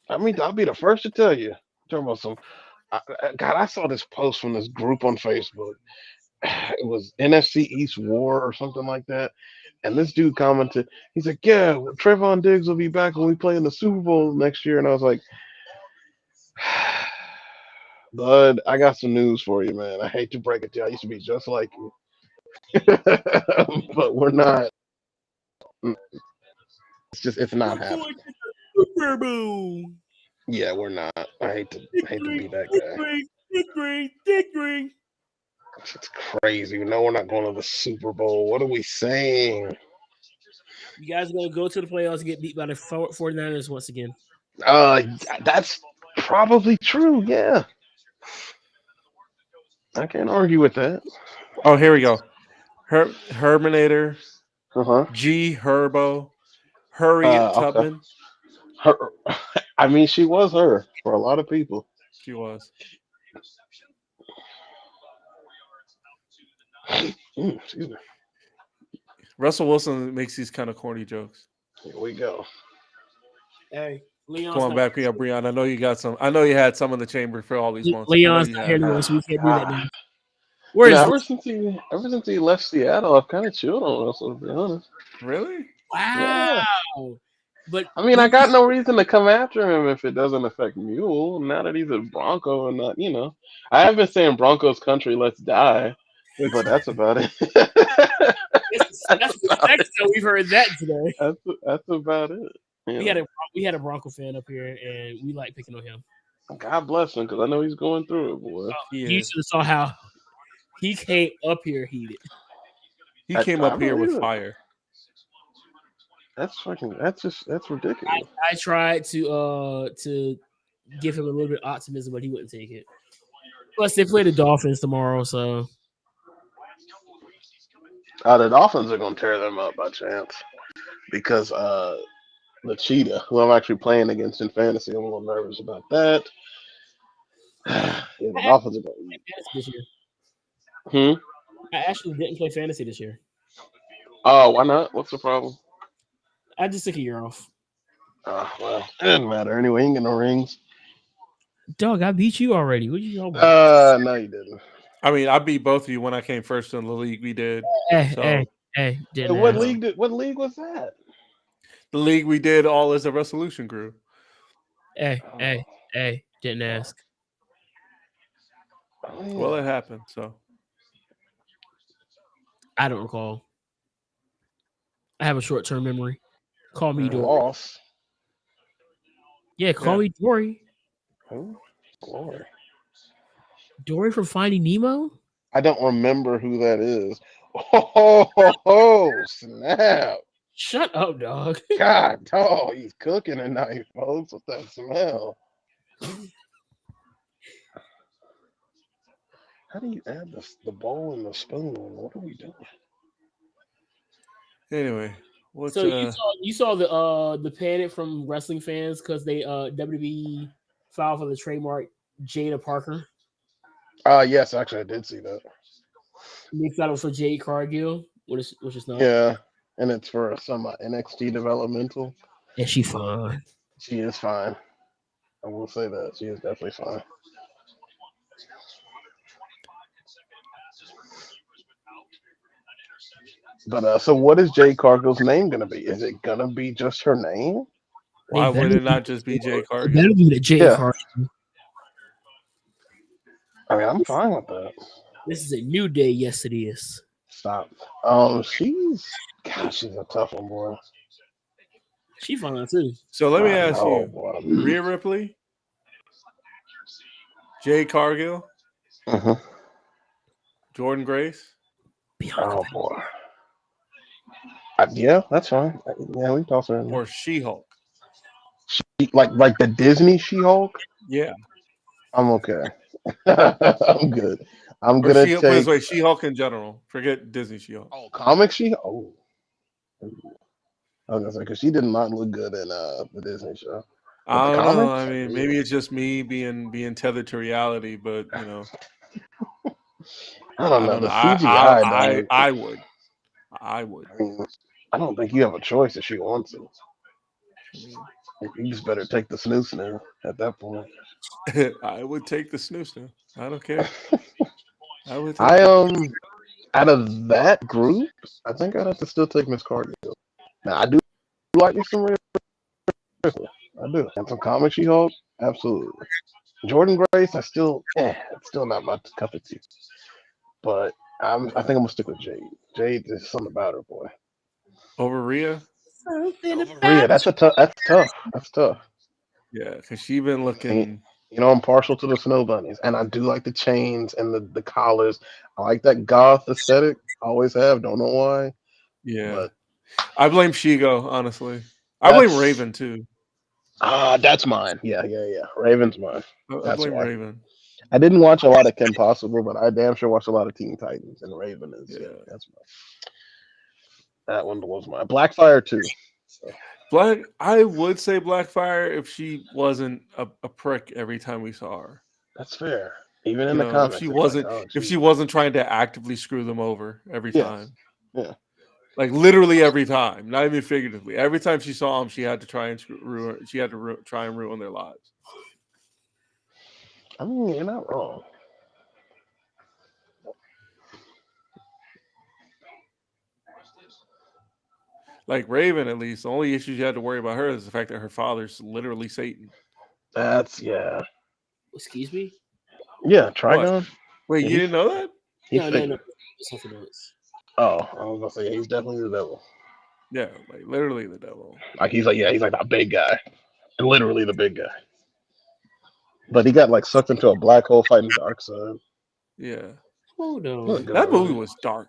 I mean, I'll be the first to tell you. Talking about some. God, I saw this post from this group on Facebook. It was NFC East War or something like that. And this dude commented, he's like, yeah, Trayvon Diggs will be back when we play in the Super Bowl next year. And I was like, bud, I got some news for you, man. I hate to break it to you. I used to be just like you. But we're not. It's not happening. Super Bowl. Yeah, we're not. I hate to be that guy. Dick. It's crazy. No, we're not going to the Super Bowl. What are we saying? You guys are going to go to the playoffs and get beat by the 49ers once again. That's probably true. Yeah, I can't argue with that. Oh, here we go. Herminator, G Herbo, Harriet Okay. Tubman. I mean, she was her for a lot of people. She was. Excuse me. Russell Wilson makes these kind of corny jokes. Here we go. Hey, Leon's Come on back here, Breon. I know you got some. I know you had some in the chamber for all these months. Leon's not here anymore, so we can't do that now. Ever since he left Seattle, I've kind of chilled on Russell, to be honest. Really? Wow. Yeah. But I mean, I got no reason to come after him if it doesn't affect Mule. Now that he's a Bronco and not, I have been saying Broncos country, let's die, but that's about it. that's the second time we've heard that today. That's about it. We had a Bronco fan up here, and we like picking on him. God bless him, because I know he's going through it, boy. You should have saw how he came up here heated. He came up here with believe it. fire. That's ridiculous. I tried to give him a little bit of optimism, but he wouldn't take it. Plus, they play the Dolphins tomorrow, so The Dolphins are going to tear them up by chance, because the Cheetah, who I'm actually playing against in fantasy, I'm a little nervous about that. Yeah, the Dolphins are going this year. to. I actually didn't play fantasy this year. Oh, why not? What's the problem? I just took a year off. Well, it doesn't matter anyway. You ain't get no rings. Dog, I beat you already. What you talking about? No, you didn't. I mean, I beat both of you when I came first in the league. We did. Hey, didn't What happen. league was that? The league we did all as a resolution group. Hey, Hey, didn't ask. Well, it happened. So I don't recall. I have a short-term memory. Call me Dory. Loss. Yeah, call me Dory. Who? Glory. Dory from Finding Nemo? I don't remember who that is. Oh, snap. Shut up, dog. God, dog, he's cooking tonight, folks, with that smell. How do you add the bowl and the spoon? What are we doing? anyway, what's So you saw the panic from wrestling fans because they WWE filed for the trademark Jada Parker. Yes, actually, I did see that. They filed for Jade Cargill, which is not. Yeah, and it's for some NXT developmental. And she fine. She is fine. I will say that she is definitely fine. But so, what is Jade Cargill's name gonna be? Is it gonna be just her name? why They would better it not just be Jay It Cargill? better be the Jade Yeah. Cargill. I mean, I'm fine with that. This is a new day. Yes, it is. Stop. She's a tough one, boy. She fine too. So let me ask Oh, you: boy. Rhea Ripley, Jay Cargill, Mhm. Jordan Grace. Bianca Oh boy. Yeah, that's fine. Yeah, we can toss her in there. or She-Hulk. Like the Disney She-Hulk. Yeah, I'm okay. I'm good. I'm or gonna She-Hulk. Put it this take way, She-Hulk in general. Forget Disney She-Hulk. comic She-Hulk. Oh, I was gonna say because she did not look good in the Disney show. I the don't know. comics? I mean, maybe it's just me being tethered to reality, but I don't I know. don't The know. CGI, dog. I would. I mean, I don't think you have a choice if she wants it. You just better take the snooze now at that point. I would take the snooze now. I don't care. I would. Take Out of that group, I think I'd have to still take Miss Cargill. Now I do like me some Rhea Ripley. I do. And some comic She-Hulk, absolutely. Jordan Grace, it's still not my cup of tea. But I think I'm gonna stick with Jade. Jade is something about her, boy. over Rhea. Rhea, that's tough. That's tough. Yeah, because she been looking. I'm partial to the snow bunnies, and I do like the chains and the collars. I like that goth aesthetic. Always have. Don't know why. Yeah, But I blame Shigo, honestly. I blame Raven too. That's mine. Yeah. Raven's mine. I blame Raven. I didn't watch a lot of Kim Possible, but I damn sure watched a lot of Teen Titans, and Raven is that's mine. That one was mine. Blackfire too. So. I would say Blackfire if she wasn't a prick every time we saw her. That's fair. Even in the comics, if she wasn't trying to actively screw them over every time. Yeah. Like literally every time, not even figuratively. Every time she saw them, she had to try and try and ruin their lives. I mean, you're not wrong. Like Raven, at least, the only issue you had to worry about her is the fact that her father's literally Satan. Excuse me? Yeah, Trigon. Wait, you didn't know that? No. Something else. Oh, I was gonna say he's definitely the devil. Yeah, like literally the devil. Like he's like the big guy, literally the big guy. But he got like sucked into a black hole fighting Darkseid. Yeah. Hold on. That movie was dark.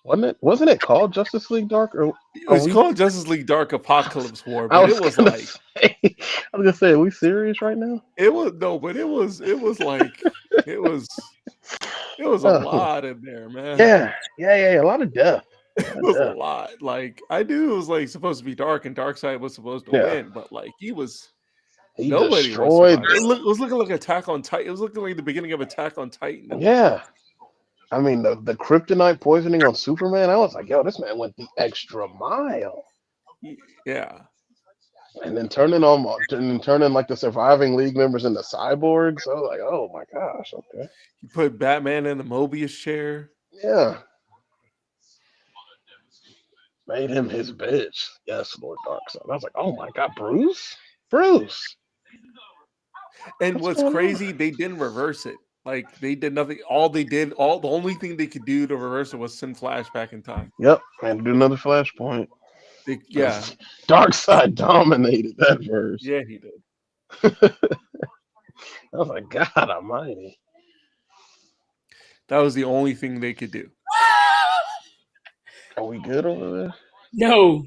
Wasn't it called Justice League Dark? Or it was called Justice League Dark Apocalypse War, but I was gonna say, are we serious right now? It was like it was a lot in there, man. Yeah, a lot of death. It was a lot. Like I knew it was like supposed to be dark and Darkseid was supposed to win, but like he nobody destroyed. It was looking like Attack on Titan. It was looking like the beginning of Attack on Titan. Yeah. I mean, the kryptonite poisoning on Superman, I was like, yo, this man went the extra mile. Yeah. And then turning like the surviving League members into cyborgs. So I was like, oh my gosh, okay. You put Batman in the Mobius chair. Yeah. Made him his bitch. Yes, Lord Darkseid. I was like, oh my God, Bruce? And what's crazy, they didn't reverse it. Like they did nothing. The only thing they could do to reverse it was send Flash back in time. Yep, and do another Flashpoint. Yeah, Darkseid dominated that verse. yeah, he did. I was like, God Almighty. That was the only thing they could do. Are we good over there? No.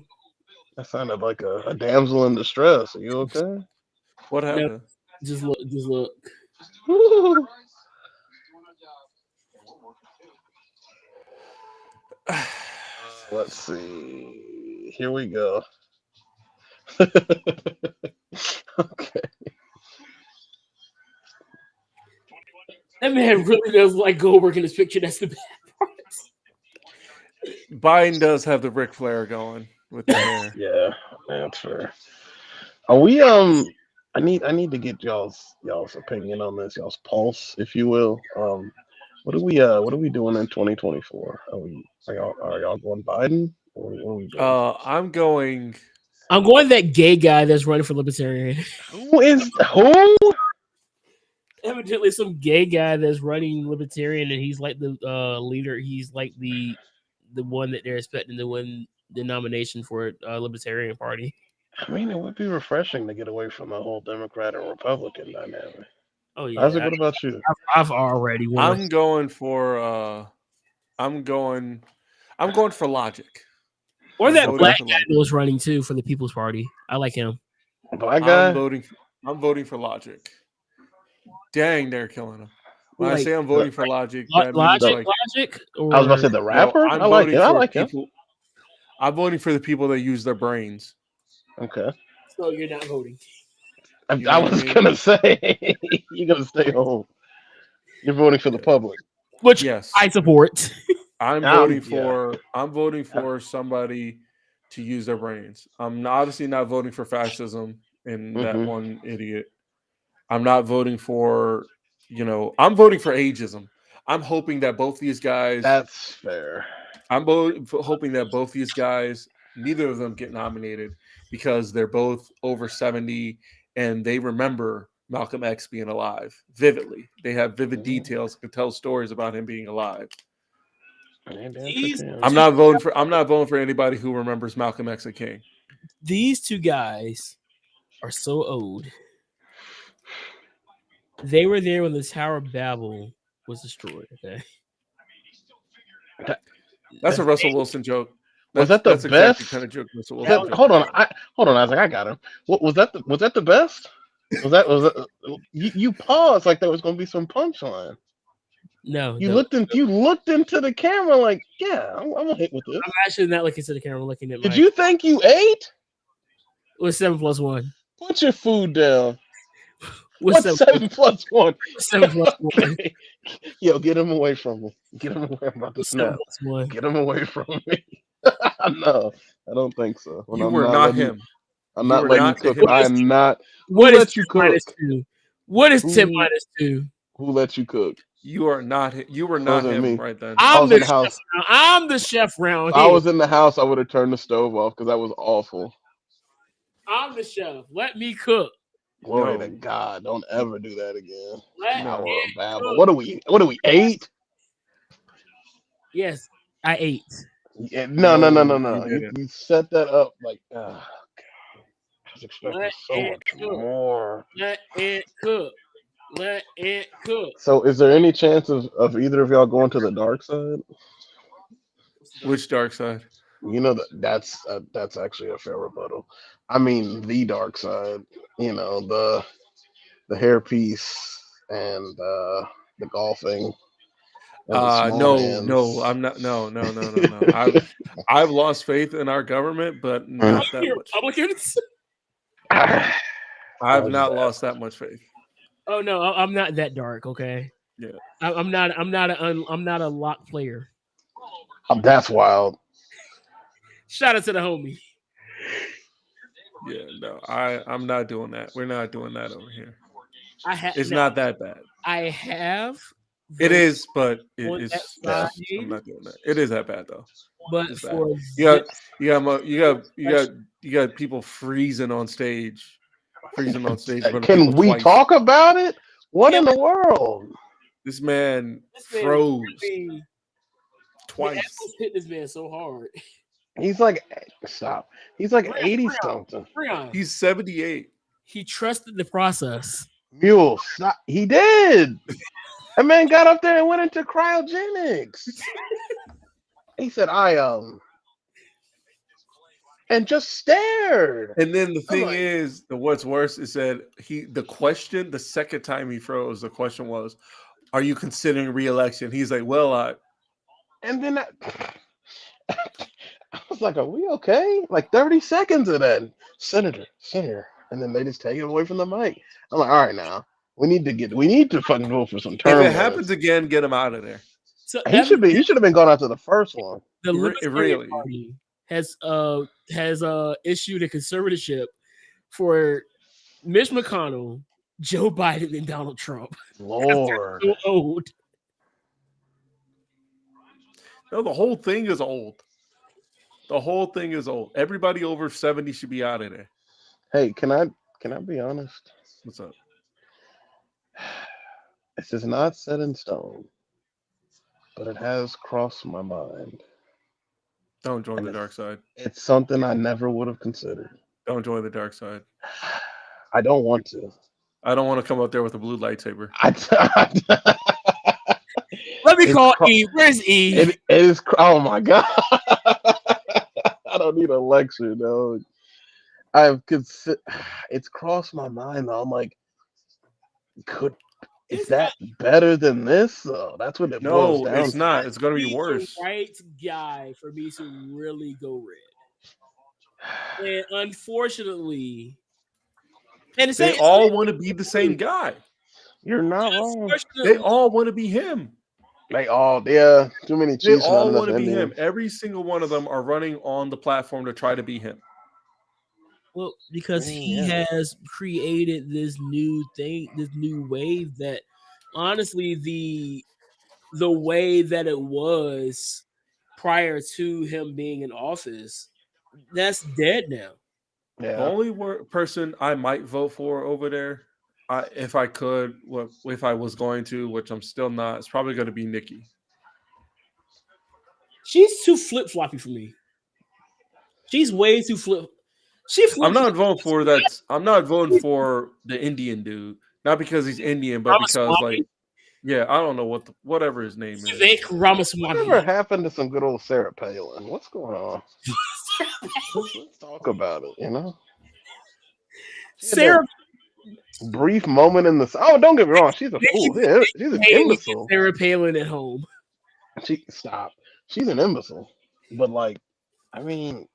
That sounded like a damsel in distress. Are you okay? What happened? Just look. Just look. Let's see. Here we go. Okay. That man really does like Goldberg in this picture. That's the bad part. Biden does have the Ric Flair going with the hair. Yeah, that's fair. Are we I need to get y'all's opinion on this, y'all's pulse, if you will. What are we doing in 2024? Are y'all going Biden? Or what are we doing? I'm going that gay guy that's running for Libertarian. Who? Evidently, some gay guy that's running Libertarian, and he's like the leader. He's like the one that they're expecting to win the nomination for Libertarian Party. I mean, it would be refreshing to get away from the whole Democrat and Republican dynamic. Oh yeah. Isaac, what about you? I've already won. I'm going for Logic. Or that voting black for guy Logic. that was running too for the People's Party. I like him. Black guy? I'm voting for Logic. Dang, they're killing him. When I Like, say I'm voting for Logic, that means Logic. Or, I was about to say the rapper. I'm I like voting it. I for like him. people. I'm voting for the people that use their brains. Okay. So you're not voting. I You know what was I mean? gonna say you're gonna stay home. You're voting for the public. Which Yes, I support. I'm voting for somebody to use their brains. I'm obviously not voting for fascism and that one idiot. I'm not voting for, I'm voting for ageism. I'm hoping that both these guys. That's fair. I'm hoping that both these guys, neither of them get nominated because they're both over 70 and they remember Malcolm X being alive vividly. They have vivid details, can tell stories about him being alive. I'm not voting for anybody who remembers Malcolm X as king. These two guys are so old. They were there when the Tower of Babel was destroyed. Okay, that's a Russell Wilson joke. Was that the that's best? Exactly kind of joke Russell Wilson joke. Hold on, Isaac. I got him. What was that? Was that the best? Was that you paused like there was going to be some punchline? No, you looked into the camera like, yeah, I'm gonna hit with this. I'm actually not looking to the camera. Looking at. Did you think you ate? What's 7 plus 1? Put your food down. What's 7 plus 1? 7 plus 1. Yo, get him away from me. Get him away from me. 7 plus 1. Get him away from me. No, I don't think so. You were not him. I'm not letting you cook. I am not. What Who is let you 10 cook? minus 2? What is 10 minus 2? Who let you cook? You are not. You were not him me. right then. I'm the chef round If here. I was in the house, I would have turned the stove off because that was awful. I'm the chef. Let me cook. Glory to God! Don't ever do that again. Let me Babel. cook. What are we? 8? Yes, I ate. Yeah, no. You set that up like. Oh, God. I was expecting so much more. Let it cook. Let it cook. So, is there any chance of either of y'all going to the dark side? Which dark side? You know that's actually a fair rebuttal. I mean, the dark side. You know, the hairpiece and the golfing. No, I'm not. No. I've lost faith in our government, but not that much. Republicans? I've not lost that much faith. Oh no, I'm not that dark. Okay. Yeah. I'm not a lock player. That's wild. Shout out to the homie. Yeah, no, I'm not doing that. We're not doing that over here. It's no, not that bad. I have. It is, but I'm not doing that. It is that bad though. But for you got people freezing on stage freezing on stage. in front of Can people we twice. talk about it? What Yeah, in the world? This man This man froze really- twice. Apples hit this man so hard. He's like, stop. He's like Breon, 80 Breon. something. Breon, He's 78. he trusted the process. Mule, stop. He did. That man got up there and went into cryogenics. He said, and just stared. And then the thing like- is, what's worse is that the second time he froze, the question was, "Are you considering re-election?" He's like, "Well, And then I was like, are we okay? Like 30 seconds of that. Senator. And then they just take it away from the mic. I'm like, all right, now we need to fucking vote for some if term. it happens again, get him out of there." So he should have been gone after the first one. the Libertarian really. Party has issued a conservatorship for Mitch McConnell, Joe Biden, and Donald Trump. Lord. So old. No, the whole thing is old. The whole thing is old. Everybody over 70 should be out of there. Hey, can I be honest? What's up? This is not set in stone, but it has crossed my mind. Don't join And the dark side. It's something I never would have considered. Don't join the dark side. I don't want to. I don't want to come up there with a blue lightsaber. Let me It's call cro- E. Where's E? It is. Oh my god! I don't need a lecture, dog. It's crossed my mind though. I'm like, is It's that better than this? Though that's what it boils No, down it's to. not. It's going to He's be the worse. right guy for me to really go red. And unfortunately, and it's They all want to be the same guy. You're not wrong. They all want to be him. They all, yeah, too many They Chiefs. not all enough want to be him. Indians. Every single one of them are running on the platform to try to be him. Well, because he Yeah. has created this new thing, this new wave that honestly the way that it was prior to him being in office, that's dead now. The Yeah, only person I might vote for over there, if I could, if I was going to, which I'm still not, it's probably going to be Nikki. She's too flip floppy for me. She's way too flip. I'm not voting for that. I'm not voting for the Indian dude, not because he's Indian, but because Ramaswamy. yeah, I don't know whatever his name is. Vivek Ramaswamy. whatever happened to some good old Sarah Palin? What's going on? Let's talk about it. You know, Sarah brief moment in the. Oh, don't get me wrong. She's a fool. Yeah, she's an imbecile. Sarah Palin at home. Stop. She's an imbecile. But like, I mean,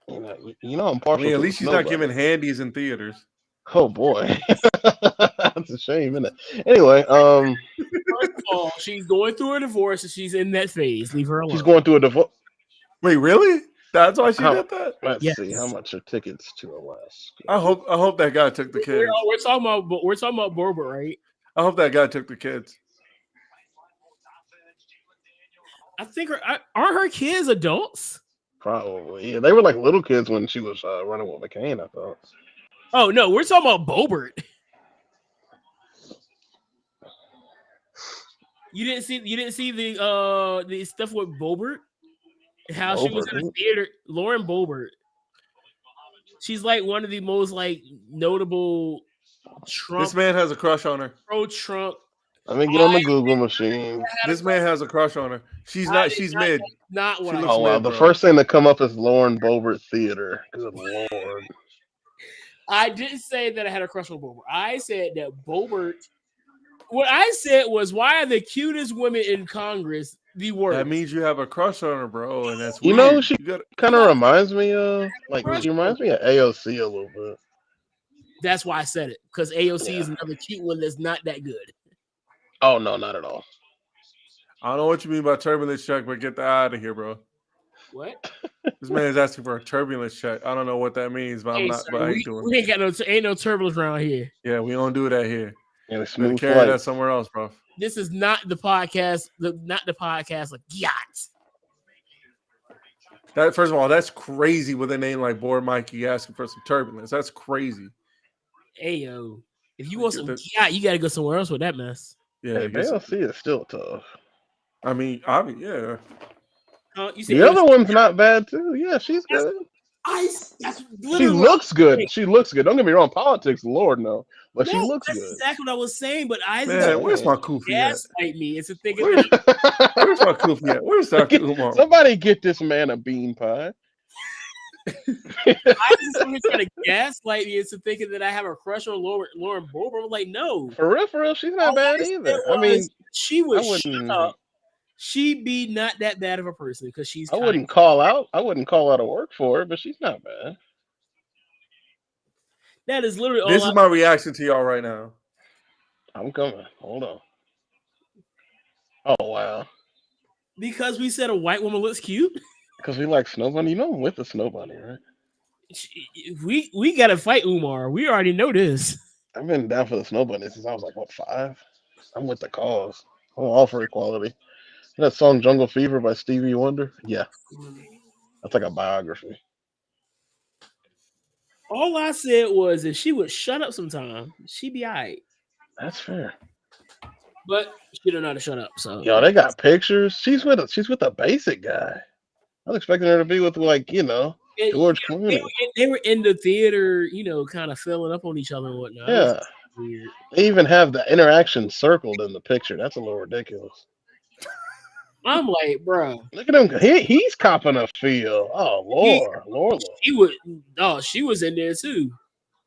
I'm I partial. mean, at to least the she's not snowball. giving handies in theaters. Oh boy, that's a shame, isn't it? Anyway, First of all, she's going through a divorce and she's in that phase. Leave her alone. she's going through a divorce. Wait, really? That's why she How- did that? Let's Yes. see how much are tickets to Alaska. I hope that guy took the kids. We're talking about Borbert, right? I hope that guy took the kids. I think aren't her kids adults? Probably. Yeah, they were like little kids when she was running with McCain, I thought. Oh no, we're talking about Boebert. You didn't see the stuff with Boebert? How she was in the Boebert? theater. Lauren Boebert. She's like one of the most like notable Trump This man has a crush on her. pro-Trump. Let me get on the Google machine. This man has a crush on her. She's I not. did She's not mid. Not what She I looks Oh wow, mid, the bro. first thing that come up is Lauren Boebert Theater. Good Lord. I didn't say that I had a crush on Boebert. I said that Boebert. What I said was, why are the cutest women in Congress the worst? That means you have a crush on her, bro, and that's You weird. know, she You gotta- kind of reminds me of she reminds me of AOC a little bit. That's why I said it, because AOC is Yeah. another cute one that's not that good. Oh no, not at all. I don't know what you mean by turbulence check, but get that out of here, bro. What? This man is asking for a turbulence check. I don't know what that means, but I'm Hey, not. sir, But I ain't we doing. ain't got no turbulence around here. Yeah, we don't do that here. And a Better smooth carry flight. that somewhere else, bro. This is not the podcast. Not the podcast like yachts. That first of all, that's crazy with a name like Board Mikey asking for some turbulence. That's crazy. Hey yo, if you want Get some that- GI, you gotta go somewhere else with that mess. Yeah, Hey, get some- AOC is still tough. I mean, yeah. You said The other AOC? one's not bad too. Yeah, she's That's- good. That's She literally looks good. She looks good. Don't get me wrong. Politics, Lord no, but she no, looks that's good. exactly what I was saying. But I Man, where's my Kofi at? gaslight me into thinking Where's, that where's my Kofi at? Where's Dr. Umar? Somebody get this man a bean pie. I just want to try to gaslight me into thinking that I have a crush on Lauren Boebert. I'm like, no, For real, she's not All bad I said either. I mean, was she would I shut wouldn't. up. She'd be not that bad of a person because she's. I wouldn't call out. I wouldn't call out a work for her, but she's not bad. That is literally all. This is my reaction to y'all right now. I'm coming. Hold on. Oh wow. Because we said a white woman looks cute. Because we like Snow Bunny. You know I'm with the Snow Bunny, right? We gotta fight Umar. We already know this. I've been down for the Snow Bunny since I was like, what, 5? I'm with the cause. I'm all for equality. That song Jungle Fever by Stevie Wonder? Yeah. That's like a biography. All I said was if she would shut up sometime, she'd be all right. That's fair. But she don't know how to shut up. So Yo, they got pictures. She's with a basic guy. I was expecting her to be with, like, you know, George Clooney. They were in the theater, you know, kind of filling up on each other and whatnot. Yeah. Weird. They even have the interaction circled in the picture. That's a little ridiculous. I'm like, bro. Look at him. He's copping a feel. Oh, Lord. She was in there too.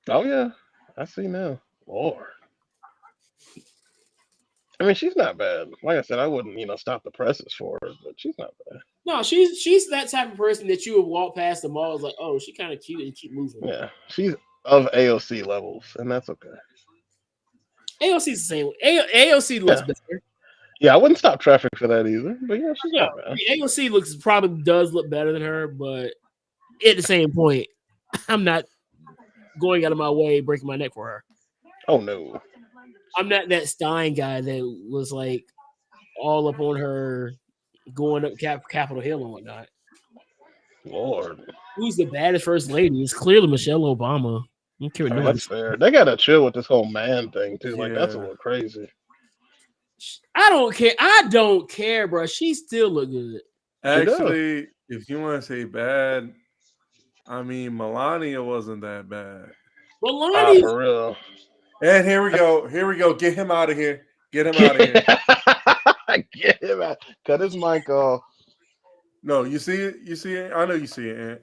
Oh, yeah. I see now. Lord. I mean, she's not bad. Like I said, I wouldn't, stop the presses for her, but she's not bad. No, she's that type of person that you would walk past the mall, like, oh, she kind of cute, and keep moving. Yeah, she's of AOC levels, and that's okay. AOC's the same. AOC looks better. Yeah, I wouldn't stop traffic for that either. But yeah, she's not bad. AOC does look better than her, but at the same point, I'm not going out of my way breaking my neck for her. Oh no. I'm not that Stein guy that was like all up on her going up Capitol Hill and whatnot. Lord. Who's the baddest first lady? It's clearly Michelle Obama. I don't care what That's fair. They gotta chill with this whole man thing too. Like that's a little crazy. I don't care. I don't care, bro. She still look good. Actually, if you want to say bad, I mean Melania wasn't that bad. Melania, for real. And here we go. Get him out of here. Get him out of here. Get him out. Cut his mic off. No, you see it? You see it? I know you see it, Ant.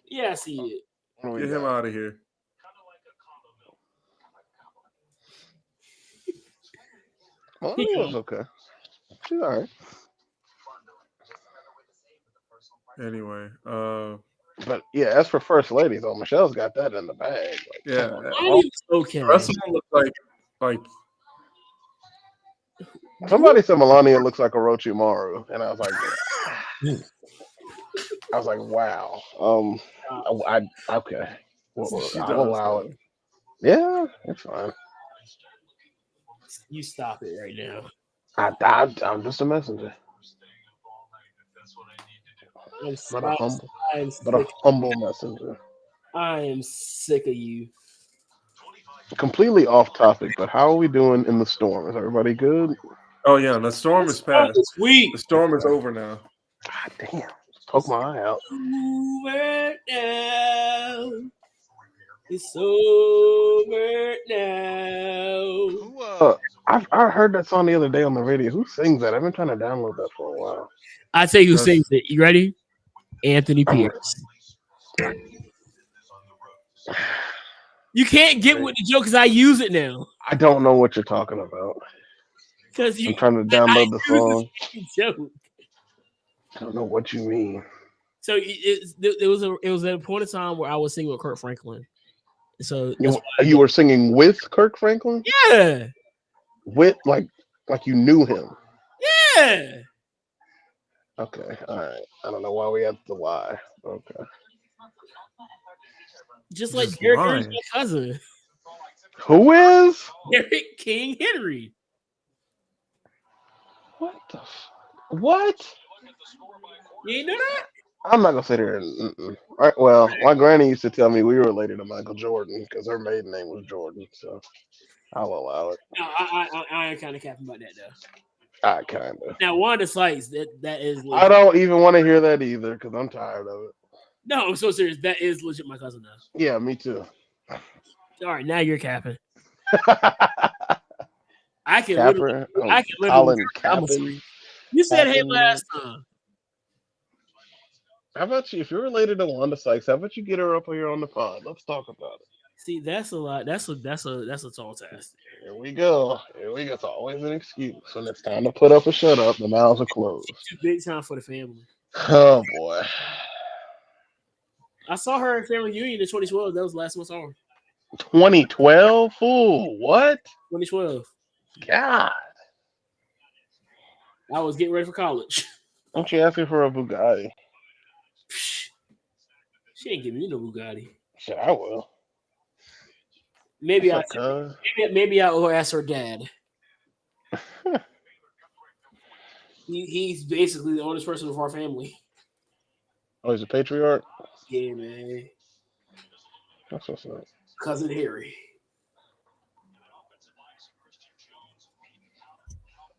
Yeah, I see it. Get him out of here. Melania's okay. She's all right. Anyway, but yeah, as for first lady though, Michelle's got that in the bag. Like, yeah, okay. The rest of them look like somebody said Melania looks like Orochimaru, and I was like, wow. I okay. I'll allow it. Yeah, it's fine. You stop it right now. I'm just a messenger. But a humble messenger. I am sick of you. Completely off topic, but how are we doing in the storm? Is everybody good? Oh yeah, the storm is past. The storm is over now. God damn. Poke my eye out. Over now. It's over now. I heard that song the other day on the radio. Who sings that? I've been trying to download that for a while. I tell you who sings it. You ready? Anthony Pierce. You can't get with the joke because I use it now. I don't know what you're talking about. Because I'm trying to download the song. Joke. I don't know what you mean. So it was at a point in time where I was singing with Kirk Franklin. So you were singing with Kirk Franklin? Yeah. With like you knew him. Yeah. Okay. All right. I don't know why we have to lie. Okay. Just like Derek Henry's my cousin. Who is? Derek King Henry. What the? What? You ain't know that? I'm not gonna sit here and. All right, well, my granny used to tell me we were related to Michael Jordan because her maiden name was Jordan, so I'll allow it. No, I ain't kind of capping about that though. I kind of. Now, Wanda Sykes, that is. I Legit. don't even want to hear that either because I'm tired of it. No, I'm so serious. That is legit my cousin now. Yeah, me too. All right, now you're capping. I can Capper, I can Colin literally. Kaepernick. You said hey Kaepernick. last time. How about you? If you're related to Wanda Sykes, how about you get her up here on the pod? Let's talk about it. See, that's a lot. That's a tall task. Here we go. It's always an excuse. When it's time to put up or shut up, the mouths are closed. Too big time for the family. Oh boy. I saw her at family reunion in 2012. That was the last time I saw her. 2012? Fool. What? 2012. God. I was getting ready for college. Don't you ask her for a Bugatti? She ain't giving me no Bugatti. Shit, I will. Maybe What's I up, maybe I will ask her dad. He's basically the oldest person of our family. Oh, he's a patriarch? Yeah, man. That's what's up. Cousin Harry.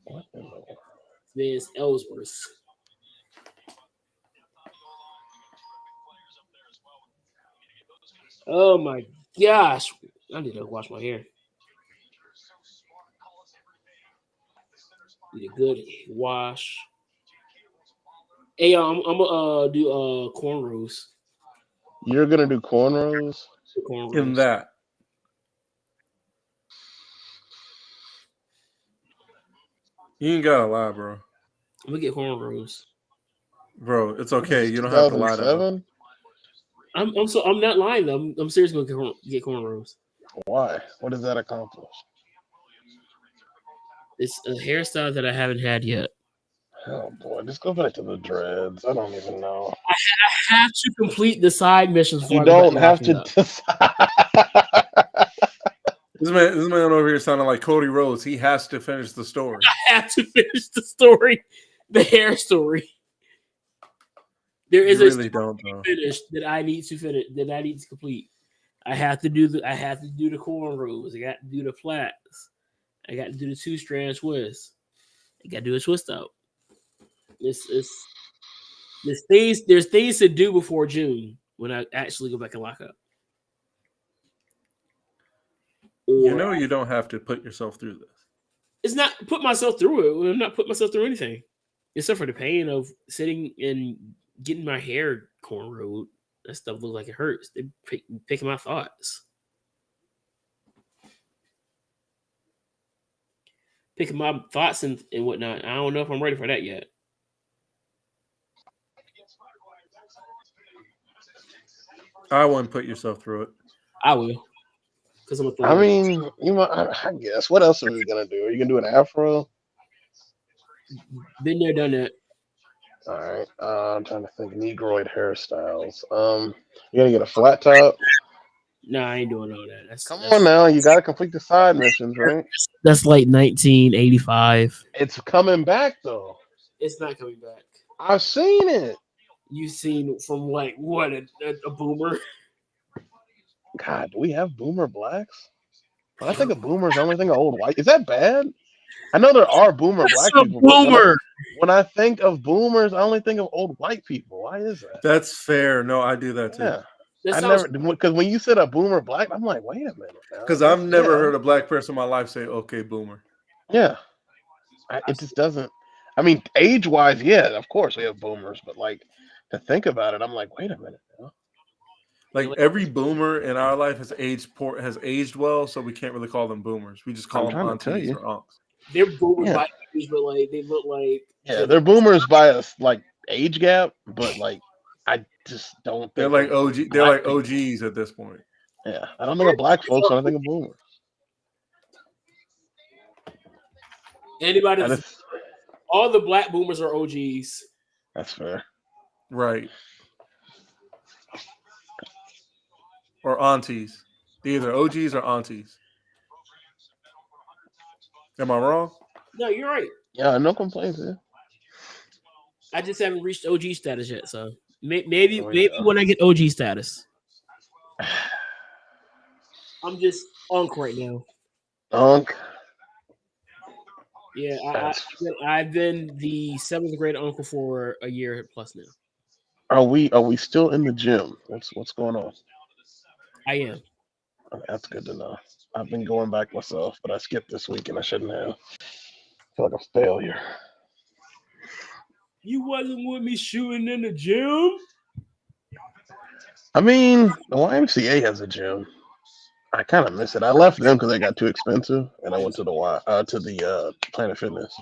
What in the world? It's Ellsworth. Oh my gosh. I need to wash my hair. Need a good wash. Hey, I'm gonna do cornrows. You're gonna do cornrows? In that. You ain't gotta lie, bro. I'm gonna get cornrows. Bro, it's okay. You don't have to lie to them. 2007? I'm not lying though. I'm seriously gonna get cornrows. Why? What does that accomplish? It's a hairstyle that I haven't had yet. Oh boy, just go back to the dreads. I don't even know. I have to complete the side missions. Before You I go don't back have to to decide. This man over here sounding like Cody Rhodes. He has to finish the story. I have to finish the story, the hair story. There is You a really story don't, though. finish that I need to finish, that I need to complete. I have to do the cornrows. I got to do the plaits. I got to do the 2-strand twist. I got to do a twist out. There's things to do before June when I actually go back and lock up. You know you don't have to put yourself through this. It's not put myself through it. I'm not putting myself through anything, except for the pain of sitting and getting my hair cornrowed. That stuff looks like it hurts. They picking my thoughts, picking my thoughts and whatnot. I don't know if I'm ready for that yet. I wouldn't put yourself through it. I will, because I'm a thug. I mean, I guess. What else are we gonna do? Are you gonna do an afro? Been there, done that. All right. I'm trying to think Negroid hairstyles. You gonna get a flat top? No, I ain't doing all that. Come on now, you gotta complete the side missions, right? That's like 1985. It's coming back though. It's not coming back. I've seen it. You've seen from like what a boomer. God, do we have boomer blacks? When I think of boomers, I only think of old white. Is that bad? I know there are boomer black people. Boomer. When I think of boomers, I only think of old white people. Why is that? That's fair. No, I do that too. Yeah. That I sounds- never, because when you said a boomer black, I'm like, wait a minute. Because I've never heard a black person in my life say, okay, boomer. Yeah. It just doesn't. I mean, age wise, yeah, of course we have boomers, but like to think about it, I'm like, wait a minute. Like every boomer in our life has aged well, so we can't really call them boomers. We just call them aunties or unks. They're boomers Yeah. by age, but like they look like They're boomers by a like age gap, but like I just don't. They're like OG. They're like OGs at this point. Yeah, I don't think of black folks. I don't think of boomers. anybody. That is- All the black boomers are OGs. That's fair. Right. Or aunties. Either OGs or aunties. Am I wrong? No, you're right. Yeah, no complaints. Yeah. I just haven't reached OG status yet, so Maybe There we go. when I get OG status. I'm just Unk right now. Unk. Yeah, That's- I've been the 7th grade uncle for a year plus now. Are we still in the gym? What's going on? I am. Okay, that's good to know. I've been going back myself, but I skipped this week and I shouldn't have. I feel like a failure. You wasn't with me shooting in the gym? I mean, the YMCA has a gym. I kind of miss it. I left them because they got too expensive, and I went to the Planet Fitness.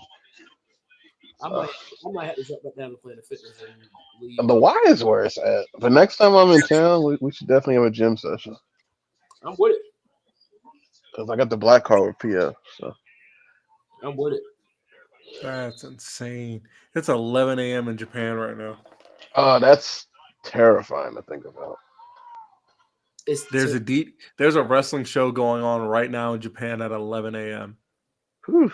I might have to drop back down to Planet Fitness and leave. The Y is where it's at. But next time I'm in town, we should definitely have a gym session. I'm with it. Because I got the black card with PF. So I'm with it. That's insane. It's 11 a.m. in Japan right now. that's terrifying to think about. There's a wrestling show going on right now in Japan at 11 a.m. Whew.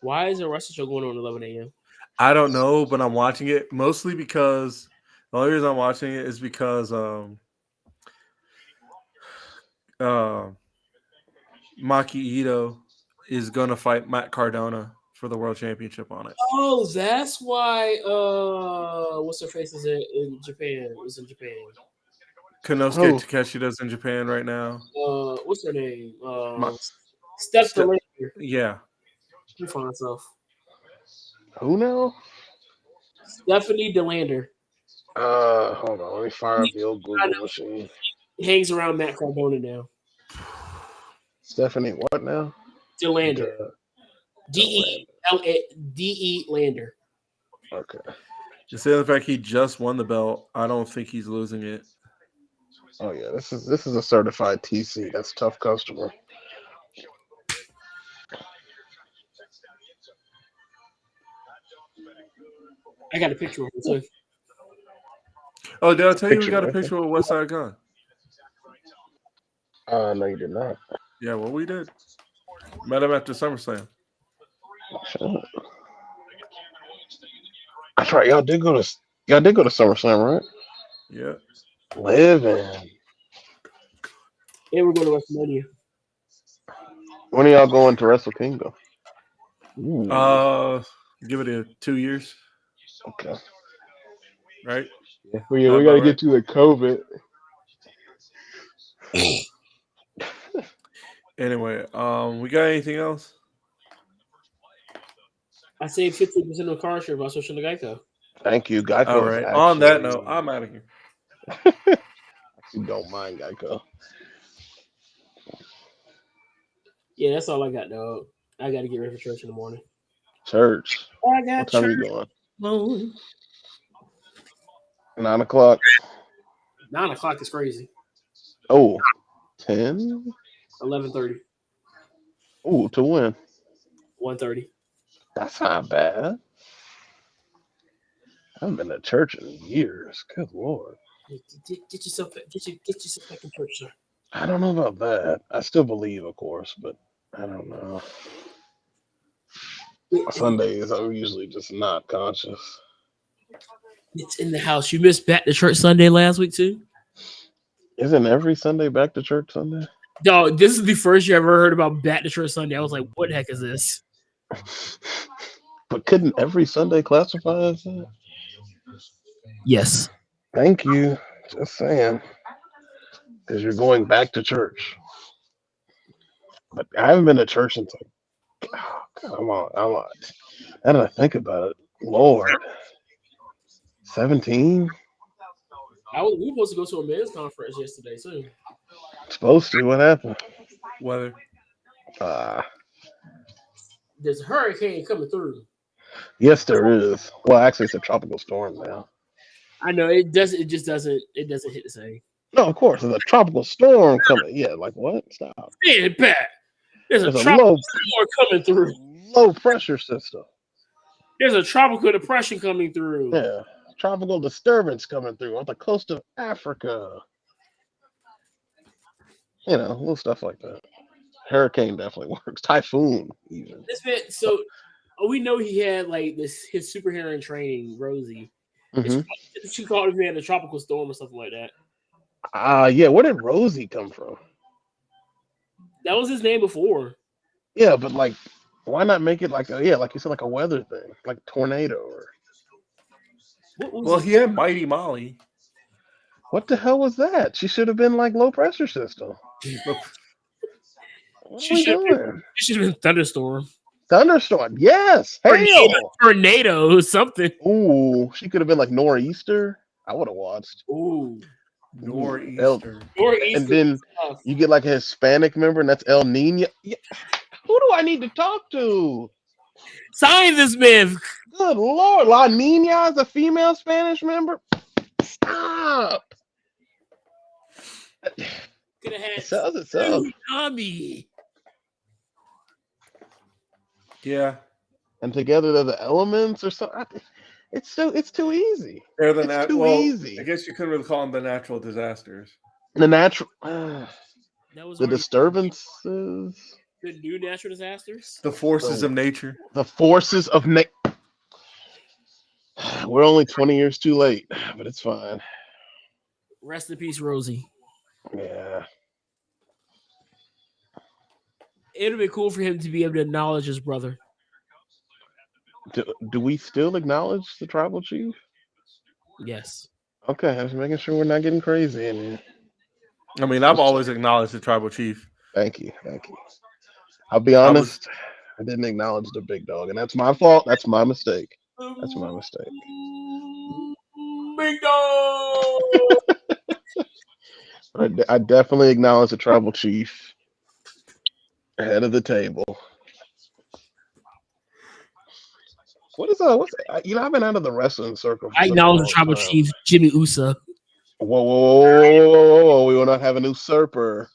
Why is a wrestling show going on at 11 a.m.? I don't know, but I'm watching it mostly because the only reason I'm watching it is because Maki Ito is gonna fight Matt Cardona for the world championship on it. Oh, that's why. What's her face is in Japan? It's in Japan. Konosuke Takeshida's in Japan right now. What's her name? Steph Delander. Yeah. Let me find myself. Who now? Stephanie Delander. Hold on. Let me fire up the old Google machine. Hangs around Matt Cardona now. Stephanie, what now? Delander. D-E-L-A-D-E Lander. Okay. Just the fact he just won the belt, I don't think he's losing it. Oh yeah, this is a certified TC. That's a tough customer. I got a picture of him too. Oh, did I tell you we Picture, got a right? picture of West Side Gun? No, you did not. Yeah, well, we did. Met him after SummerSlam. Shut up. That's right. Y'all did go to SummerSlam, right? Yeah. Living. And we're going to WrestleMania. When are y'all going to Wrestle Kingdom? Ooh. Give it 2 years, Okay. right? Yeah, we got to get to the COVID. Anyway, we got anything else? I saved 15% of the car share by switching to Geico. Thank you, Geico. All right. On that note, I'm out of here. You don't mind Geico. Yeah, that's all I got, dog. I got to get ready for church in the morning. Church. I got What time are church. you going? Morning. 9 o'clock. 9 o'clock is crazy. Oh, 10? 11:30. Oh, to win. 1:30. That's not bad. I haven't been to church in years. Good Lord. Get yourself back in church, sir. I don't know about that. I still believe, of course, but I don't know. Sundays, I'm usually just not conscious. It's in the house. You missed back to church Sunday last week too? Isn't every Sunday back to church Sunday? Dog, this is the first you ever heard about back to church Sunday. I was like, what the heck is this? But couldn't every Sunday classify as that? Yes. Thank you. Just saying. Because you're going back to church. But I haven't been to church since like, oh, God, I'm on. Now that I think about it, Lord. 17? We were supposed to go to a men's conference yesterday too. Supposed to. What happened? Weather. There's a hurricane coming through. Yes, there is. Well, actually, it's a tropical storm now. I know it doesn't. It just doesn't. It doesn't hit the same. No, of course, there's a tropical storm coming. Yeah, like what? Stop. Stand back. There's a There's a tropical storm coming through. Low pressure system. There's a tropical depression coming through. Yeah, tropical disturbance coming through on the coast of Africa. You know, little stuff like that. Hurricane definitely works. Typhoon, even. This man, so we know he had like his superhero in training, Rosie. Mhm. She called his man a tropical storm or something like that. Yeah. Where did Rosie come from? That was his name before. Yeah, but like, why not make it like like you said, like a weather thing, like tornado or What was Well, his- he had Mighty Molly. what the hell was that? She should have been like low pressure system. What She are we should doing? have been thunderstorm, Thunderstorm. Yes. Hail. tornado, something. Ooh, she could have been like nor'easter. I would have watched. Ooh, Nor'easter. And then you get like a Hispanic member, and that's El Nino. Yeah. Who do I need to talk to? Sign this myth. Good Lord, La Nina is a female Spanish member. Stop. Could have had It sells itself. Tommy. Yeah. And together they're the elements or something. It's too easy. They're the It's too easy. I guess you couldn't really call them the natural disasters. The natural, That was the where he- disturbances, the new natural disasters. The forces of nature. the forces of nature. We're only 20 years too late, but it's fine. Rest in peace, Rosie. Yeah. It would be cool for him to be able to acknowledge his brother. Do we still acknowledge the tribal chief? Yes. Okay, I was making sure we're not getting crazy in here. I mean, I've always acknowledged the tribal chief. Thank you. I'll be honest, I didn't acknowledge the big dog, and that's my fault. That's my mistake. That's my mistake. Big dog. I definitely acknowledge the tribal chief ahead of the table. What's I've been out of the wrestling circle. I acknowledge the tribal chief, Jimmy Uso. Whoa. We will not have an usurper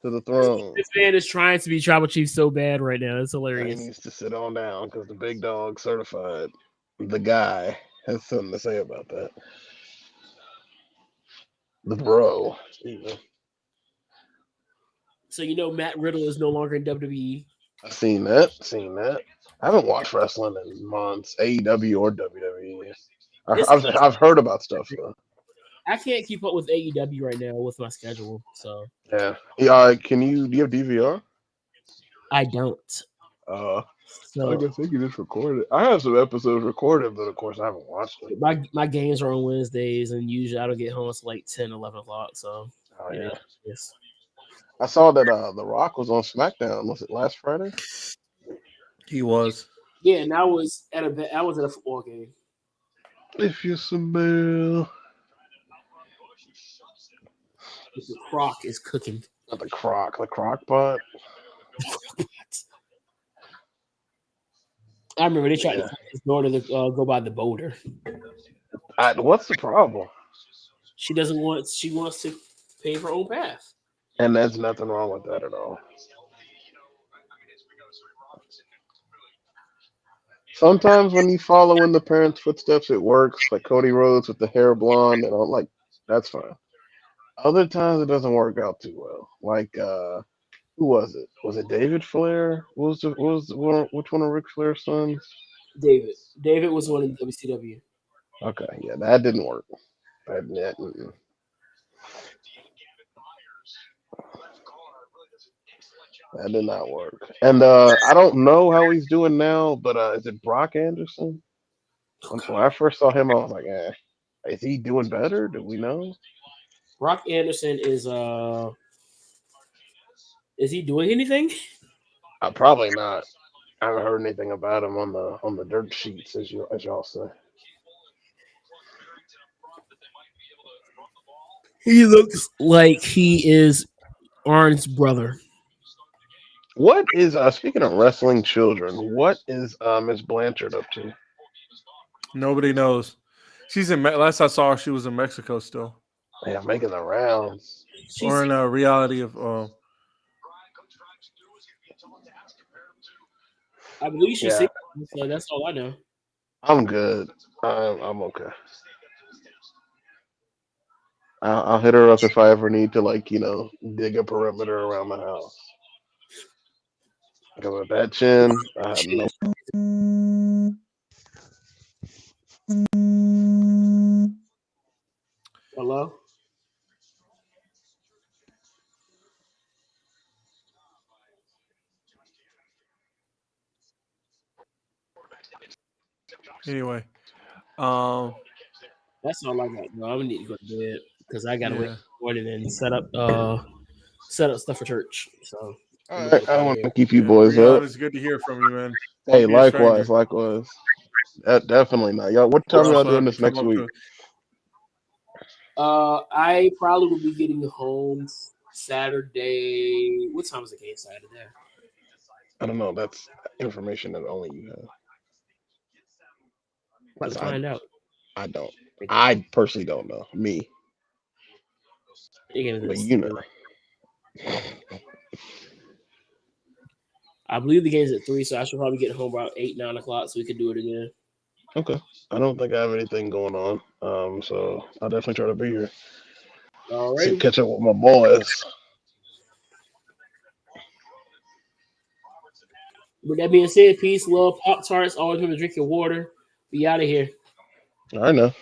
to the throne. This man is trying to be tribal chief so bad right now. It's He hilarious. needs to sit on down because the big dog certified. The guy has something to say about that. The bro. So Matt Riddle is no longer in WWE. I've seen that. I haven't watched wrestling in months, AEW or WWE. I've heard about stuff though. I can't keep up with AEW right now with my schedule, so Yeah. Do you have DVR? I don't. I So guess they can just record it. I have some episodes recorded, but of course I haven't watched it. my games are on Wednesdays, and usually I don't get home until like 10, 11 o'clock. So Oh yeah. yes. I saw that The Rock was on SmackDown. Was it last Friday? He was. Yeah, and I was at a football game. If you smell The Croc is cooking. the crock pot. I remember they tried to force his daughter to go by the boulder. What's the problem? She doesn't want. She wants to pave her own path. And there's nothing wrong with that at all. Sometimes when you follow in the parents' footsteps, it works. Like Cody Rhodes with the hair blonde, and I'm like, that's fine. Other times it doesn't work out too well. Like, who was it? Was it David Flair? Which one of Ric Flair's sons? David. David was one in WCW. Okay, yeah, that didn't work. That did not work. And I don't know how he's doing now, but is it Brock Anderson? When I first saw him, I was like, is he doing better? Do we know? Brock Anderson is he doing anything? Probably not. I haven't heard anything about him on the dirt sheets, as y'all say. He looks like he is Arn's brother. What is speaking of wrestling children? What is Miss Blanchard up to? Nobody knows. She's in. Last I saw her, she was in Mexico still. Yeah, making the rounds. Or in a reality of. I believe she's single, so that's all I know. I'm good. I'm okay. I'll hit her up if I ever need to, dig a perimeter around the house. Because with that chin, I have no. Anyway, That's all I got, bro. I'm gonna need to go to bed because I gotta wake yeah. up in the morning and set up stuff for church. So All right, I don't want to keep you Yeah, boys Rion, up. it's good to hear from you, man. Hey, Don't be a stranger. likewise. Definitely not. Y'all, what time Have y'all fun. doing this Come next up week? to- I probably will be getting home Saturday. What time is the game Saturday? I don't know. That's information that only you have. Let's 'Cause find out. I don't. I personally don't know. Me, Again, but you know. I believe the game's at 3, so I should probably get home about 8, 9 o'clock so we can do it again. Okay. I don't think I have anything going on. So I'll definitely try to be here. All See, right. catch up with my boys. With that being said, peace, love, Pop Tarts. Always remember to drink your water. Be out of here. All right now.